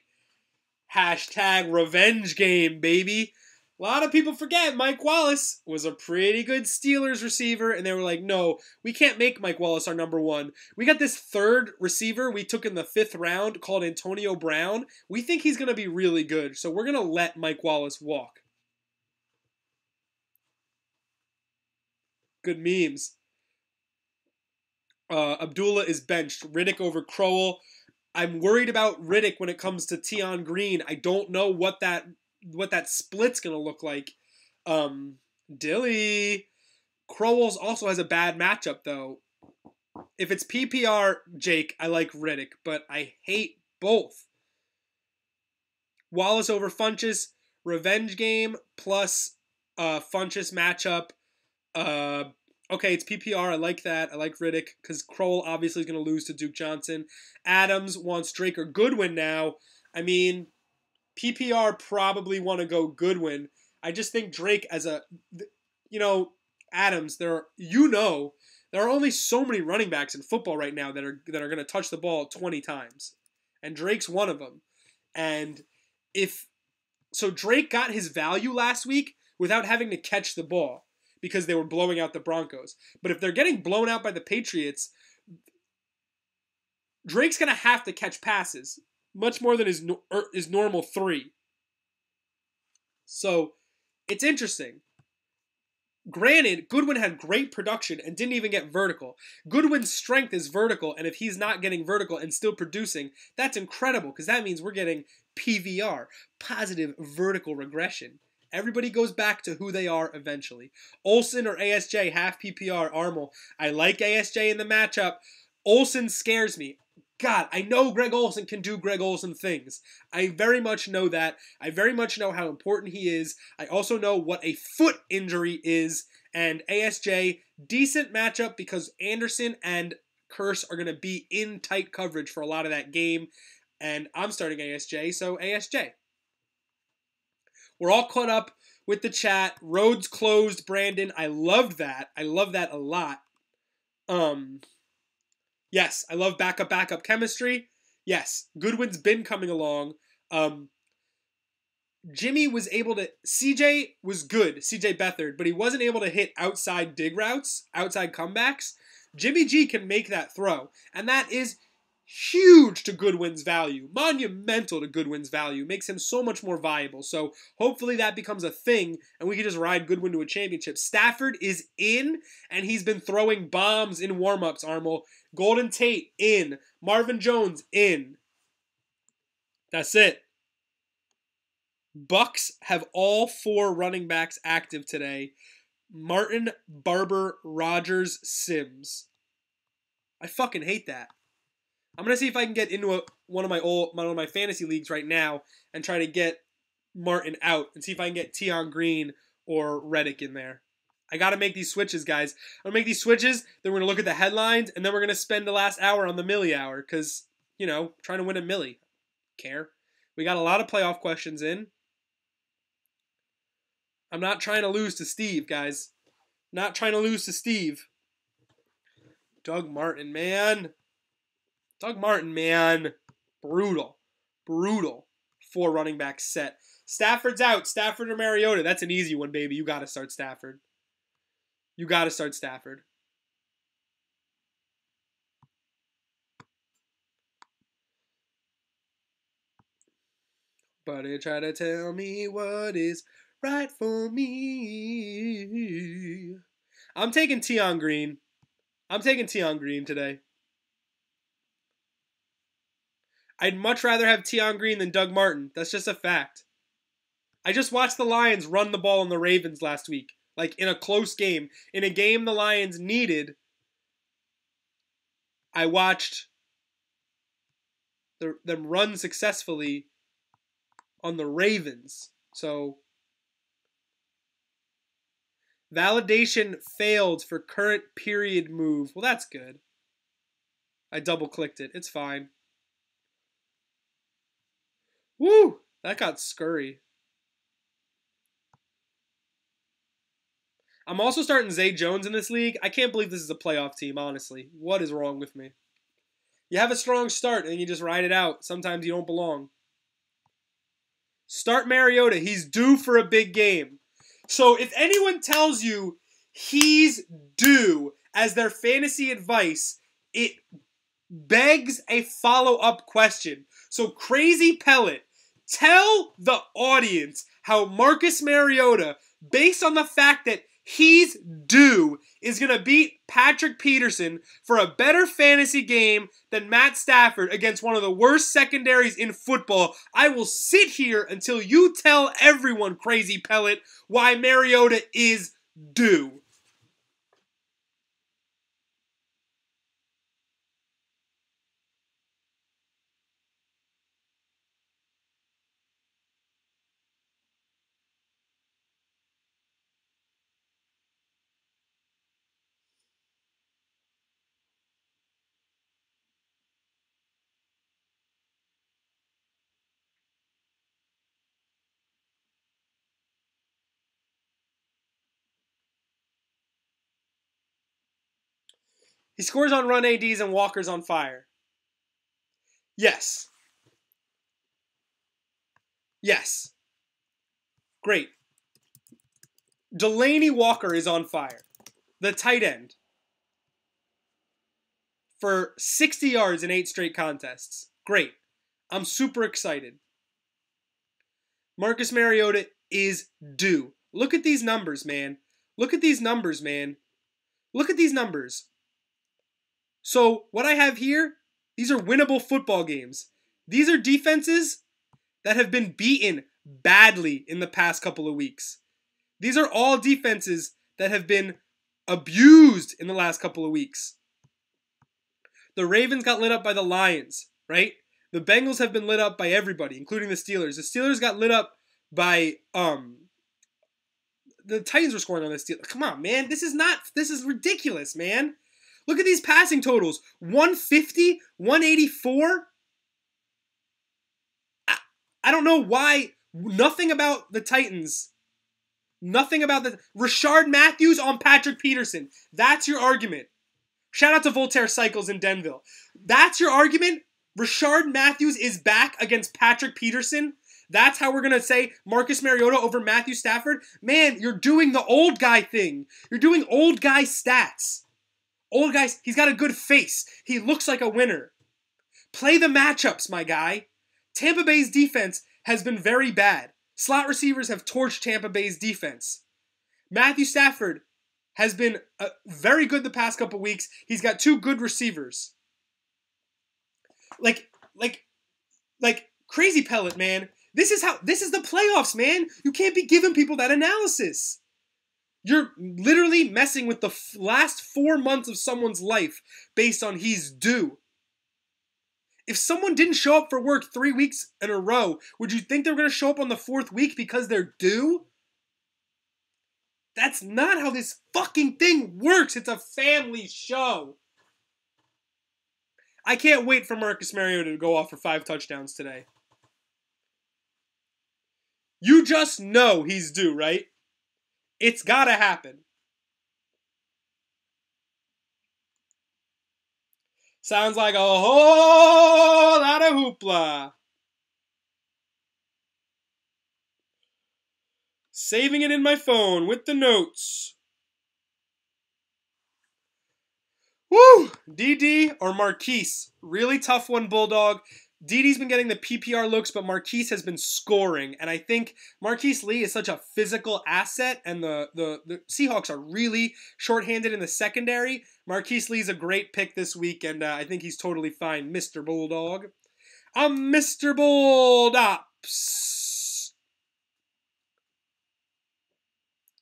Hashtag revenge game, baby. A lot of people forget Mike Wallace was a pretty good Steelers receiver, and they were like, no, we can't make Mike Wallace our number 1. We got this 3rd receiver we took in the 5th round called Antonio Brown. We think he's going to be really good, so we're going to let Mike Wallace walk. Good memes. Abdullah is benched. Riddick over Crowell. I'm worried about Riddick when it comes to Tion Green. I don't know what that split's going to look like. Dilly. Crowell's also has a bad matchup, though. If it's PPR, Jake, I like Riddick, but I hate both. Wallace over Funches. Revenge game plus Funches matchup. Okay, it's PPR. I like that. I like Riddick because Crowell obviously is going to lose to Duke Johnson. Adams wants Drake or Goodwin now. I mean, PPR probably want to go Goodwin. I just think Drake as a, Adams, there are only so many running backs in football right now that are going to touch the ball 20 times. And Drake's one of them. And so Drake got his value last week without having to catch the ball because they were blowing out the Broncos. But if they're getting blown out by the Patriots, Drake's going to have to catch passes much more than his normal 3. So it's interesting. Granted, Goodwin had great production and didn't even get vertical. Goodwin's strength is vertical, and if he's not getting vertical and still producing, that's incredible because that means we're getting PVR, positive vertical regression. Everybody goes back to who they are eventually. Olsen or ASJ, half PPR, Armel. I like ASJ in the matchup. Olsen scares me. God, I know Greg Olsen can do Greg Olsen things. I very much know that. I very much know how important he is. I also know what a foot injury is. And ASJ, decent matchup because Anderson and Curse are going to be in tight coverage for a lot of that game. And I'm starting ASJ, so ASJ. We're all caught up with the chat. Roads closed, Brandon. I loved that. I love that a lot. Yes, I love backup chemistry. Yes, Goodwin's been coming along. Jimmy was able to... CJ was good, CJ Beathard, but he wasn't able to hit outside dig routes, outside comebacks. Jimmy G can make that throw, and that is huge to Goodwin's value. Monumental to Goodwin's value. Makes him so much more viable. So hopefully that becomes a thing and we can just ride Goodwin to a championship. Stafford is in and he's been throwing bombs in warm-ups, Armel. Golden Tate in. Marvin Jones in. That's it. Bucks have all 4 running backs active today. Martin, Barber, Rogers, Sims. I fucking hate that. I'm going to see if I can get into one of my fantasy leagues right now and try to get Martin out and see if I can get Tion Green or Reddick in there. I got to make these switches, guys. I'm going to make these switches, then we're going to look at the headlines, and then we're going to spend the last hour on the Millie Hour because, trying to win a Millie. Care. We got a lot of playoff questions in. I'm not trying to lose to Steve, guys. Not trying to lose to Steve. Doug Martin, man. Brutal. 4 running back set. Stafford's out. Stafford or Mariota. That's an easy one, baby. You got to start Stafford. You got to start Stafford. But they try to tell me what is right for me. I'm taking Tion Green. I'm taking Tion Green today. I'd much rather have Tion Green than Doug Martin. That's just a fact. I just watched the Lions run the ball on the Ravens last week. Like, in a close game. In a game the Lions needed. I watched them run successfully on the Ravens. So, validation failed for current period move. Well, that's good. I double-clicked it. It's fine. Woo! That got scurry. I'm also starting Zay Jones in this league. I can't believe this is a playoff team, honestly. What is wrong with me? You have a strong start and you just ride it out. Sometimes you don't belong. Start Mariota. He's due for a big game. So if anyone tells you he's due as their fantasy advice, it begs a follow-up question. So Crazy Pellet, tell the audience how Marcus Mariota, based on the fact that he's due, is going to beat Patrick Peterson for a better fantasy game than Matt Stafford against one of the worst secondaries in football. I will sit here until you tell everyone, Crazy Pellet, why Mariota is due. He scores on run ADs and Walker's on fire. Yes. Yes. Great. Delaney Walker is on fire. The tight end. For 60 yards in 8 straight contests. Great. I'm super excited. Marcus Mariota is due. Look at these numbers, man. Look at these numbers, man. Look at these numbers. So, what I have here, these are winnable football games. These are defenses that have been beaten badly in the past couple of weeks. These are all defenses that have been abused in the last couple of weeks. The Ravens got lit up by the Lions, right? The Bengals have been lit up by everybody, including the Steelers. The Steelers got lit up by the Titans were scoring on the Steelers. Come on, man. This is ridiculous, man. Look at these passing totals. 150, 184. I don't know why. Nothing about the Titans. Nothing about the Rashard Matthews on Patrick Peterson. That's your argument. Shout out to Voltaire Cycles in Denville. That's your argument? Rashard Matthews is back against Patrick Peterson? That's how we're going to say Marcus Mariota over Matthew Stafford? Man, you're doing the old guy thing. You're doing old guy stats. Old guys, he's got a good face. He looks like a winner. Play the matchups, my guy. Tampa Bay's defense has been very bad. Slot receivers have torched Tampa Bay's defense. Matthew Stafford has been very good the past couple weeks. He's got 2 good receivers. Like Crazy Pellet, man. This is the playoffs, man. You can't be giving people that analysis. You're literally messing with the last 4 months of someone's life based on he's due. If someone didn't show up for work 3 weeks in a row, would you think they were going to show up on the 4th week because they're due? That's not how this fucking thing works. It's a family show. I can't wait for Marcus Mariota to go off for 5 touchdowns today. You just know he's due, right? It's gotta happen. Sounds like a whole lot of hoopla. Saving it in my phone with the notes. Woo! DD or Marquise? Really tough one, Bulldog. DD's been getting the PPR looks, but Marquise has been scoring. And I think Marquise Lee is such a physical asset, and the Seahawks are really shorthanded in the secondary. Marquise Lee's a great pick this week, and I think he's totally fine. Mr. Bulldog. I'm Mr. Bulldops.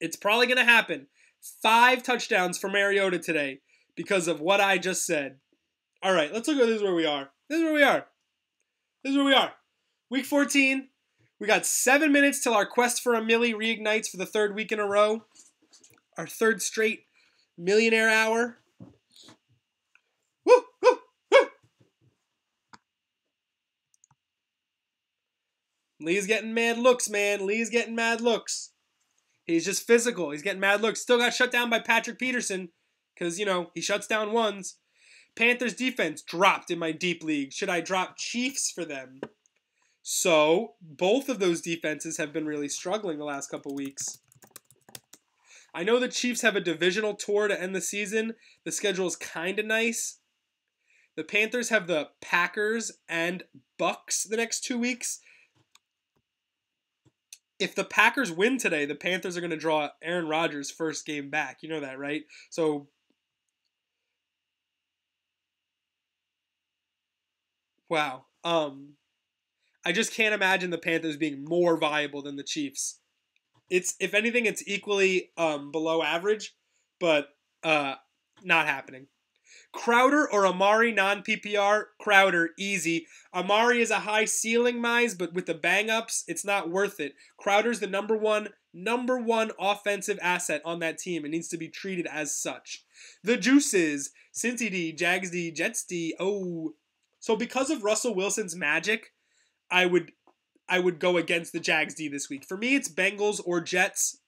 It's probably going to happen. 5 touchdowns for Mariota today because of what I just said. All right, let's look at this where we are. This is where we are. Week 14. We got 7 minutes till our quest for a milli reignites for the 3rd week in a row. Our 3rd straight millionaire hour. Woo, woo, woo. Lee's getting mad looks, man. Lee's getting mad looks. He's just physical. He's getting mad looks. Still got shut down by Patrick Peterson because, he shuts down ones. Panthers defense dropped in my deep league. Should I drop Chiefs for them? So, both of those defenses have been really struggling the last couple weeks. I know the Chiefs have a divisional tour to end the season. The schedule is kind of nice. The Panthers have the Packers and Bucks the next 2 weeks. If the Packers win today, the Panthers are going to draw Aaron Rodgers' first game back. You know that, right? So, wow. I just can't imagine the Panthers being more viable than the Chiefs. If anything, it's equally below average, but not happening. Crowder or Amari non-PPR? Crowder, easy. Amari is a high ceiling mize, but with the bang-ups, it's not worth it. Crowder's the number one offensive asset on that team and needs to be treated as such. The juices, Cincy D, Jags D, Jets D. Oh, so because of Russell Wilson's magic, I would go against the Jags D this week. For me, it's Bengals or Jets.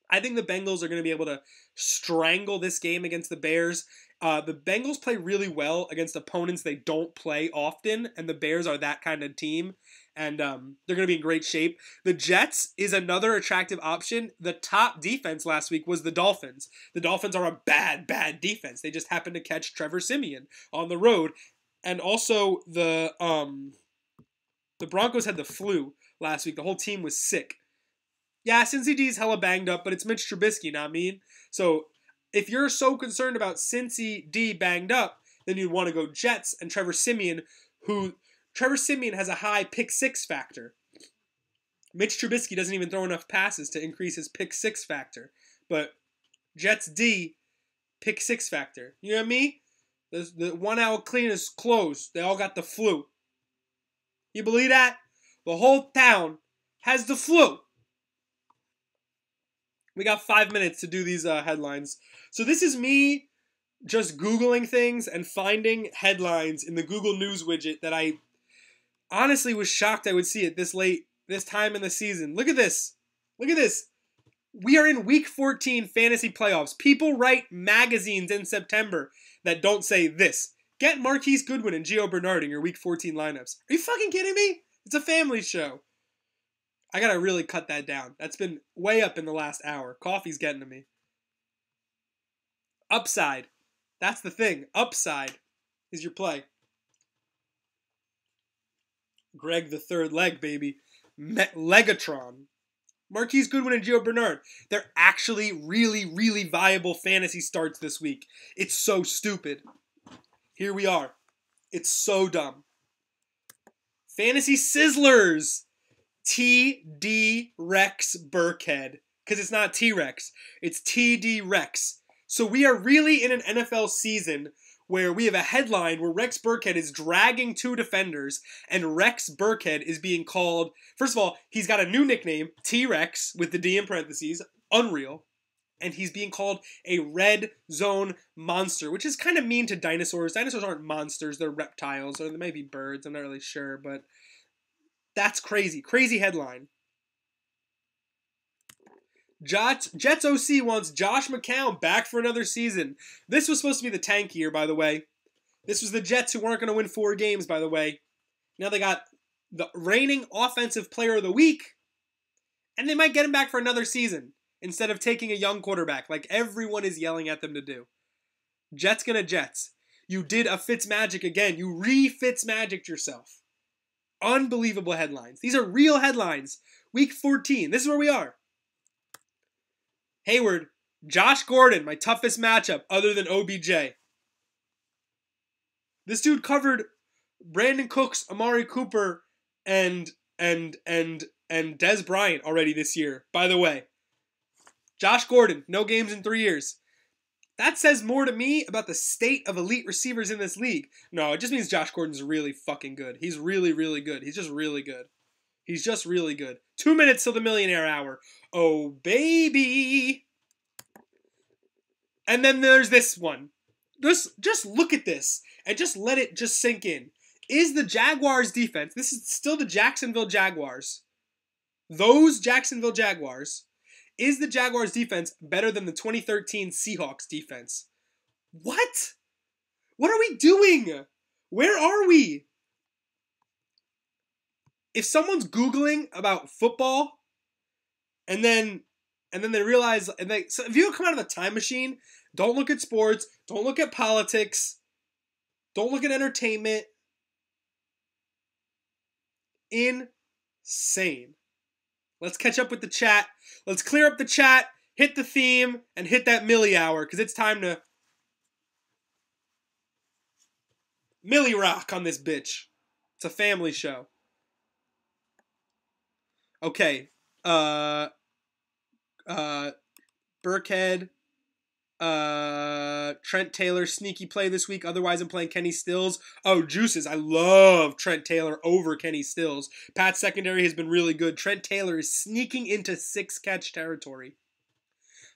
I think the Bengals are going to be able to strangle this game against the Bears. The Bengals play really well against opponents they don't play often, and the Bears are that kind of team, and they're going to be in great shape. The Jets is another attractive option. The top defense last week was the Dolphins. The Dolphins are a bad defense. They just happened to catch Trevor Siemian on the road, and also the Broncos had the flu last week. The whole team was sick. Yeah, Cincy D's hella banged up, but it's Mitch Trubisky, not me. So if you're so concerned about Cincy D banged up, then you'd want to go Jets and Trevor Siemian, Trevor Siemian has a high pick 6 factor. Mitch Trubisky doesn't even throw enough passes to increase his pick 6 factor. But Jets D, pick 6 factor. You know what I mean? The 1 hour clean is closed. They all got the flu. You believe that? The whole town has the flu. We got 5 minutes to do these headlines. So this is me just Googling things and finding headlines in the Google News widget that I honestly was shocked I would see it this late, this time in the season. Look at this. Look at this. We are in Week 14 fantasy playoffs. People write magazines in September that don't say this. Get Marquise Goodwin and Gio Bernard in your Week 14 lineups. Are you fucking kidding me? It's a family show. I gotta really cut that down. That's been way up in the last hour. Coffee's getting to me. Upside. That's the thing. Upside is your play. Greg the third leg, baby. Legatron. Marquise Goodwin and Gio Bernard. They're actually really viable fantasy starts this week. It's so stupid. Here we are. It's so dumb. Fantasy Sizzlers. TD Rex Burkhead. Because it's not T-Rex. It's TD Rex. So we are really in an NFL season where we have a headline where Rex Burkhead is dragging 2 defenders, and Rex Burkhead is being called, first of all, he's got a new nickname, T-Rex, with the D in parentheses, unreal, and he's being called a red zone monster, which is kind of mean to dinosaurs. Dinosaurs aren't monsters, they're reptiles, or they might be birds, I'm not really sure, but that's crazy. Crazy headline. Jets OC wants Josh McCown back for another season. This was supposed to be the tank year, by the way. This was the Jets who weren't going to win 4 games, by the way. Now they got the reigning offensive player of the week, and they might get him back for another season instead of taking a young quarterback like everyone is yelling at them to do. Jets gonna Jets. You did a Fitzmagic again. You re-Fitzmagicked yourself. Unbelievable headlines. These are real headlines. Week 14. This is where we are. Hayward, Josh Gordon, my toughest matchup other than OBJ. This dude covered Brandon Cooks, Amari Cooper, and Des Bryant already this year, by the way. Josh Gordon, no games in 3 years. That says more to me about the state of elite receivers in this league. No, it just means Josh Gordon's really fucking good. He's really, really good. He's just really good. He's just really good. 2 minutes till the millionaire hour. Oh, baby. And then there's this one. Just look at this and just let it just sink in. Is the Jaguars defense, this is still the Jacksonville Jaguars, those Jacksonville Jaguars, is the Jaguars defense better than the 2013 Seahawks defense? What? What are we doing? Where are we? If someone's Googling about football and then they realize, so if you come out of a time machine, don't look at sports, don't look at politics, don't look at entertainment. Insane. Let's catch up with the chat. Let's clear up the chat, hit the theme, and hit that Millie hour, because it's time to Millie rock on this bitch. It's a family show. Okay. Burkhead. Trent Taylor, sneaky play this week. Otherwise, I'm playing Kenny Stills. Oh, juices. I love Trent Taylor over Kenny Stills. Pat's secondary has been really good. Trent Taylor is sneaking into 6-catch territory.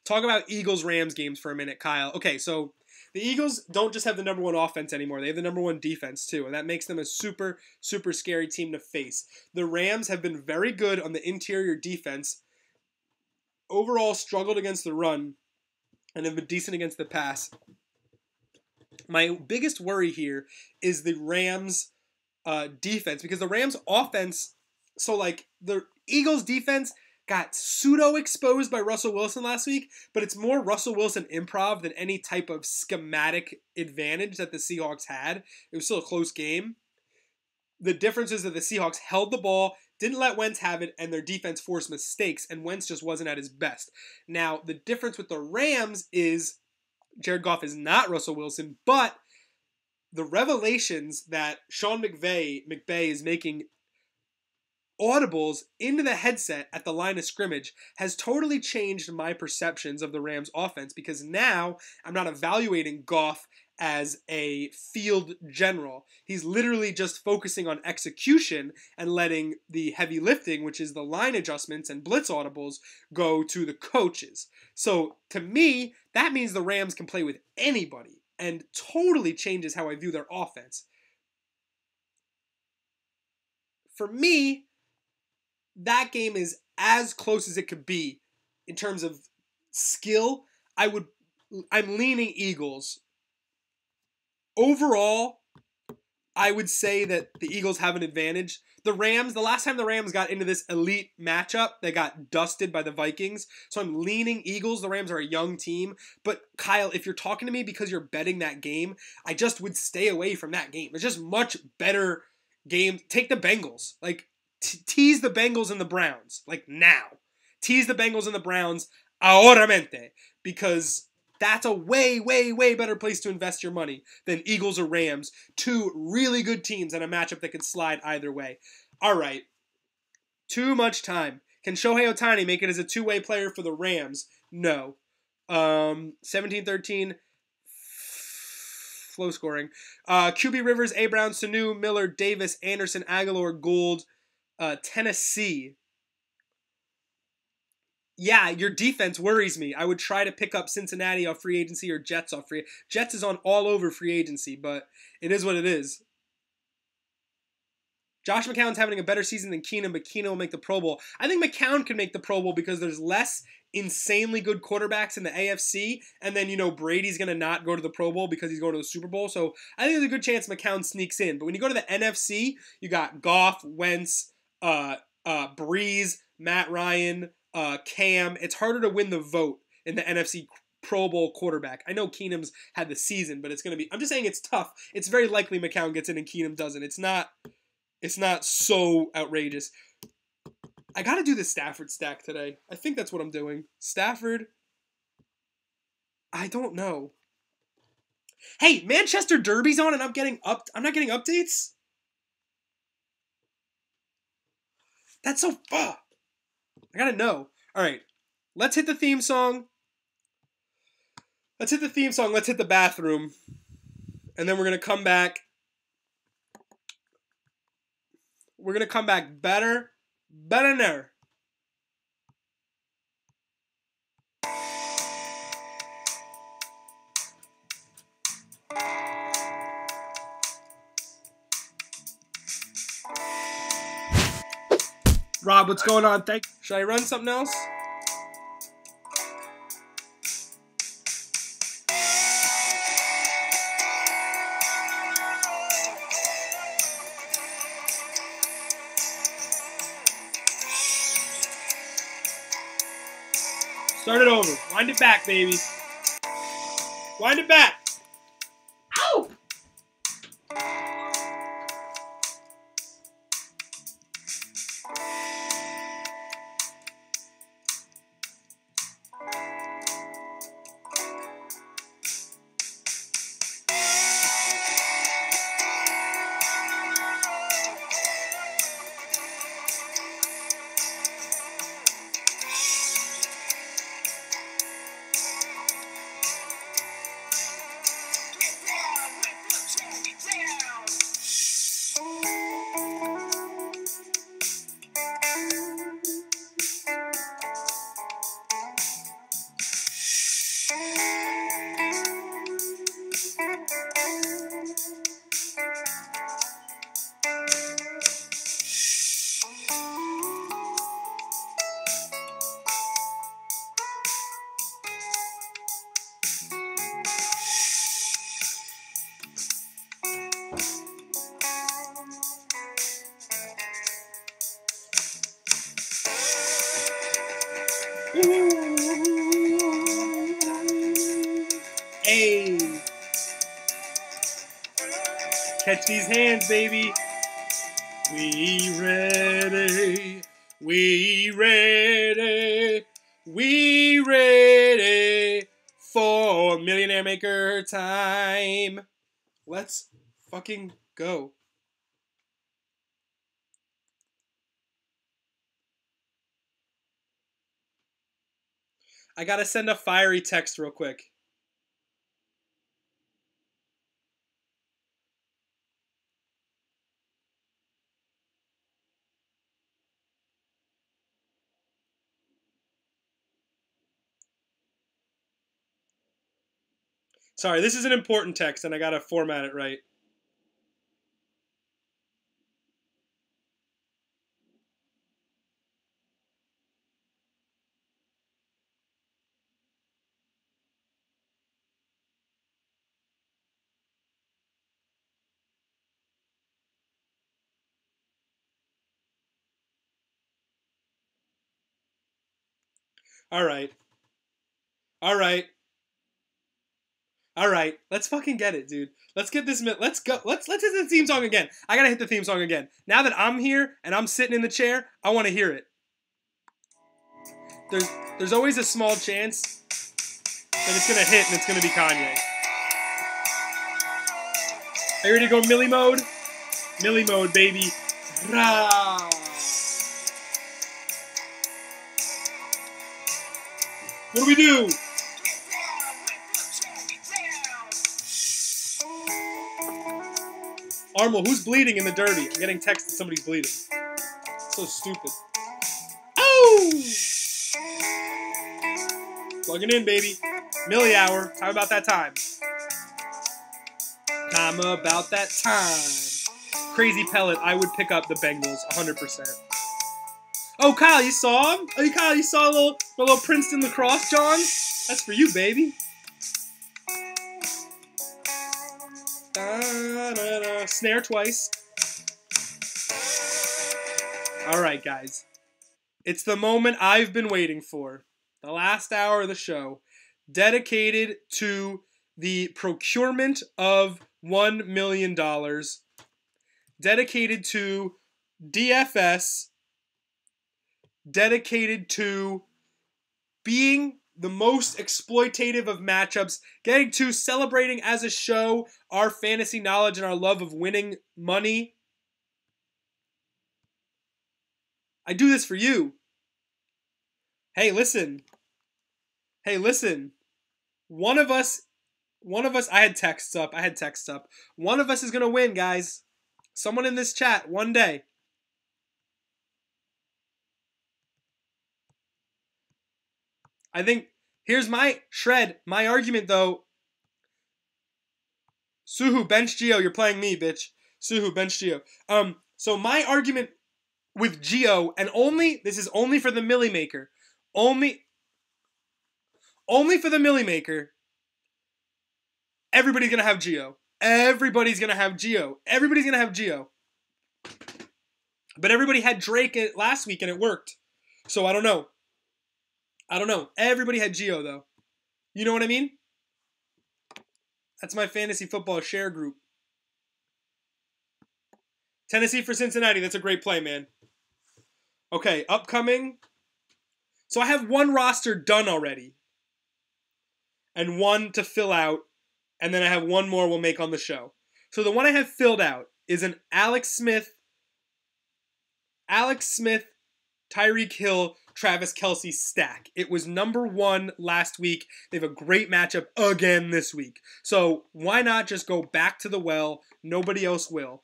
Talk about Eagles-Rams games for a minute, Kyle. Okay, so the Eagles don't just have the number one offense anymore. They have the number one defense, too, and that makes them a super, super scary team to face. The Rams have been very good on the interior defense. Overall, struggled against the run and have been decent against the pass. My biggest worry here is the Rams' defense, because the Rams' offense, so like the Eagles' defense got pseudo-exposed by Russell Wilson last week, but it's more Russell Wilson improv than any type of schematic advantage that the Seahawks had. It was still a close game. The difference is that the Seahawks held the ball, didn't let Wentz have it, and their defense forced mistakes, and Wentz just wasn't at his best. Now, the difference with the Rams is Jared Goff is not Russell Wilson, but the revelations that Sean McVay is making audibles into the headset at the line of scrimmage has totally changed my perceptions of the Rams offense, because now I'm not evaluating Goff as a field general. He's literally just focusing on execution and letting the heavy lifting, which is the line adjustments and blitz audibles, go to the coaches. So to me, that means the Rams can play with anybody and totally changes how I view their offense. For me, that game is as close as it could be in terms of skill. I'm leaning Eagles. Overall, I would say that the Eagles have an advantage. The Rams, the last time the Rams got into this elite matchup, they got dusted by the Vikings. So I'm leaning Eagles. The Rams are a young team. But Kyle, if you're talking to me because you're betting that game, I just would stay away from that game. It's just much better game. Take the Bengals. Like, tease the Bengals and the Browns. Like, now. Tease the Bengals and the Browns ahoramente. Because that's a way, way, way better place to invest your money than Eagles or Rams. Two really good teams and a matchup that could slide either way. All right. Too much time. Can Shohei Ohtani make it as a two-way player for the Rams? No. 17-13. Flow scoring. QB Rivers, A. Brown, Sanu, Miller, Davis, Anderson, Aguilar, Gould, Tennessee. Yeah, your defense worries me. I would try to pick up Cincinnati off free agency or Jets off free. Jets is on all over free agency, but it is what it is. Josh McCown's having a better season than Keenum, but Keenum will make the Pro Bowl. I think McCown can make the Pro Bowl because there's less insanely good quarterbacks in the AFC, and then, Brady's going to not go to the Pro Bowl because he's going to the Super Bowl, so I think there's a good chance McCown sneaks in. But when you go to the NFC, you got Goff, Wentz, Breeze, Matt Ryan, Cam. It's harder to win the vote in the NFC Pro Bowl quarterback. I know Keenum's had the season, but it's going to be... I'm just saying it's tough. It's very likely McCown gets in and Keenum doesn't. It's not so outrageous. I got to do the Stafford stack today. I think that's what I'm doing. Stafford... I don't know. Hey, Manchester Derby's on and I'm not getting updates? That's so... I gotta know. Alright. Let's hit the theme song. Let's hit the bathroom. And then we're gonna come back. We're gonna come back better than ever. Rob, what's going on? Should I run something else? Start it over. Wind it back, baby. Wind it back. Ow! Hey. Catch these hands, baby. We ready. We ready. We ready for Millionaire Maker time. Let's fucking go. I gotta send a fiery text real quick. Sorry, this is an important text and I gotta format it right. Alright. Alright. Alright. Let's fucking get it, dude. Let's get this. Let's go. Let's hit the theme song again. I gotta hit the theme song again. Now that I'm here and I'm sitting in the chair, I want to hear it. There's always a small chance that it's gonna hit and it's gonna be Kanye. Are you ready to go Millie mode? Millie mode, baby. Rah. What do we do? Armel, who's bleeding in the derby? I'm getting text that somebody's bleeding. So stupid. Oh! Plugging in, baby. Millie hour. Time about that time. Time about that time. Crazy pellet. I would pick up the Bengals 100%. Oh, Kyle, you saw him? Oh, Kyle, you saw my little Princeton lacrosse, John? That's for you, baby. Snare twice. Alright, guys. It's the moment I've been waiting for. The last hour of the show. dedicated to the procurement of $1 million, dedicated to DFS, dedicated to being the most exploitative of matchups, getting to celebrating as a show our fantasy knowledge and our love of winning money. I do this for you. Hey, listen. One of us, I had texts up. One of us is going to win, guys. Someone in this chat, one day. I think, here's my argument, though. Suhu, bench Gio. You're playing me, bitch. Suhu, bench Gio. So my argument with Gio, and this is only for the Millie Maker. Only for the Millie Maker. Everybody's going to have Gio. Everybody's going to have Gio. But everybody had Drake last week and it worked. So I don't know. Everybody had Gio, though. You know what I mean? That's my fantasy football share group. Tennessee for Cincinnati. That's a great play, man. Okay, upcoming. So I have one roster done already. And one to fill out. And then I have one more we'll make on the show. So the one I have filled out is an Alex Smith, Tyreek Hill, Travis Kelce stack. It was number 1 last week. They have a great matchup again this week. So why not just go back to the well? Nobody else will.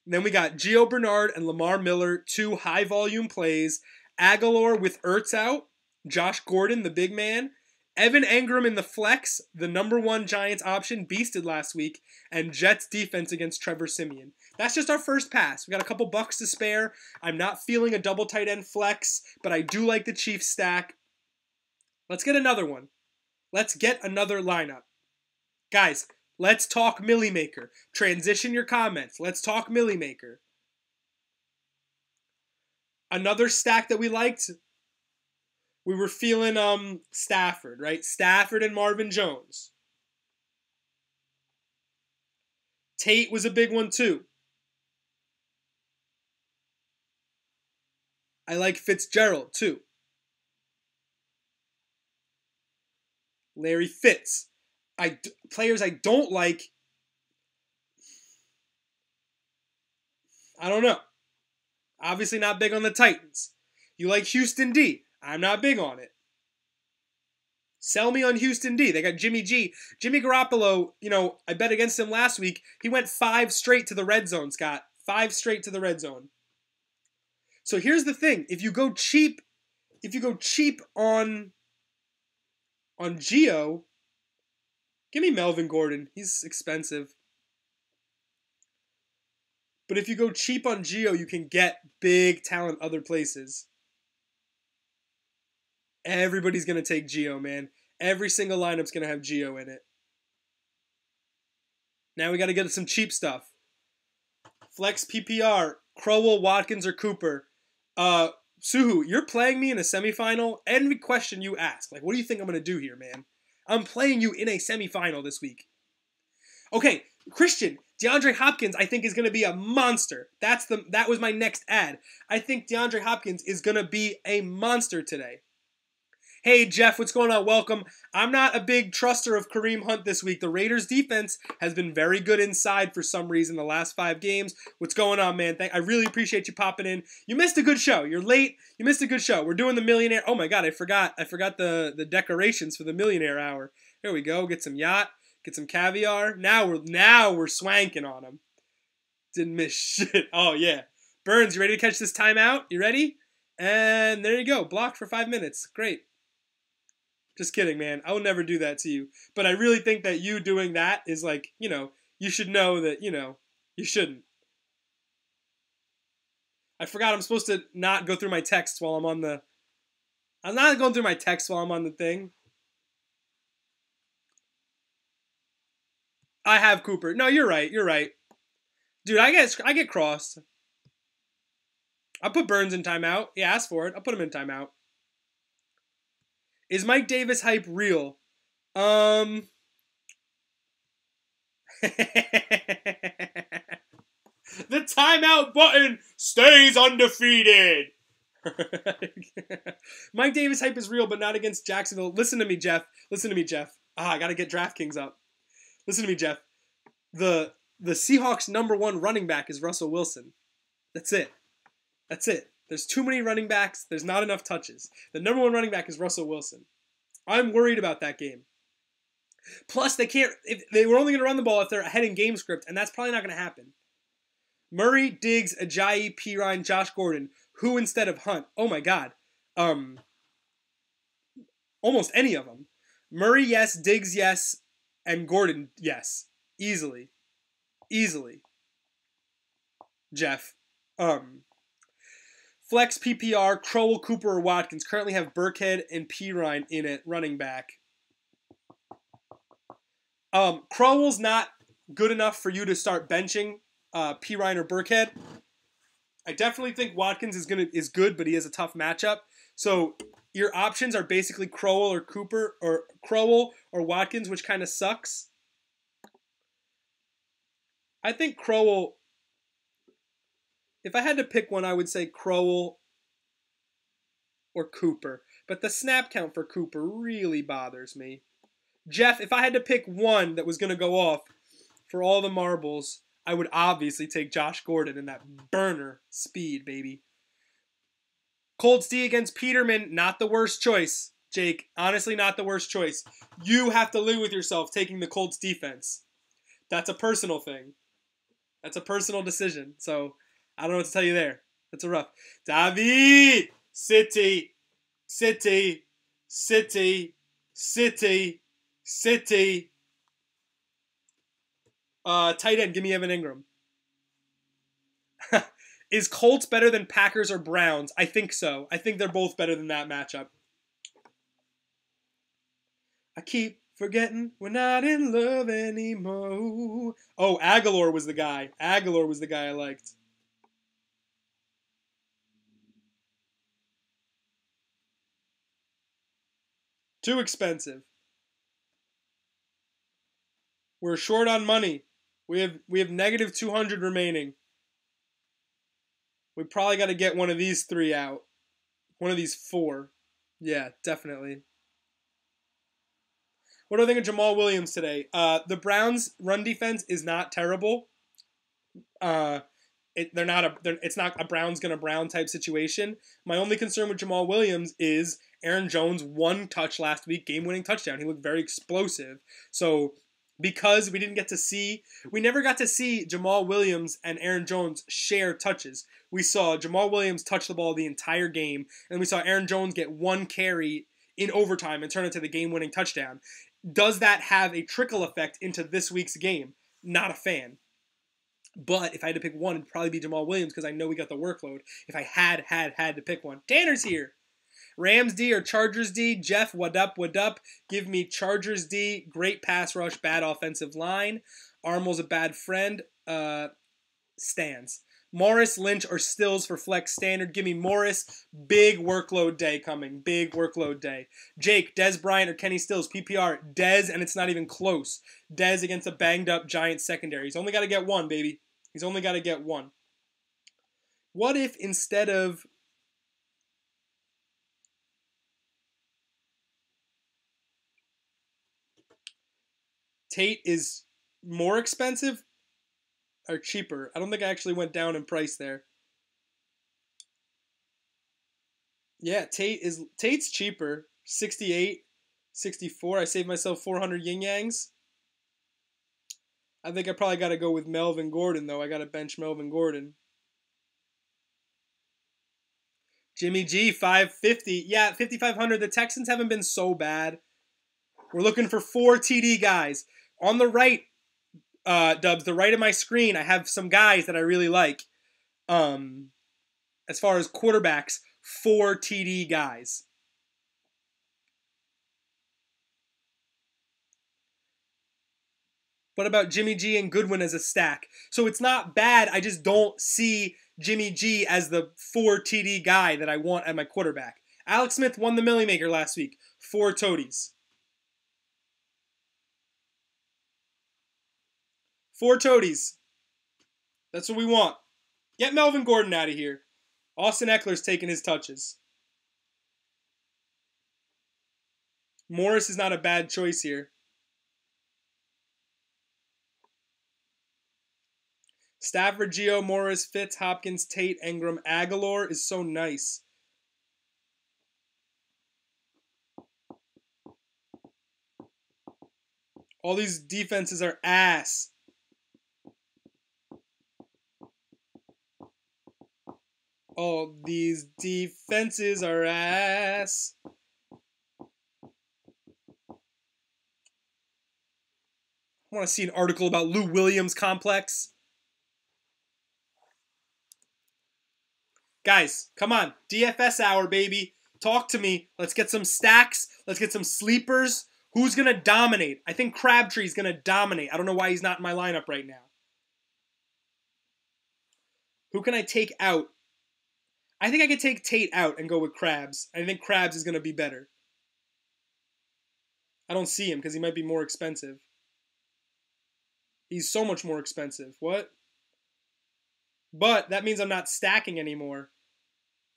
Then we got Gio Bernard and Lamar Miller, 2 high-volume plays. Aguilar with Ertz out. Josh Gordon, the big man. Evan Engram in the flex, the number 1 Giants option, beasted last week. And Jets defense against Trevor Siemian. That's just our first pass. We got a couple bucks to spare. I'm not feeling a double tight end flex, but I do like the Chiefs stack. Let's get another one. Let's get another lineup. Guys, let's talk Millie Maker. Transition your comments. Let's talk Millie Maker. Another stack that we liked, we were feeling Stafford, right? Stafford and Marvin Jones. Tate was a big one too. I like Fitzgerald too. Larry Fitz. Players I don't like. I don't know. Obviously not big on the Titans. You like Houston D. I'm not big on it. Sell me on Houston D. They got Jimmy G. Jimmy Garoppolo, I bet against him last week. He went 5 straight to the red zone, Scott. 5 straight to the red zone. So here's the thing. If you go cheap on Gio, give me Melvin Gordon. He's expensive. But if you go cheap on Gio, you can get big talent other places. Everybody's going to take Gio, man. Every single lineup's going to have Gio in it. Now we got to get some cheap stuff. Flex PPR, Crowell, Watkins, or Cooper. Suhu, you're playing me in a semifinal. Every question you ask, what do you think I'm going to do here, man? I'm playing you in a semifinal this week. Okay, Christian, DeAndre Hopkins, I think, is going to be a monster. That was my next ad. I think DeAndre Hopkins is going to be a monster today. Hey, Jeff, what's going on? Welcome. I'm not a big truster of Kareem Hunt this week. The Raiders' defense has been very good inside for some reason the last 5 games. What's going on, man? I really appreciate you popping in. You missed a good show. You're late. You missed a good show. We're doing the Millionaire. Oh, my God, I forgot the decorations for the Millionaire Hour. Here we go. Get some yacht. Get some caviar. Now we're swanking on them. Didn't miss shit. Oh, yeah. Burns, you ready to catch this timeout? You ready? And there you go. Blocked for 5 minutes. Great. Just kidding, man. I will never do that to you. But I really think that you doing that is you should know that, you shouldn't. I forgot I'm supposed to not go through my texts while I'm not going through my texts while I'm on the thing. I have Cooper. No, you're right. Dude, I get crossed. I put Burns in timeout. Yeah, ask for it. I'll put him in timeout. Is Mike Davis hype real? The timeout button stays undefeated. Mike Davis hype is real, but not against Jacksonville. Listen to me, Jeff. I gotta get DraftKings up. Listen to me, Jeff. The Seahawks' #1 running back is Russell Wilson. That's it. There's too many running backs. There's not enough touches. The #1 running back is Russell Wilson. I'm worried about that game. Plus, they can't. If they were only going to run the ball if they're ahead in game script, and that's probably not going to happen. Murray, Diggs, Ajayi, Pirine, Josh Gordon. Who instead of Hunt? Oh my God. Almost any of them. Murray, yes. Diggs, yes. And Gordon, yes. Easily. Jeff. Flex PPR, Crowell, Cooper, or Watkins. Currently have Burkhead and Pirine in it, running back. Crowell's not good enough for you to start benching Pirine or Burkhead. I definitely think Watkins is good, but he has a tough matchup. So your options are basically Crowell or Cooper, or Crowell or Watkins, which kind of sucks. I think Crowell. If I had to pick one, I would say Crowell or Cooper. But the snap count for Cooper really bothers me. Jeff, if I had to pick one that was going to go off for all the marbles, I would obviously take Josh Gordon in that burner speed, baby. Colts D against Peterman, not the worst choice, Jake. Honestly, not the worst choice. You have to live with yourself taking the Colts defense. That's a personal thing. That's a personal decision. So I don't know what to tell you there. That's a rough. David! City. Tight end, give me Evan Ingram. Is Colts better than Packers or Browns? I think so. I think they're both better than that matchup. I keep forgetting we're not in love anymore. Oh, Aguilar was the guy. I liked. Too expensive. We're short on money. We have negative 200 remaining. We probably got to get one of these 3 out. One of these 4. Yeah, definitely. What do I think of Jamal Williams today? The Browns' run defense is not terrible. It's not a Browns gonna Brown type situation. My only concern with Jamal Williams is Aaron Jones 1 touch last week, game-winning touchdown. He looked very explosive. So because we never got to see Jamal Williams and Aaron Jones share touches. We saw Jamal Williams touch the ball the entire game, and we saw Aaron Jones get 1 carry in overtime and turn it to the game-winning touchdown. Does that have a trickle effect into this week's game? Not a fan. But if I had to pick one, it'd probably be Jamal Williams because I know we got the workload. If I had to pick one. Tanner's here. Rams D or Chargers D? Jeff, what up? Give me Chargers D. Great pass rush, bad offensive line. Armel's a bad friend. Stands. Morris, Lynch, or Stills for flex standard. Give me Morris. Big workload day coming. Big workload day. Jake, Dez Bryant, or Kenny Stills. PPR. Dez, and it's not even close. Dez against a banged up Giants secondary. He's only got to get 1, baby. He's only got to get 1. What if instead of Tate is more expensive or cheaper? I don't think I actually went down in price there. Yeah, Tate's cheaper. 68, 64. I saved myself 400 yin-yangs. I think I probably got to go with Melvin Gordon, though. I got to bench Melvin Gordon. Jimmy G, 550. Yeah, 5,500. The Texans haven't been so bad. We're looking for 4 TD guys. On the right, Dubs, the right of my screen, I have some guys that I really like. As far as quarterbacks, 4 TD guys. What about Jimmy G and Goodwin as a stack? So it's not bad. I just don't see Jimmy G as the 4 TD guy that I want at my quarterback. Alex Smith won the Millionaire Maker last week. 4 toadies. 4 toadies. That's what we want. Get Melvin Gordon out of here. Austin Eckler's taking his touches. Morris is not a bad choice here. Stafford, Gio, Morris, Fitz, Hopkins, Tate, Engram, Aguilar is so nice. All these defenses are ass. All these defenses are ass. I want to see an article about Lou Williams complex. Guys, come on. DFS hour, baby. Talk to me. Let's get some stacks. Let's get some sleepers. Who's going to dominate? I think Crabtree's going to dominate. I don't know why he's not in my lineup right now. Who can I take out? I think I could take Tate out and go with Krabs. I think Krabs is going to be better. I don't see him because he might be more expensive. He's so much more expensive. What? But that means I'm not stacking anymore.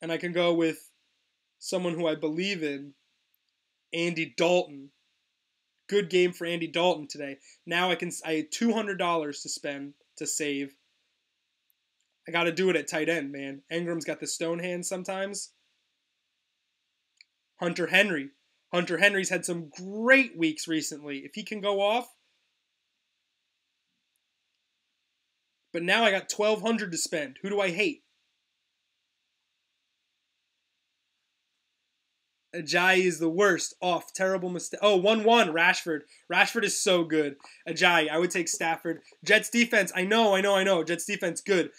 And I can go with someone who I believe in. Andy Dalton. Good game for Andy Dalton today. Now I had $200 to spend to save. I got to do it at tight end, man. Engram's got the stone hand sometimes. Hunter Henry. Hunter Henry's had some great weeks recently. If he can go off. But now I got $1,200 to spend. Who do I hate? Ajayi is the worst. Off. Terrible mistake. Oh, 1-1. Rashford. Rashford is so good. Ajayi. I would take Stafford. Jets defense. I know. Jets defense, good.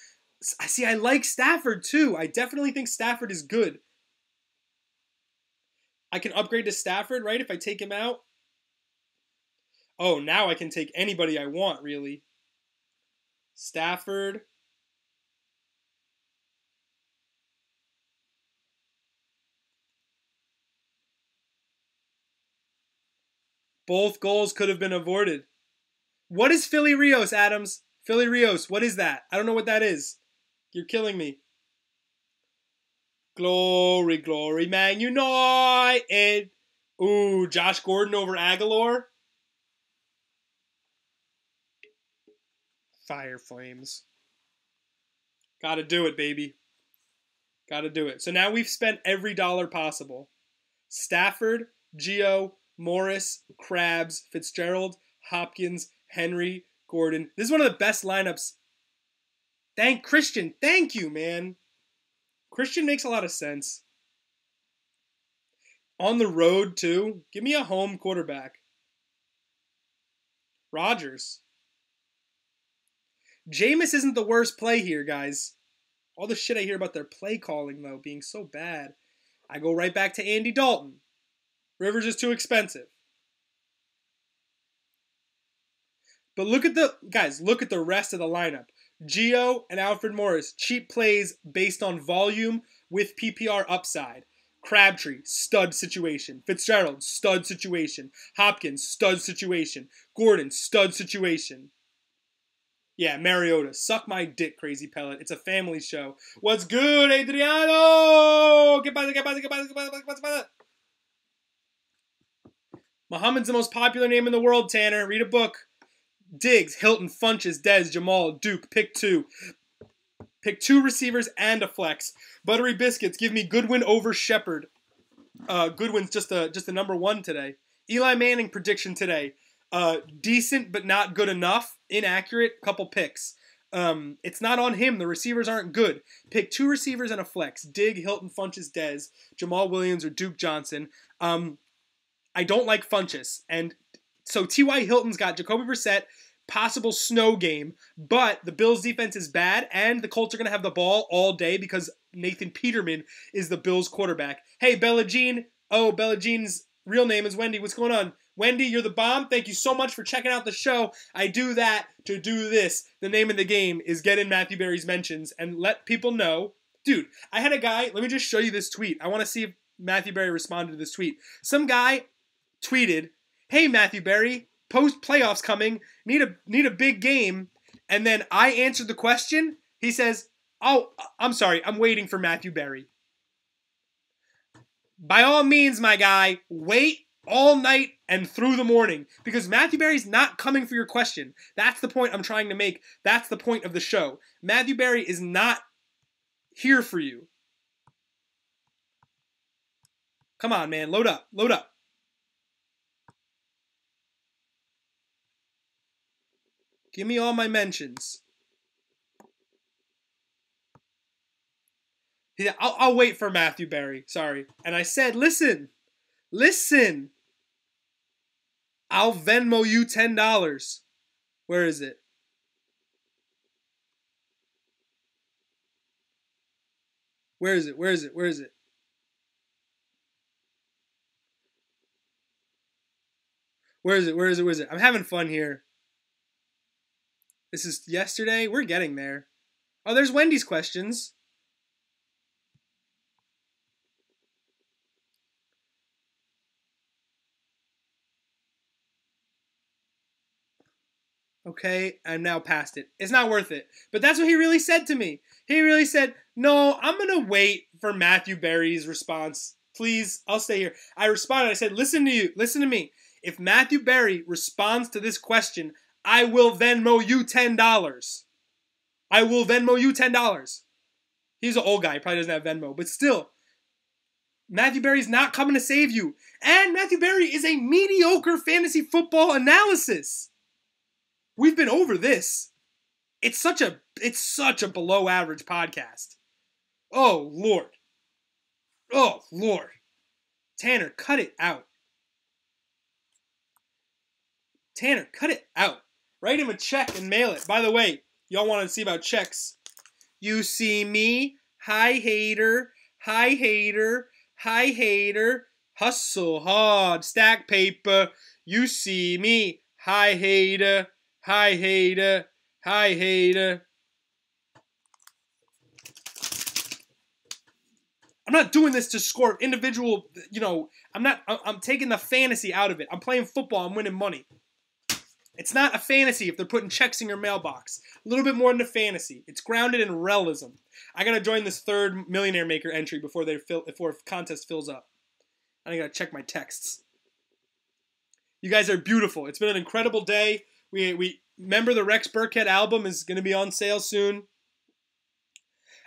See, I like Stafford too. I definitely think Stafford is good. I can upgrade to Stafford, right? If I take him out. Oh, now I can take anybody I want, really. Stafford. Both goals could have been avoided. What is Philly Rios, Adams? Philly Rios, what is that? I don't know what that is. You're killing me. Glory, glory, Man United. Ooh, Josh Gordon over Aguilar. Fire Flames. Gotta do it, baby. Gotta do it. So now we've spent every dollar possible. Stafford, Gio, Morris, Krabs, Fitzgerald, Hopkins, Henry, Gordon. This is one of the best lineups. Thank Christian. Thank you, man. Christian makes a lot of sense. On the road, too. Give me a home quarterback. Rodgers. Jameis isn't the worst play here, guys. All the shit I hear about their play calling, though, being so bad. I go right back to Andy Dalton. Rivers is too expensive. But look at the rest of the lineup. Gio and Alfred Morris, cheap plays based on volume with PPR upside. Crabtree, stud situation. Fitzgerald, stud situation. Hopkins, stud situation. Gordon, stud situation. Yeah, Mariota, suck my dick, crazy pellet. It's a family show. What's good, Adriano? ¿Qué pasa? Muhammad's the most popular name in the world, Tanner. Read a book. Diggs, Hilton, Funches, Dez, Jamal, Duke. Pick 2. Pick 2 receivers and a flex. Buttery Biscuits, give me Goodwin over Shepard. Goodwin's just a number 1 today. Eli Manning prediction today. Decent but not good enough. Inaccurate. Couple picks. It's not on him. The receivers aren't good. Pick 2 receivers and a flex. Dig, Hilton, Funches, Dez, Jamal Williams, or Duke Johnson. I don't like Funches. And so T.Y. Hilton's got Jacoby Brissett, possible snow game, but the Bills' defense is bad, and the Colts are going to have the ball all day because Nathan Peterman is the Bills' quarterback. Hey, Bella Jean. Oh, Bella Jean's real name is Wendy. What's going on? Wendy, you're the bomb. Thank you so much for checking out the show. I do that to do this. The name of the game is get in Matthew Berry's mentions and let people know. Dude, I had a guy, let me just show you this tweet. I want to see if Matthew Berry responded to this tweet. Some guy tweeted, hey, Matthew Berry, post playoffs coming, need a big game. And then I answered the question. He says, oh, I'm sorry. I'm waiting for Matthew Berry. By all means, my guy, wait all night and through the morning, because Matthew Berry's not coming for your question. That's the point I'm trying to make. That's the point of the show. Matthew Berry is not here for you. Come on, man. Load up. Load up. Give me all my mentions. I'll wait for Matthew Berry. Sorry. And I said, listen. I'll Venmo you $10. Where is it? Where is it? I'm having fun here. This is yesterday. We're getting there. Oh, there's Wendy's questions. Okay, I'm now past it. It's not worth it. But that's what he really said to me. He really said, no, I'm going to wait for Matthew Berry's response. Please, I'll stay here. I responded. I said, listen to me. If Matthew Berry responds to this question, I will Venmo you $10. I will Venmo you $10. He's an old guy. He probably doesn't have Venmo. But still, Matthew Berry's not coming to save you. And Matthew Berry is a mediocre fantasy football analysis. We've been over this. It's such a below average podcast. Oh, Lord. Tanner, cut it out. Write him a check and mail it. By the way, y'all want to see about checks. You see me? Hi, hater. Hustle hard. Stack paper. You see me? Hi, hater. I'm not doing this to score individual, I'm taking the fantasy out of it. I'm playing football. I'm winning money. It's not a fantasy if they're putting checks in your mailbox. A little bit more than a fantasy. It's grounded in realism. I got to join this third Millionaire Maker entry before contest fills up. And I got to check my texts. You guys are beautiful. It's been an incredible day. We remember the Rex Burkhead album is going to be on sale soon.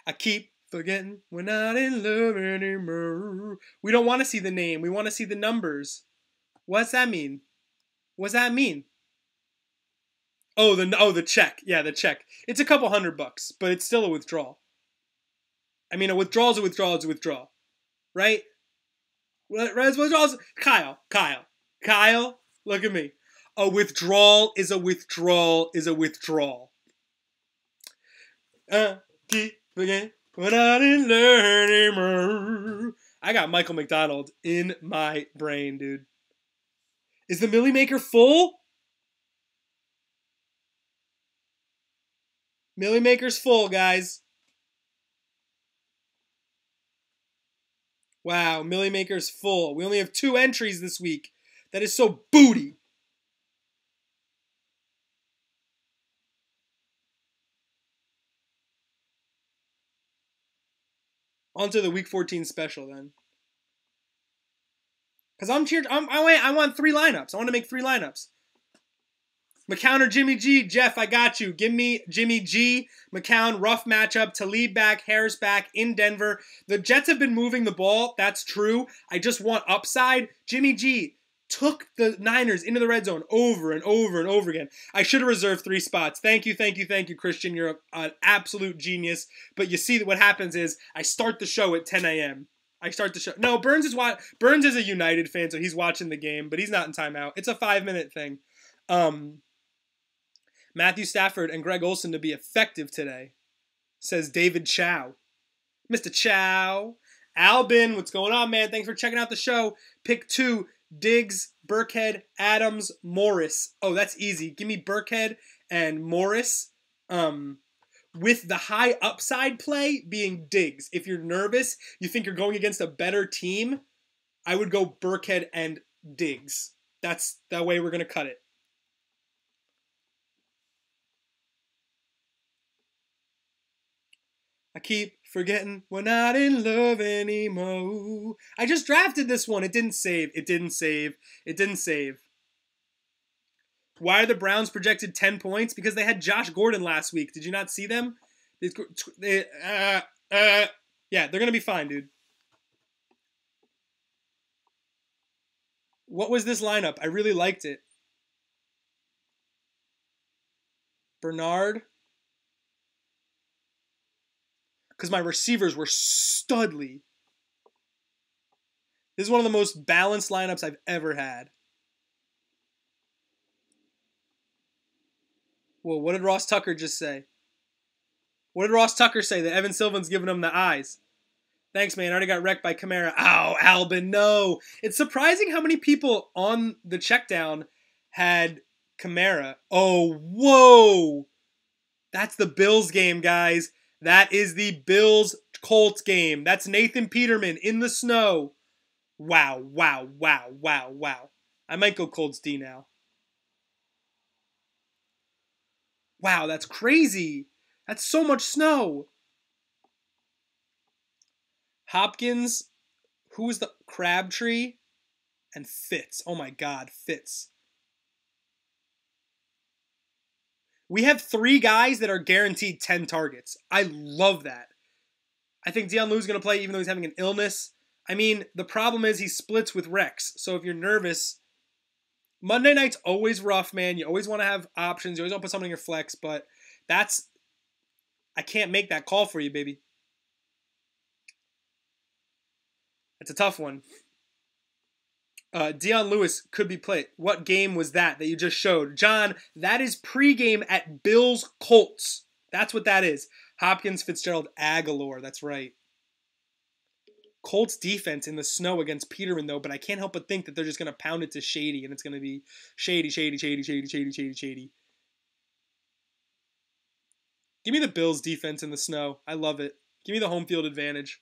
I keep forgetting we're not in love anymore. We don't want to see the name. We want to see the numbers. What's that mean? Oh, the check. Yeah, the check. It's a couple $100, but it's still a withdrawal. I mean, a withdrawal is a withdrawal. Right? Withdrawals. Kyle, look at me. A withdrawal is a withdrawal. Keep forgetting we're not in love anymore. I got Michael McDonald in my brain, dude. Is the Millie Maker full? Millie Maker's full, guys. Wow, Millie Maker's full. We only have 2 entries this week. That is so booty. On to the Week 14 special then. Because I want 3 lineups. I want to make 3 lineups. McCown or Jimmy G? Jeff, I got you. Give me Jimmy G. McCown, rough matchup. Talib back, Harris back in Denver. The Jets have been moving the ball. That's true. I just want upside. Jimmy G took the Niners into the red zone over and over and over again. I should have reserved 3 spots. Thank you, Christian. You're an absolute genius. But you see what happens is I start the show at 10 a.m. No, Burns is a United fan, so he's watching the game, but he's not in timeout. It's a 5-minute thing. Matthew Stafford and Greg Olsen to be effective today, says David Chow. Mr. Chow. Albin, what's going on, man? Thanks for checking out the show. Pick 2. Diggs, Burkhead, Adams, Morris. Oh, that's easy. Give me Burkhead and Morris. With the high upside play being Diggs. If you're nervous, you think you're going against a better team, I would go Burkhead and Diggs. That's the way we're going to cut it. I keep forgetting we're not in love anymore. I just drafted this one. It didn't save. It didn't save. It didn't save. Why are the Browns projected 10 points? Because they had Josh Gordon last week. Did you not see them? Yeah, they're going to be fine, dude. What was this lineup? I really liked it. Bernard. Because my receivers were studly. This is one of the most balanced lineups I've ever had. Well, what did Ross Tucker just say? What did Ross Tucker say? That Evan Sylvan's giving him the eyes. Thanks, man. I already got wrecked by Kamara. Ow, Albin, no. It's surprising how many people on the checkdown had Kamara. Oh, whoa. That's the Bills game, guys. That is the Bills-Colts game. That's Nathan Peterman in the snow. Wow, wow, wow, wow, wow. I might go Colts D now. Wow, that's crazy. That's so much snow. Hopkins, who was the Crabtree, and Fitz. Oh my God, Fitz. We have 3 guys that are guaranteed 10 targets. I love that. I think Deion Lewis is going to play even though he's having an illness. I mean, the problem is he splits with Rex. So if you're nervous, Monday night's always rough, man. You always want to have options. You always want to put something in your flex, but I can't make that call for you, baby. It's a tough one. Deion Lewis could be played. What game was that you just showed? John, that is pregame at Bills Colts. That's what that is. Hopkins, Fitzgerald, Aguilar. That's right. Colts defense in the snow against Peterman, though, but I can't help but think that they're just going to pound it to Shady, and it's going to be Shady. Give me the Bills defense in the snow. I love it. Give me the home field advantage.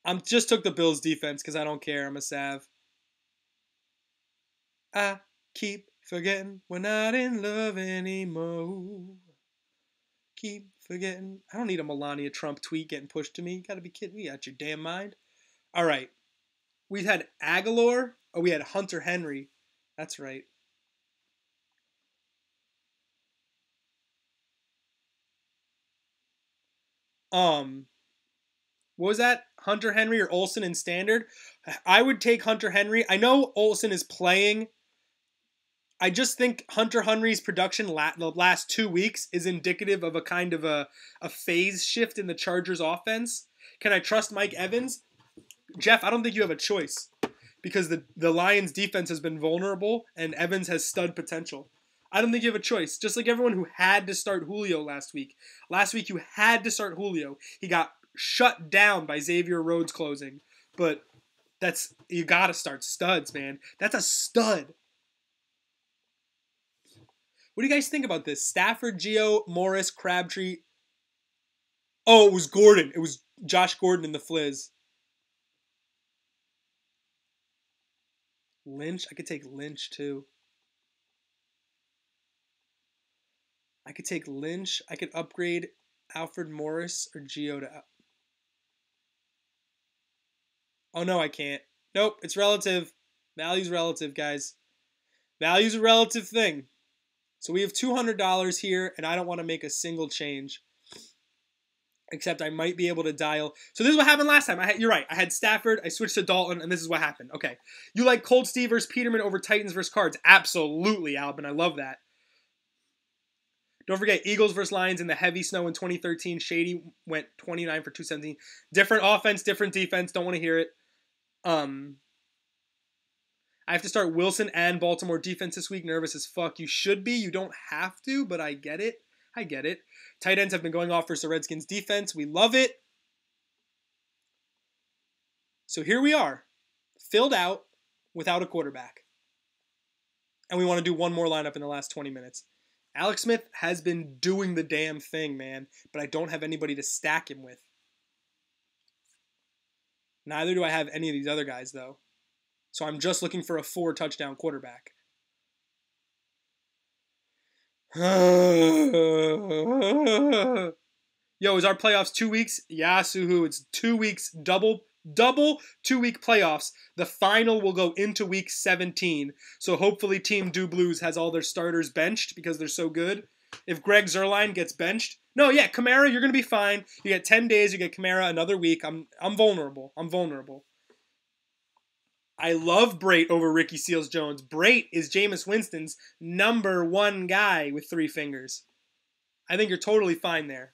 I just took the Bills defense because I don't care. I'm a sav. I keep forgetting we're not in love anymore. Keep forgetting. I don't need a Melania Trump tweet getting pushed to me. You gotta be kidding me. Out your damn mind. All right. We've had Aguilar. Oh, we had Hunter Henry. That's right. What was that? Hunter Henry or Olsen in standard? I would take Hunter Henry. I know Olsen is playing. I just think Hunter Henry's production the last 2 weeks is indicative of a kind of a phase shift in the Chargers offense. Can I trust Mike Evans? Jeff, I don't think you have a choice because the Lions defense has been vulnerable and Evans has stud potential. I don't think you have a choice. Just like everyone who had to start Julio last week. Last week you had to start Julio. He got shut down by Xavier Rhodes closing. But you got to start studs, man. That's a stud. What do you guys think about this? Stafford, Gio, Morris, Crabtree. Oh, it was Gordon. It was Josh Gordon in the Fliz. Lynch. I could take Lynch too. I could take Lynch. I could upgrade Alfred Morris or Gio to... Oh, no, I can't. Nope, it's relative. Value's relative, guys. Value's a relative thing. So we have $200 here, and I don't want to make a single change. Except I might be able to dial. So this is what happened last time. You're right. I had Stafford. I switched to Dalton, and this is what happened. Okay. You like Colts D versus Peterman over Titans versus Cards? Absolutely, Albin. I love that. Don't forget, Eagles versus Lions in the heavy snow in 2013. Shady went 29 for 217. Different offense, different defense. Don't want to hear it. I have to start Wilson and Baltimore defense this week. Nervous as fuck. You should be. You don't have to, but I get it. I get it. Tight ends have been going off versus the Redskins defense. We love it. So here we are, filled out without a quarterback. And we want to do one more lineup in the last 20 minutes. Alex Smith has been doing the damn thing, man, but I don't have anybody to stack him with. Neither do I have any of these other guys, though. So I'm just looking for a 4-touchdown quarterback. Yo, is our playoffs 2 weeks? Yeah, Suhu, it's 2 weeks, double 2-week playoffs. The final will go into week 17. So hopefully Team Do Blues has all their starters benched because they're so good. If Greg Zuerlein gets benched, no, yeah, Kamara, you're gonna be fine. You get 10 days. You get Kamara another week. I'm vulnerable. I'm vulnerable. I love Brait over Ricky Seals-Jones. Brait is Jameis Winston's #1 guy with 3 fingers. I think you're totally fine there.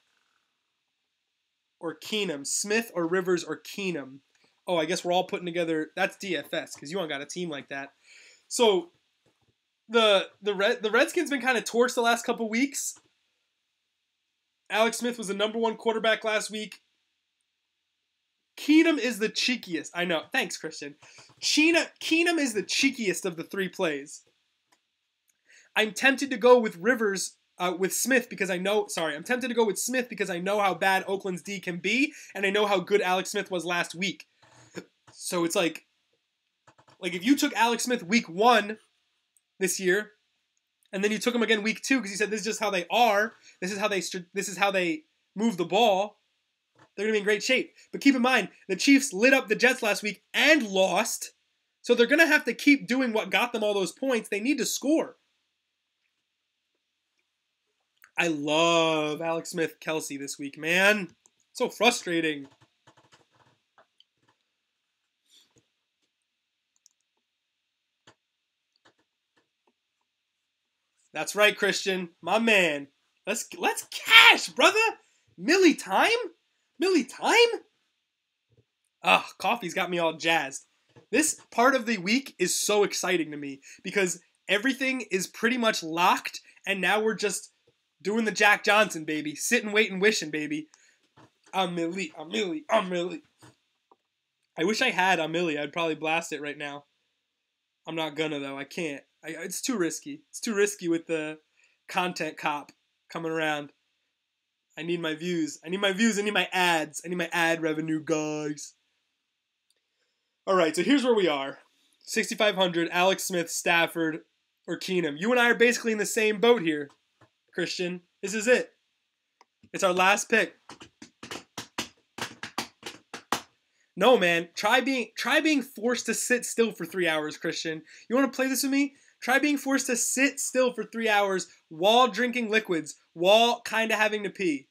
Or Keenum. Smith or Rivers or Keenum. Oh, I guess we're all putting together. That's DFS because you ain't got a team like that. So the Redskins been kind of torched the last couple weeks. Alex Smith was the #1 quarterback last week. Keenum is the cheekiest. I know. Thanks, Christian. Keenum is the cheekiest of the 3 plays. I'm tempted to go with Rivers, with Smith because I know. Sorry, I'm tempted to go with Smith because I know how bad Oakland's D can be, and I know how good Alex Smith was last week. So it's like if you took Alex Smith week 1 this year, and then you took him again week 2 because you said this is just how they are. This is how they move the ball. They're going to be in great shape. But keep in mind, the Chiefs lit up the Jets last week and lost. So they're going to have to keep doing what got them all those points. They need to score. I love Alex Smith, Kelsey this week, man. So frustrating. That's right, Christian. My man. Let's cash, brother. Millie time? Millie time? Ah, coffee's got me all jazzed. This part of the week is so exciting to me because everything is pretty much locked and now we're just doing the Jack Johnson, baby. Sitting, waiting, wishing, baby. I'm Millie. I wish I had a Millie. I'd probably blast it right now. I'm not gonna, though. I can't. It's too risky. It's too risky with the content cop coming around. I need my views. I need my ads. I need my ad revenue, guys. All right, so here's where we are. 6,500, Alex Smith, Stafford, or Keenum. You and I are basically in the same boat here, Christian. This is it. It's our last pick. No, man. Try being forced to sit still for 3 hours, Christian. You want to play this with me? Try being forced to sit still for 3 hours while drinking liquids, while kind of having to pee.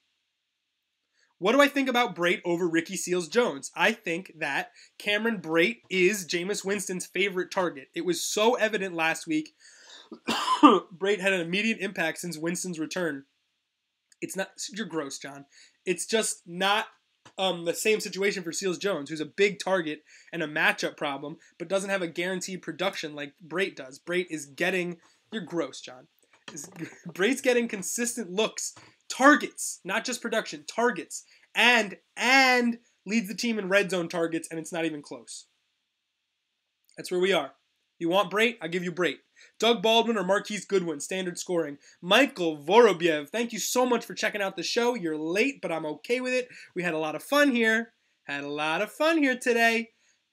What do I think about Brait over Ricky Seals-Jones? I think that Cameron Brait is Jameis Winston's favorite target. It was so evident last week. Brait had an immediate impact since Winston's return. It's not. You're gross, John. It's just not the same situation for Seals-Jones, who's a big target and a matchup problem, but doesn't have a guaranteed production like Brait does. Brait is getting. You're gross, John. Brait's getting consistent looks, targets, not just production, targets, and leads the team in red zone targets, and it's not even close. That's where we are. You want Brait? I'll give you Brait. Doug Baldwin or Marquise Goodwin, standard scoring. Michael Vorobiev, thank you so much for checking out the show. You're late, but I'm okay with it. We had a lot of fun here. Today.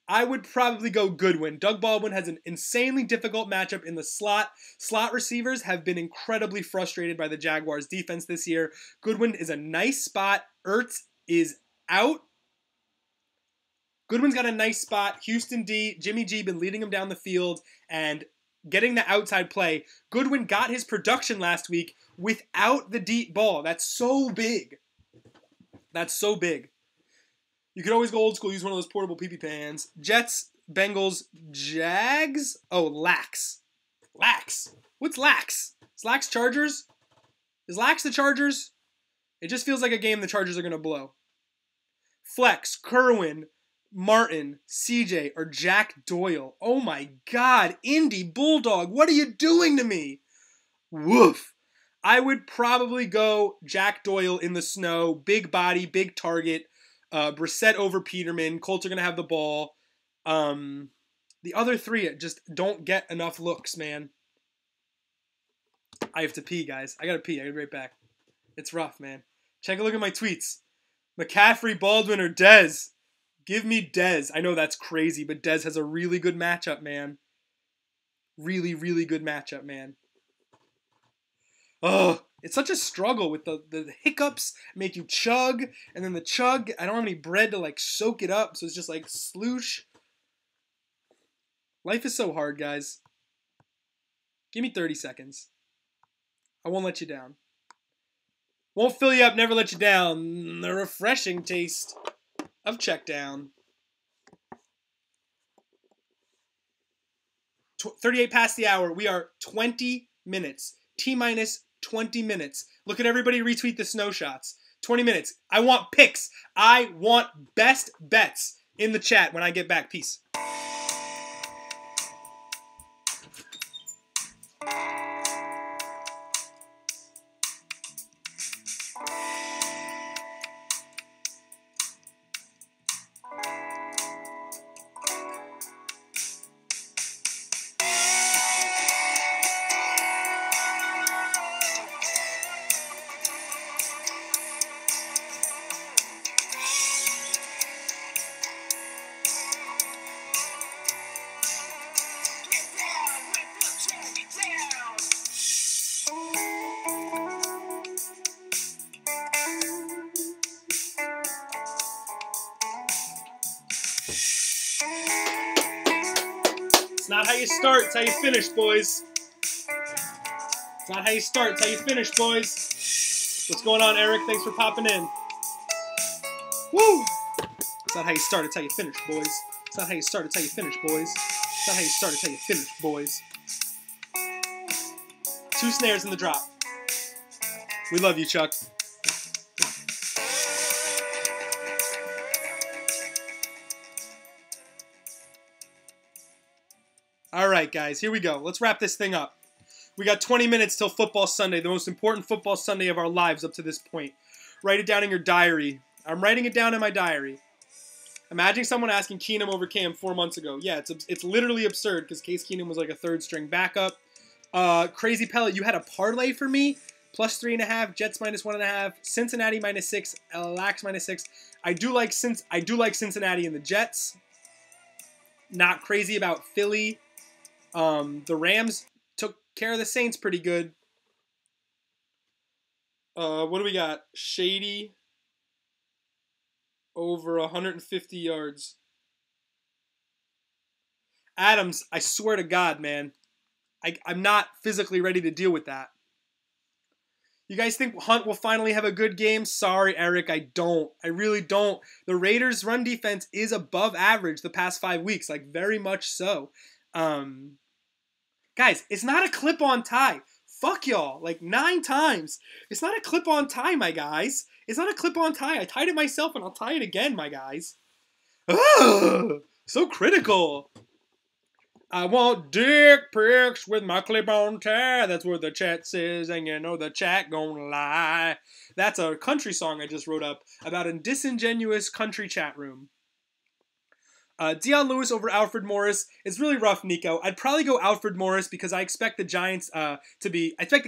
I would probably go Goodwin. Doug Baldwin has an insanely difficult matchup in the slot. Slot receivers have been incredibly frustrated by the Jaguars' defense this year. Goodwin is a nice spot. Ertz is out. Goodwin's got a nice spot. Houston D, Jimmy G been leading him down the field and getting the outside play. Goodwin got his production last week without the deep ball. That's so big. You could always go old school, use one of those portable pee-pee pans. Jets, Bengals, Jags. Oh, Lax. What's Lax? Is Lax Chargers? Is Lax the Chargers? It just feels like a game the Chargers are going to blow. Flex, Kerwin, Martin, CJ, or Jack Doyle. Oh my God, Indy Bulldog, what are you doing to me? Woof. I would probably go Jack Doyle in the snow, big body, big target. Brissett over Peterman. Colts are going to have the ball. The other three just don't get enough looks, man. I have to pee, guys. I got to pee. I'll be right back. It's rough, man. Check a look at my tweets. McCaffrey, Baldwin, or Dez? Give me Dez. I know that's crazy, but Dez has a really good matchup, man. Really, really good matchup, man. Oh, it's such a struggle with the hiccups make you chug, and then the chug, I don't have any bread to like soak it up, so it's just like sloosh. Life is so hard, guys. Give me 30 seconds. I won't let you down. Won't fill you up, never let you down. The refreshing taste of Checkdown. 38 past the hour. We are 20 minutes. T-minus 20 minutes. Look at everybody retweet the snow shots. 20 minutes. I want picks. I want best bets in the chat when I get back. Peace. It's not how you start, it's how you finish, boys. It's not how you start, it's how you finish, boys. What's going on, Eric? Thanks for popping in. Woo! It's not how you start, it's how you finish, boys. It's not how you start, it's how you finish, boys. It's not how you start, it's how you finish, boys. 2 snares in the drop. We love you, Chuck. All right, guys, here we go. Let's wrap this thing up. We got 20 minutes till football Sunday, the most important football Sunday of our lives up to this point. Write it down in your diary. I'm writing it down in my diary. Imagine someone asking Keenum over Cam 4 months ago. Yeah, it's literally absurd because Case Keenum was like a third-string backup. Crazy Pellet, you had a parlay for me. Plus 3.5, Jets minus 1.5, Cincinnati minus 6, Lax minus 6. I do like Cincinnati and the Jets. Not crazy about Philly. The Rams took care of the Saints pretty good. What do we got? Shady over 150 yards. Adams, I swear to God, man. I'm not physically ready to deal with that. You guys think Hunt will finally have a good game? Sorry, Eric, I don't. I really don't. The Raiders' run defense is above average the past 5 weeks, like very much so. Guys, it's not a clip-on tie. Fuck y'all, like 9 times. It's not a clip-on tie, my guys. It's not a clip-on tie. I tied it myself and I'll tie it again, my guys. Ugh, so critical. I want dick pics with my clip-on tie. That's what the chat says, and you know the chat gonna lie. That's a country song I just wrote up about a disingenuous country chat room. Deion Lewis over Alfred Morris. It's really rough, Nico. I'd probably go Alfred Morris because I expect the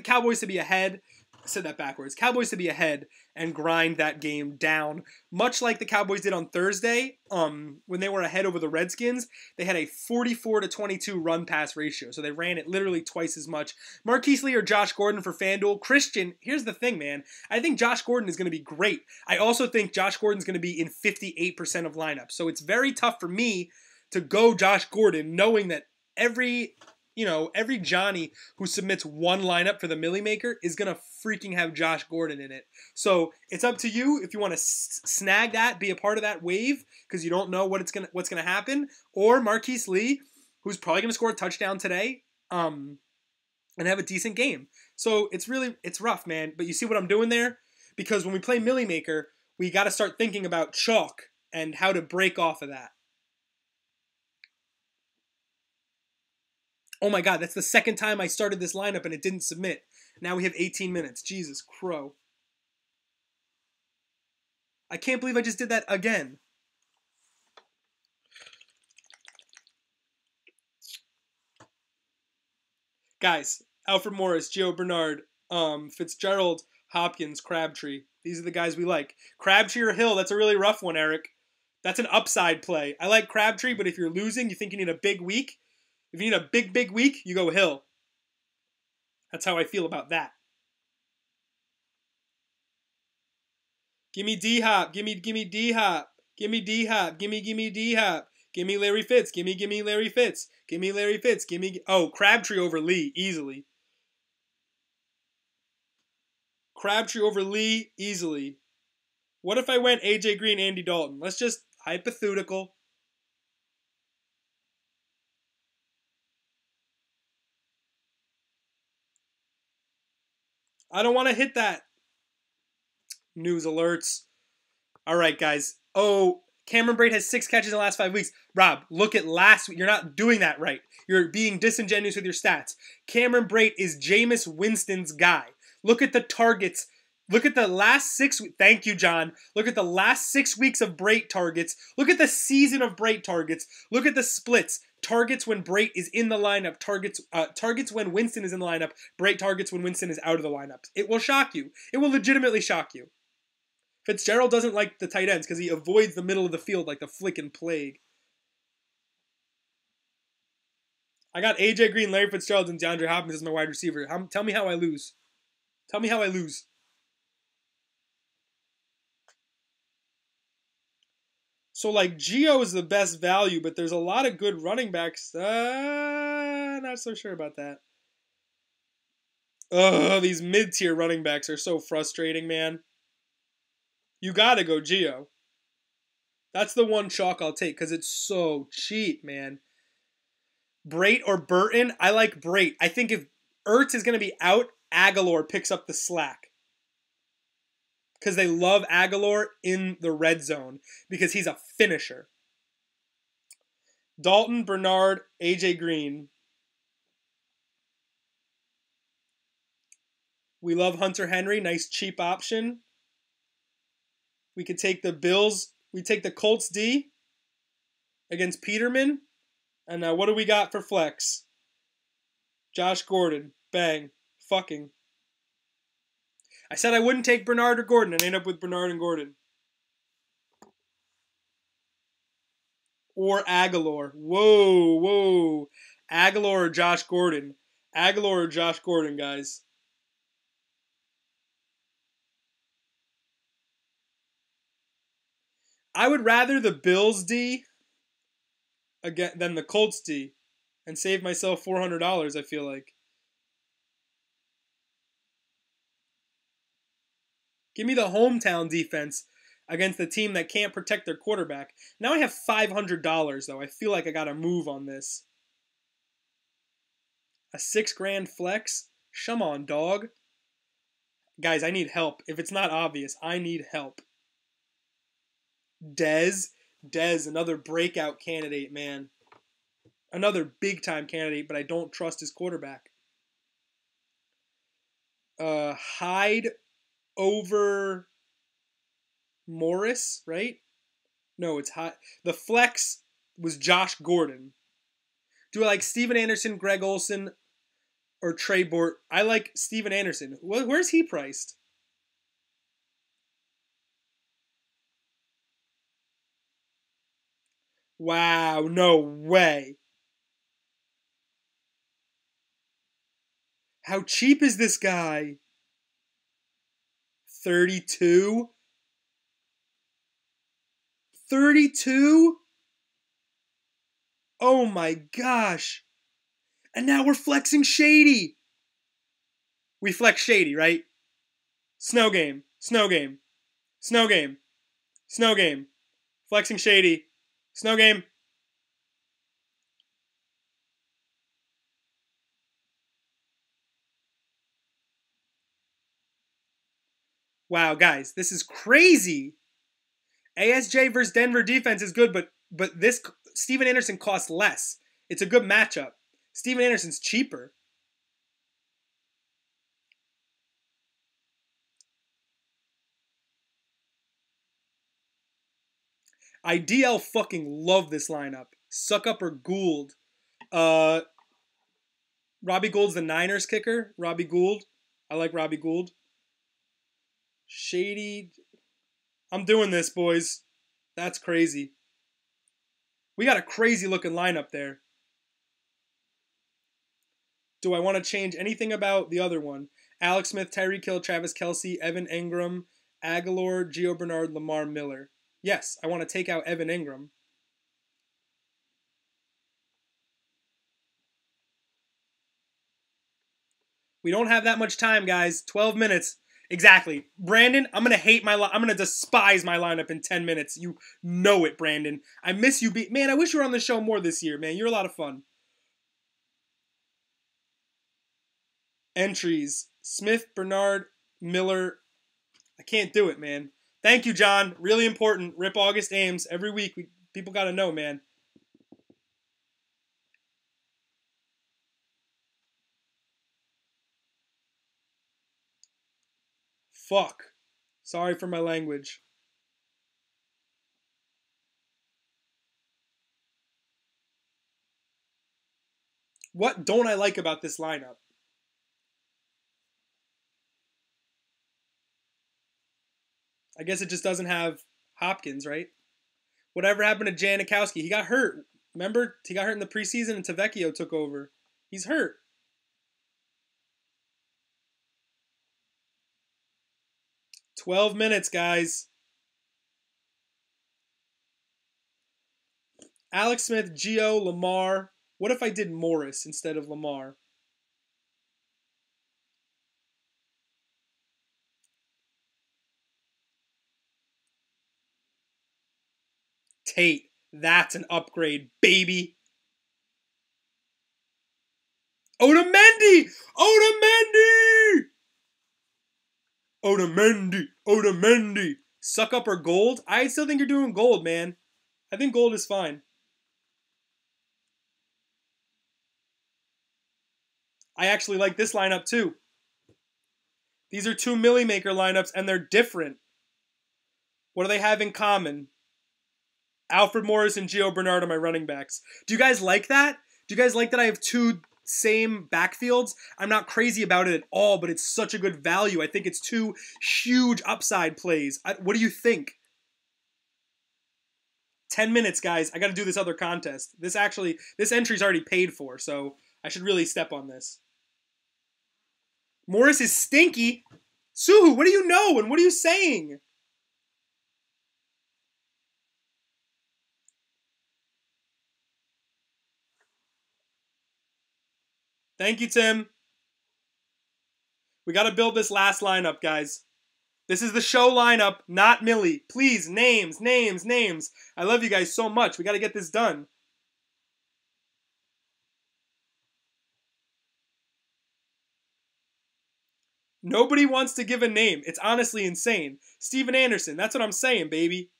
Cowboys to be ahead. I said that backwards. Cowboys to be ahead and grind that game down. Much like the Cowboys did on Thursday, when they were ahead over the Redskins, they had a 44-22 run-pass ratio. So they ran it literally twice as much. Marquise Lee or Josh Gordon for FanDuel. Christian, here's the thing, man. I think Josh Gordon is going to be great. I also think Josh Gordon's going to be in 58% of lineups. So it's very tough for me to go Josh Gordon knowing that every Johnny who submits one lineup for the Millionaire Maker is going to freaking have Josh Gordon in it. So it's up to you if you want to snag that, be a part of that wave because you don't know what's going to happen, or Marquise Lee, who's probably going to score a touchdown today and have a decent game. So it's rough, man. But you see what I'm doing there? Because when we play Millionaire Maker, we got to start thinking about chalk and how to break off of that. Oh my God, that's the second time I started this lineup and it didn't submit. Now we have 18 minutes. Jesus crow. I can't believe I just did that again. Guys, Alfred Morris, Gio Bernard, Fitzgerald, Hopkins, Crabtree. These are the guys we like. Crabtree or Hill, that's a really rough one, Eric. That's an upside play. I like Crabtree, but if you're losing, you think you need a big week? If you need a big week, you go Hill. That's how I feel about that. Gimme D-Hop. Gimme D-Hop. Gimme D-Hop. Gimme D-Hop. Gimme Larry Fitz. Gimme Larry Fitz. Gimme Larry Fitz. Oh, Crabtree over Lee, easily. Crabtree over Lee, easily. What if I went AJ Green, Andy Dalton? Let's just hypothetical. I don't want to hit that. News alerts. All right, guys. Oh, Cameron Brate has 6 catches in the last 5 weeks. Rob, look at last week. You're not doing that right. You're being disingenuous with your stats. Cameron Brate is Jameis Winston's guy. Look at the targets. Look at the last 6 weeks. Thank you, John. Look at the last 6 weeks of Brate targets. Look at the season of Brate targets. Look at the splits. Targets when Brate is in the lineup. Targets when Winston is in the lineup. Brate targets when Winston is out of the lineup. It will shock you. It will legitimately shock you. Fitzgerald doesn't like the tight ends because he avoids the middle of the field like the flickin' plague. I got AJ Green, Larry Fitzgerald, and DeAndre Hopkins as my wide receiver. Tell me how I lose. Tell me how I lose. So, like, Gio is the best value, but there's a lot of good running backs. Not so sure about that. Ugh, these mid-tier running backs are so frustrating, man. You gotta go Gio. That's the one chalk I'll take because it's so cheap, man. Brate or Burton? I like Brate. I think if Ertz is going to be out, Aguilar picks up the slack. Because they love Aguilar in the red zone because he's a finisher. Dalton, Bernard, AJ Green. We love Hunter Henry. Nice cheap option. We could take the Bills. We take the Colts D against Peterman. And what do we got for flex? Josh Gordon. Bang. Fucking. I said I wouldn't take Bernard or Gordon and end up with Bernard and Gordon. Or Aguilar. Whoa. Aguilar or Josh Gordon. Aguilar or Josh Gordon, guys. I would rather the Bills D than the Colts D and save myself $400, I feel like. Give me the hometown defense against the team that can't protect their quarterback. Now I have $500, though. I feel like I got to move on this. A $6,000 flex? Come on, dog. Guys, I need help. If it's not obvious, I need help. Dez, another breakout candidate, man. Another big-time candidate, but I don't trust his quarterback. Hyde over Morris, right? No, it's Hyde. The flex was Josh Gordon. Do I like Steven Anderson, Greg Olsen, or Trey Bort? I like Steven Anderson. Where's he priced? Wow, no way. How cheap is this guy? 32? 32? Oh my gosh. And now we're flexing Shady. We flex Shady, right? Snow game. Flexing Shady. Snow game. Wow, guys, this is crazy. ASJ versus Denver defense is good, but this Steven Anderson costs less. It's a good matchup. Steven Anderson's cheaper. I DL fucking love this lineup. Suck up or Gould. Robbie Gould's the Niners kicker. Robbie Gould. I like Robbie Gould. Shady. I'm doing this, boys. That's crazy. We got a crazy looking lineup there. Do I want to change anything about the other one? Alex Smith, Tyreek Hill, Travis Kelce, Evan Engram, Aguilar, Gio Bernard, Lamar, Miller. Yes, I want to take out Evan Ingram. We don't have that much time, guys. 12 minutes. Exactly. Brandon, I'm going to hate my I'm going to despise my lineup in 10 minutes. You know it, Brandon. I miss you. Man, I wish you were on the show more this year, man. You're a lot of fun. Entries. Smith, Bernard, Miller. I can't do it, man. Thank you, John. Really important. Rip August Ames. Every week, people got to know, man. Fuck. Sorry for my language. What don't I like about this lineup? I guess it just doesn't have Hopkins, right? Whatever happened to Janikowski? He got hurt. Remember? He got hurt in the preseason and Tavecchio took over. He's hurt. "12 minutes, guys." Alex Smith, Gio, Lamar. What if I did Morris instead of Lamar? Tate. That's an upgrade, baby. Otamendi! Otamendi! Otamendi! Otamendi! Suck up or gold? I still think you're doing gold, man. I think gold is fine. I actually like this lineup too. These are two Millionaire Maker lineups and they're different. What do they have in common? Alfred Morris and Gio Bernard are my running backs. Do you guys like that? Do you guys like that I have two same backfields? I'm not crazy about it at all, but it's such a good value. I think it's two huge upside plays. What do you think? 10 minutes, guys. I got to do this other contest. This entry's already paid for, so I should really step on this. Morris is stinky. Suhu, what do you know and what are you saying? Thank you, Tim. We got to build this last lineup, guys. This is the show lineup, not Millie. Please, names, names, names. I love you guys so much. We got to get this done. Nobody wants to give a name. It's honestly insane. Steven Anderson, that's what I'm saying, baby.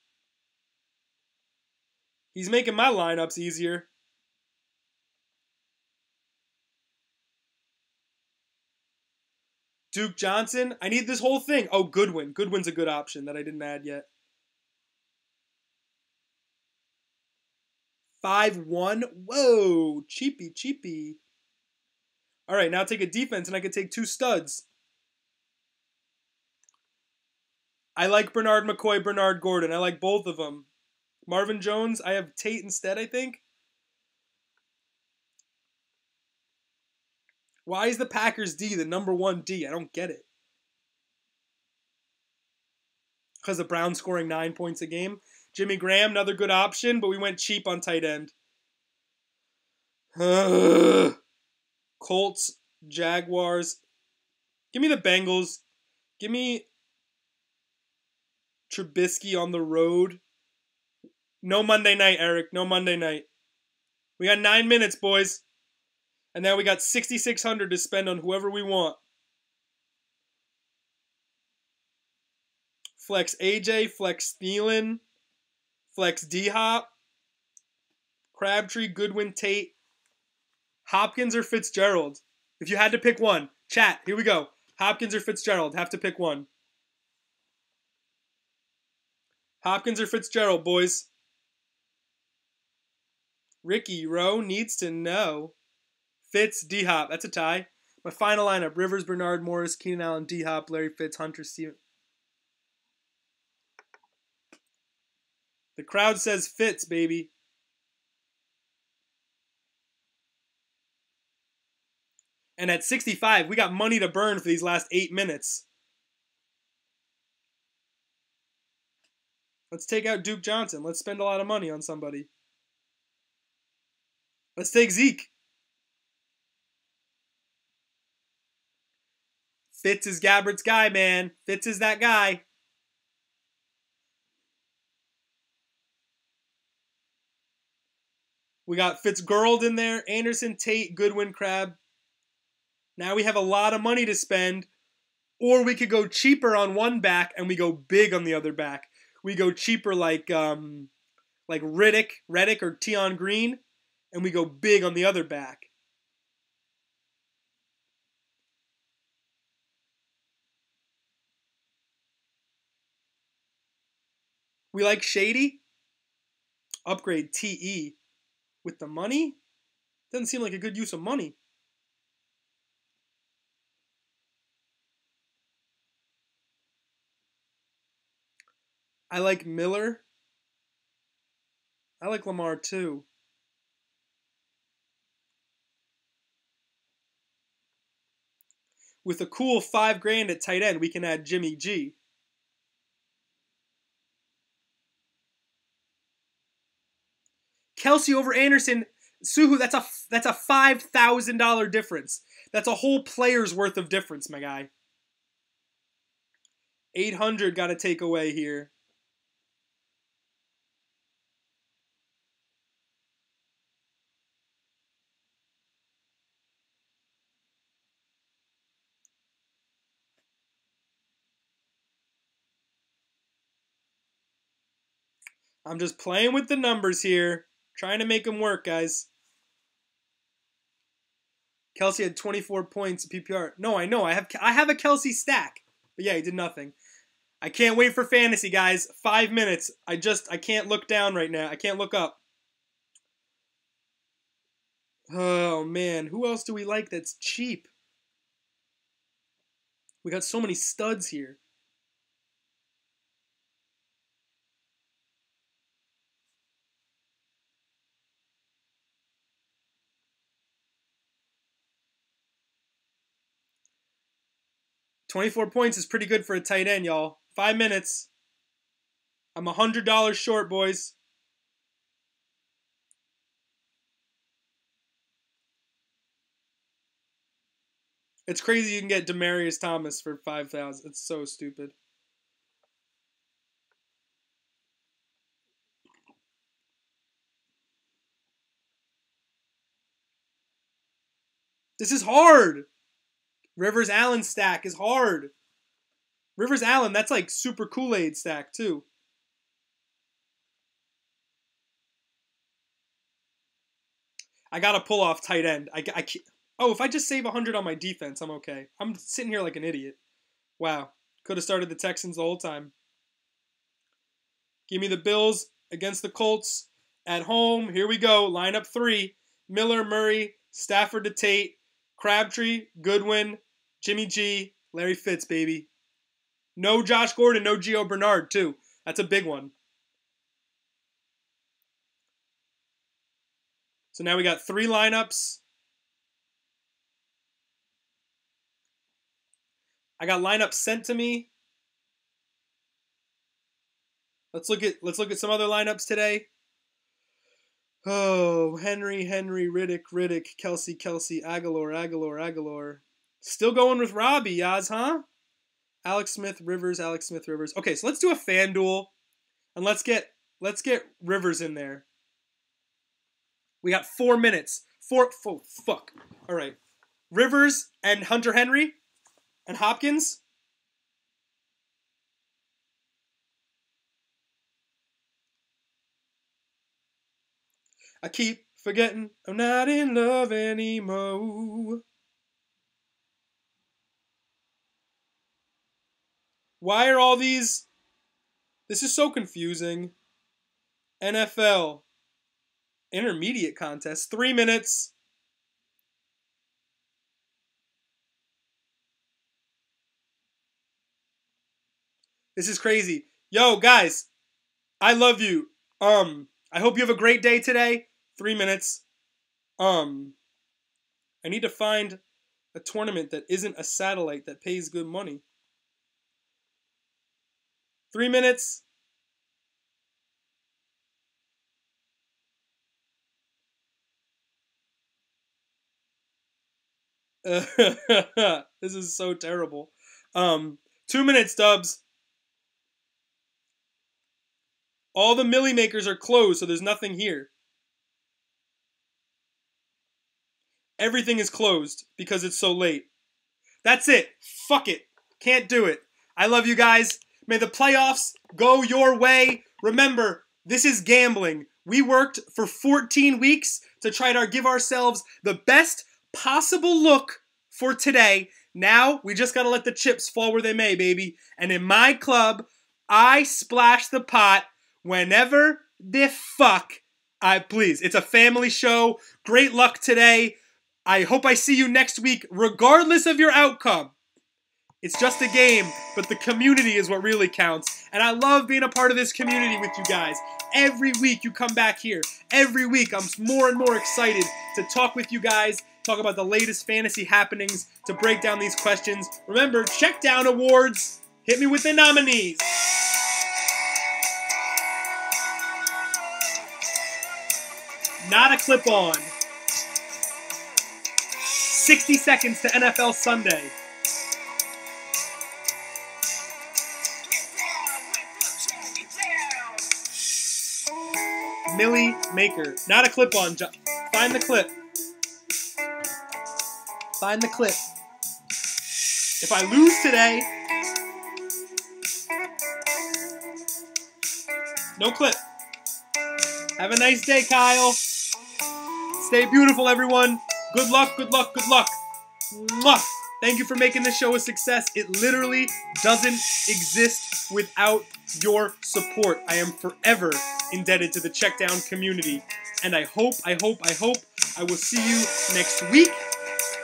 He's making my lineups easier. Duke Johnson. I need this whole thing. Oh, Goodwin. Goodwin's a good option that I didn't add yet. 5-1. Whoa. Cheapy, cheapy. All right, now take a defense, and I could take two studs. I like Bernard McCoy, Bernard Gordon. I like both of them. Marvin Jones, I have Tate instead, I think. Why is the Packers D the number 1 D? I don't get it. Because the Browns scoring 9 points a game. Jimmy Graham, another good option, but we went cheap on tight end. Colts, Jaguars. Give me the Bengals. Give me Trubisky on the road. No Monday night, Eric. No Monday night. We got 9 minutes, boys. And now we got $6,600 to spend on whoever we want. Flex AJ, flex Thielen, flex D-Hop, Crabtree, Goodwin, Tate, Hopkins or Fitzgerald. If you had to pick one. Chat, here we go. Hopkins or Fitzgerald. Have to pick one. Hopkins or Fitzgerald, boys. Ricky Rowe needs to know. Fitz, D-Hop. That's a tie. My final lineup. Rivers, Bernard, Morris, Keenan Allen, D-Hop, Larry Fitz, Hunter, Steven. The crowd says Fitz, baby. And at 65, we got money to burn for these last 8 minutes. Let's take out Duke Johnson. Let's spend a lot of money on somebody. Let's take Zeke. Fitz is Gabbert's guy, man. Fitz is that guy. We got Fitzgerald in there. Anderson, Tate, Goodwin, Crab. Now we have a lot of money to spend. Or we could go cheaper on one back and we go big on the other back. We go cheaper like Reddick or Tion Green, and we go big on the other back. We like Shady. Upgrade TE. With the money? Doesn't seem like a good use of money. I like Miller. I like Lamar too. With a cool $5,000 at tight end, we can add Jimmy G. Kelsey over Anderson. Suhu, that's a $5,000 difference. That's a whole player's worth of difference, my guy. 800 got to take away here. I'm just playing with the numbers here. Trying to make them work, guys. Kelsey had 24 points in PPR. No, I know. I have a Kelsey stack. But yeah, he did nothing. I can't wait for fantasy, guys. 5 minutes. I can't look down right now. I can't look up. Oh, man. Who else do we like that's cheap? We got so many studs here. $24 points is pretty good for a tight end, y'all. 5 minutes. I'm $100 short, boys. It's crazy you can get Demaryius Thomas for $5,000. It's so stupid. This is hard. Rivers Allen stack is hard. Rivers Allen, that's like super Kool-Aid stack too. I gotta pull off tight end. I can't. Oh, if I just save 100 on my defense, I'm okay. I'm sitting here like an idiot. Wow. Could have started the Texans the whole time. Give me the Bills against the Colts at home. Here we go. Lineup 3. Miller, Murray, Stafford to Tate, Crabtree, Goodwin, Jimmy G, Larry Fitz, baby. No Josh Gordon, no Gio Bernard, too. That's a big one. So now we got 3 lineups. I got lineups sent to me. Let's look at some other lineups today. Oh, Henry, Riddick, Kelsey, Aguilar. Still going with Robbie, Yaz, huh? Alex Smith, Rivers. Okay, so let's do a FanDuel, and let's get Rivers in there. We got 4 minutes. Fuck. All right, Rivers and Hunter Henry and Hopkins. I keep forgetting I'm not in love anymore. Why are all these... This is so confusing. NFL. Intermediate contest. 3 minutes. This is crazy. Yo, guys. I love you. I hope you have a great day today. 3 minutes. I need to find a tournament that isn't a satellite that pays good money. 3 minutes. This is so terrible. 2 minutes, Dubs. All the Millie Makers are closed, so there's nothing here. Everything is closed because it's so late. That's it. Fuck it. Can't do it. I love you guys. May the playoffs go your way. Remember, this is gambling. We worked for 14 weeks to try to give ourselves the best possible look for today. Now, we just got to let the chips fall where they may, baby. And in my club, I splash the pot whenever the fuck I please. It's a family show. Great luck today. I hope I see you next week, regardless of your outcome. It's just a game, but the community is what really counts. And I love being a part of this community with you guys. Every week you come back here. Every week I'm more and more excited to talk with you guys, talk about the latest fantasy happenings, to break down these questions. Remember, Checkdown Awards. Hit me with the nominees. Not a clip-on. 60 seconds to NFL Sunday. Millie Maker. Not a clip-on. Find the clip. Find the clip. If I lose today, no clip. Have a nice day, Kyle. Stay beautiful, everyone. Good luck, good luck, good luck. Mwah. Thank you for making this show a success. It literally doesn't exist without your support. I am forever indebted to the Checkdown community. And I hope I will see you next week.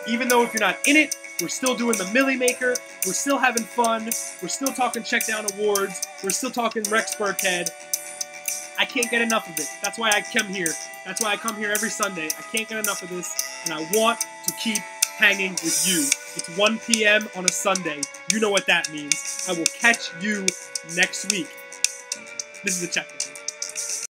Even though if you're not in it, we're still doing the Millie Maker. We're still having fun. We're still talking Checkdown Awards. We're still talking Rex Burkhead. I can't get enough of it. That's why I come here. That's why I come here every Sunday. I can't get enough of this, and I want to keep hanging with you. It's 1 p.m. on a Sunday. You know what that means. I will catch you next week. This is the Checkdown.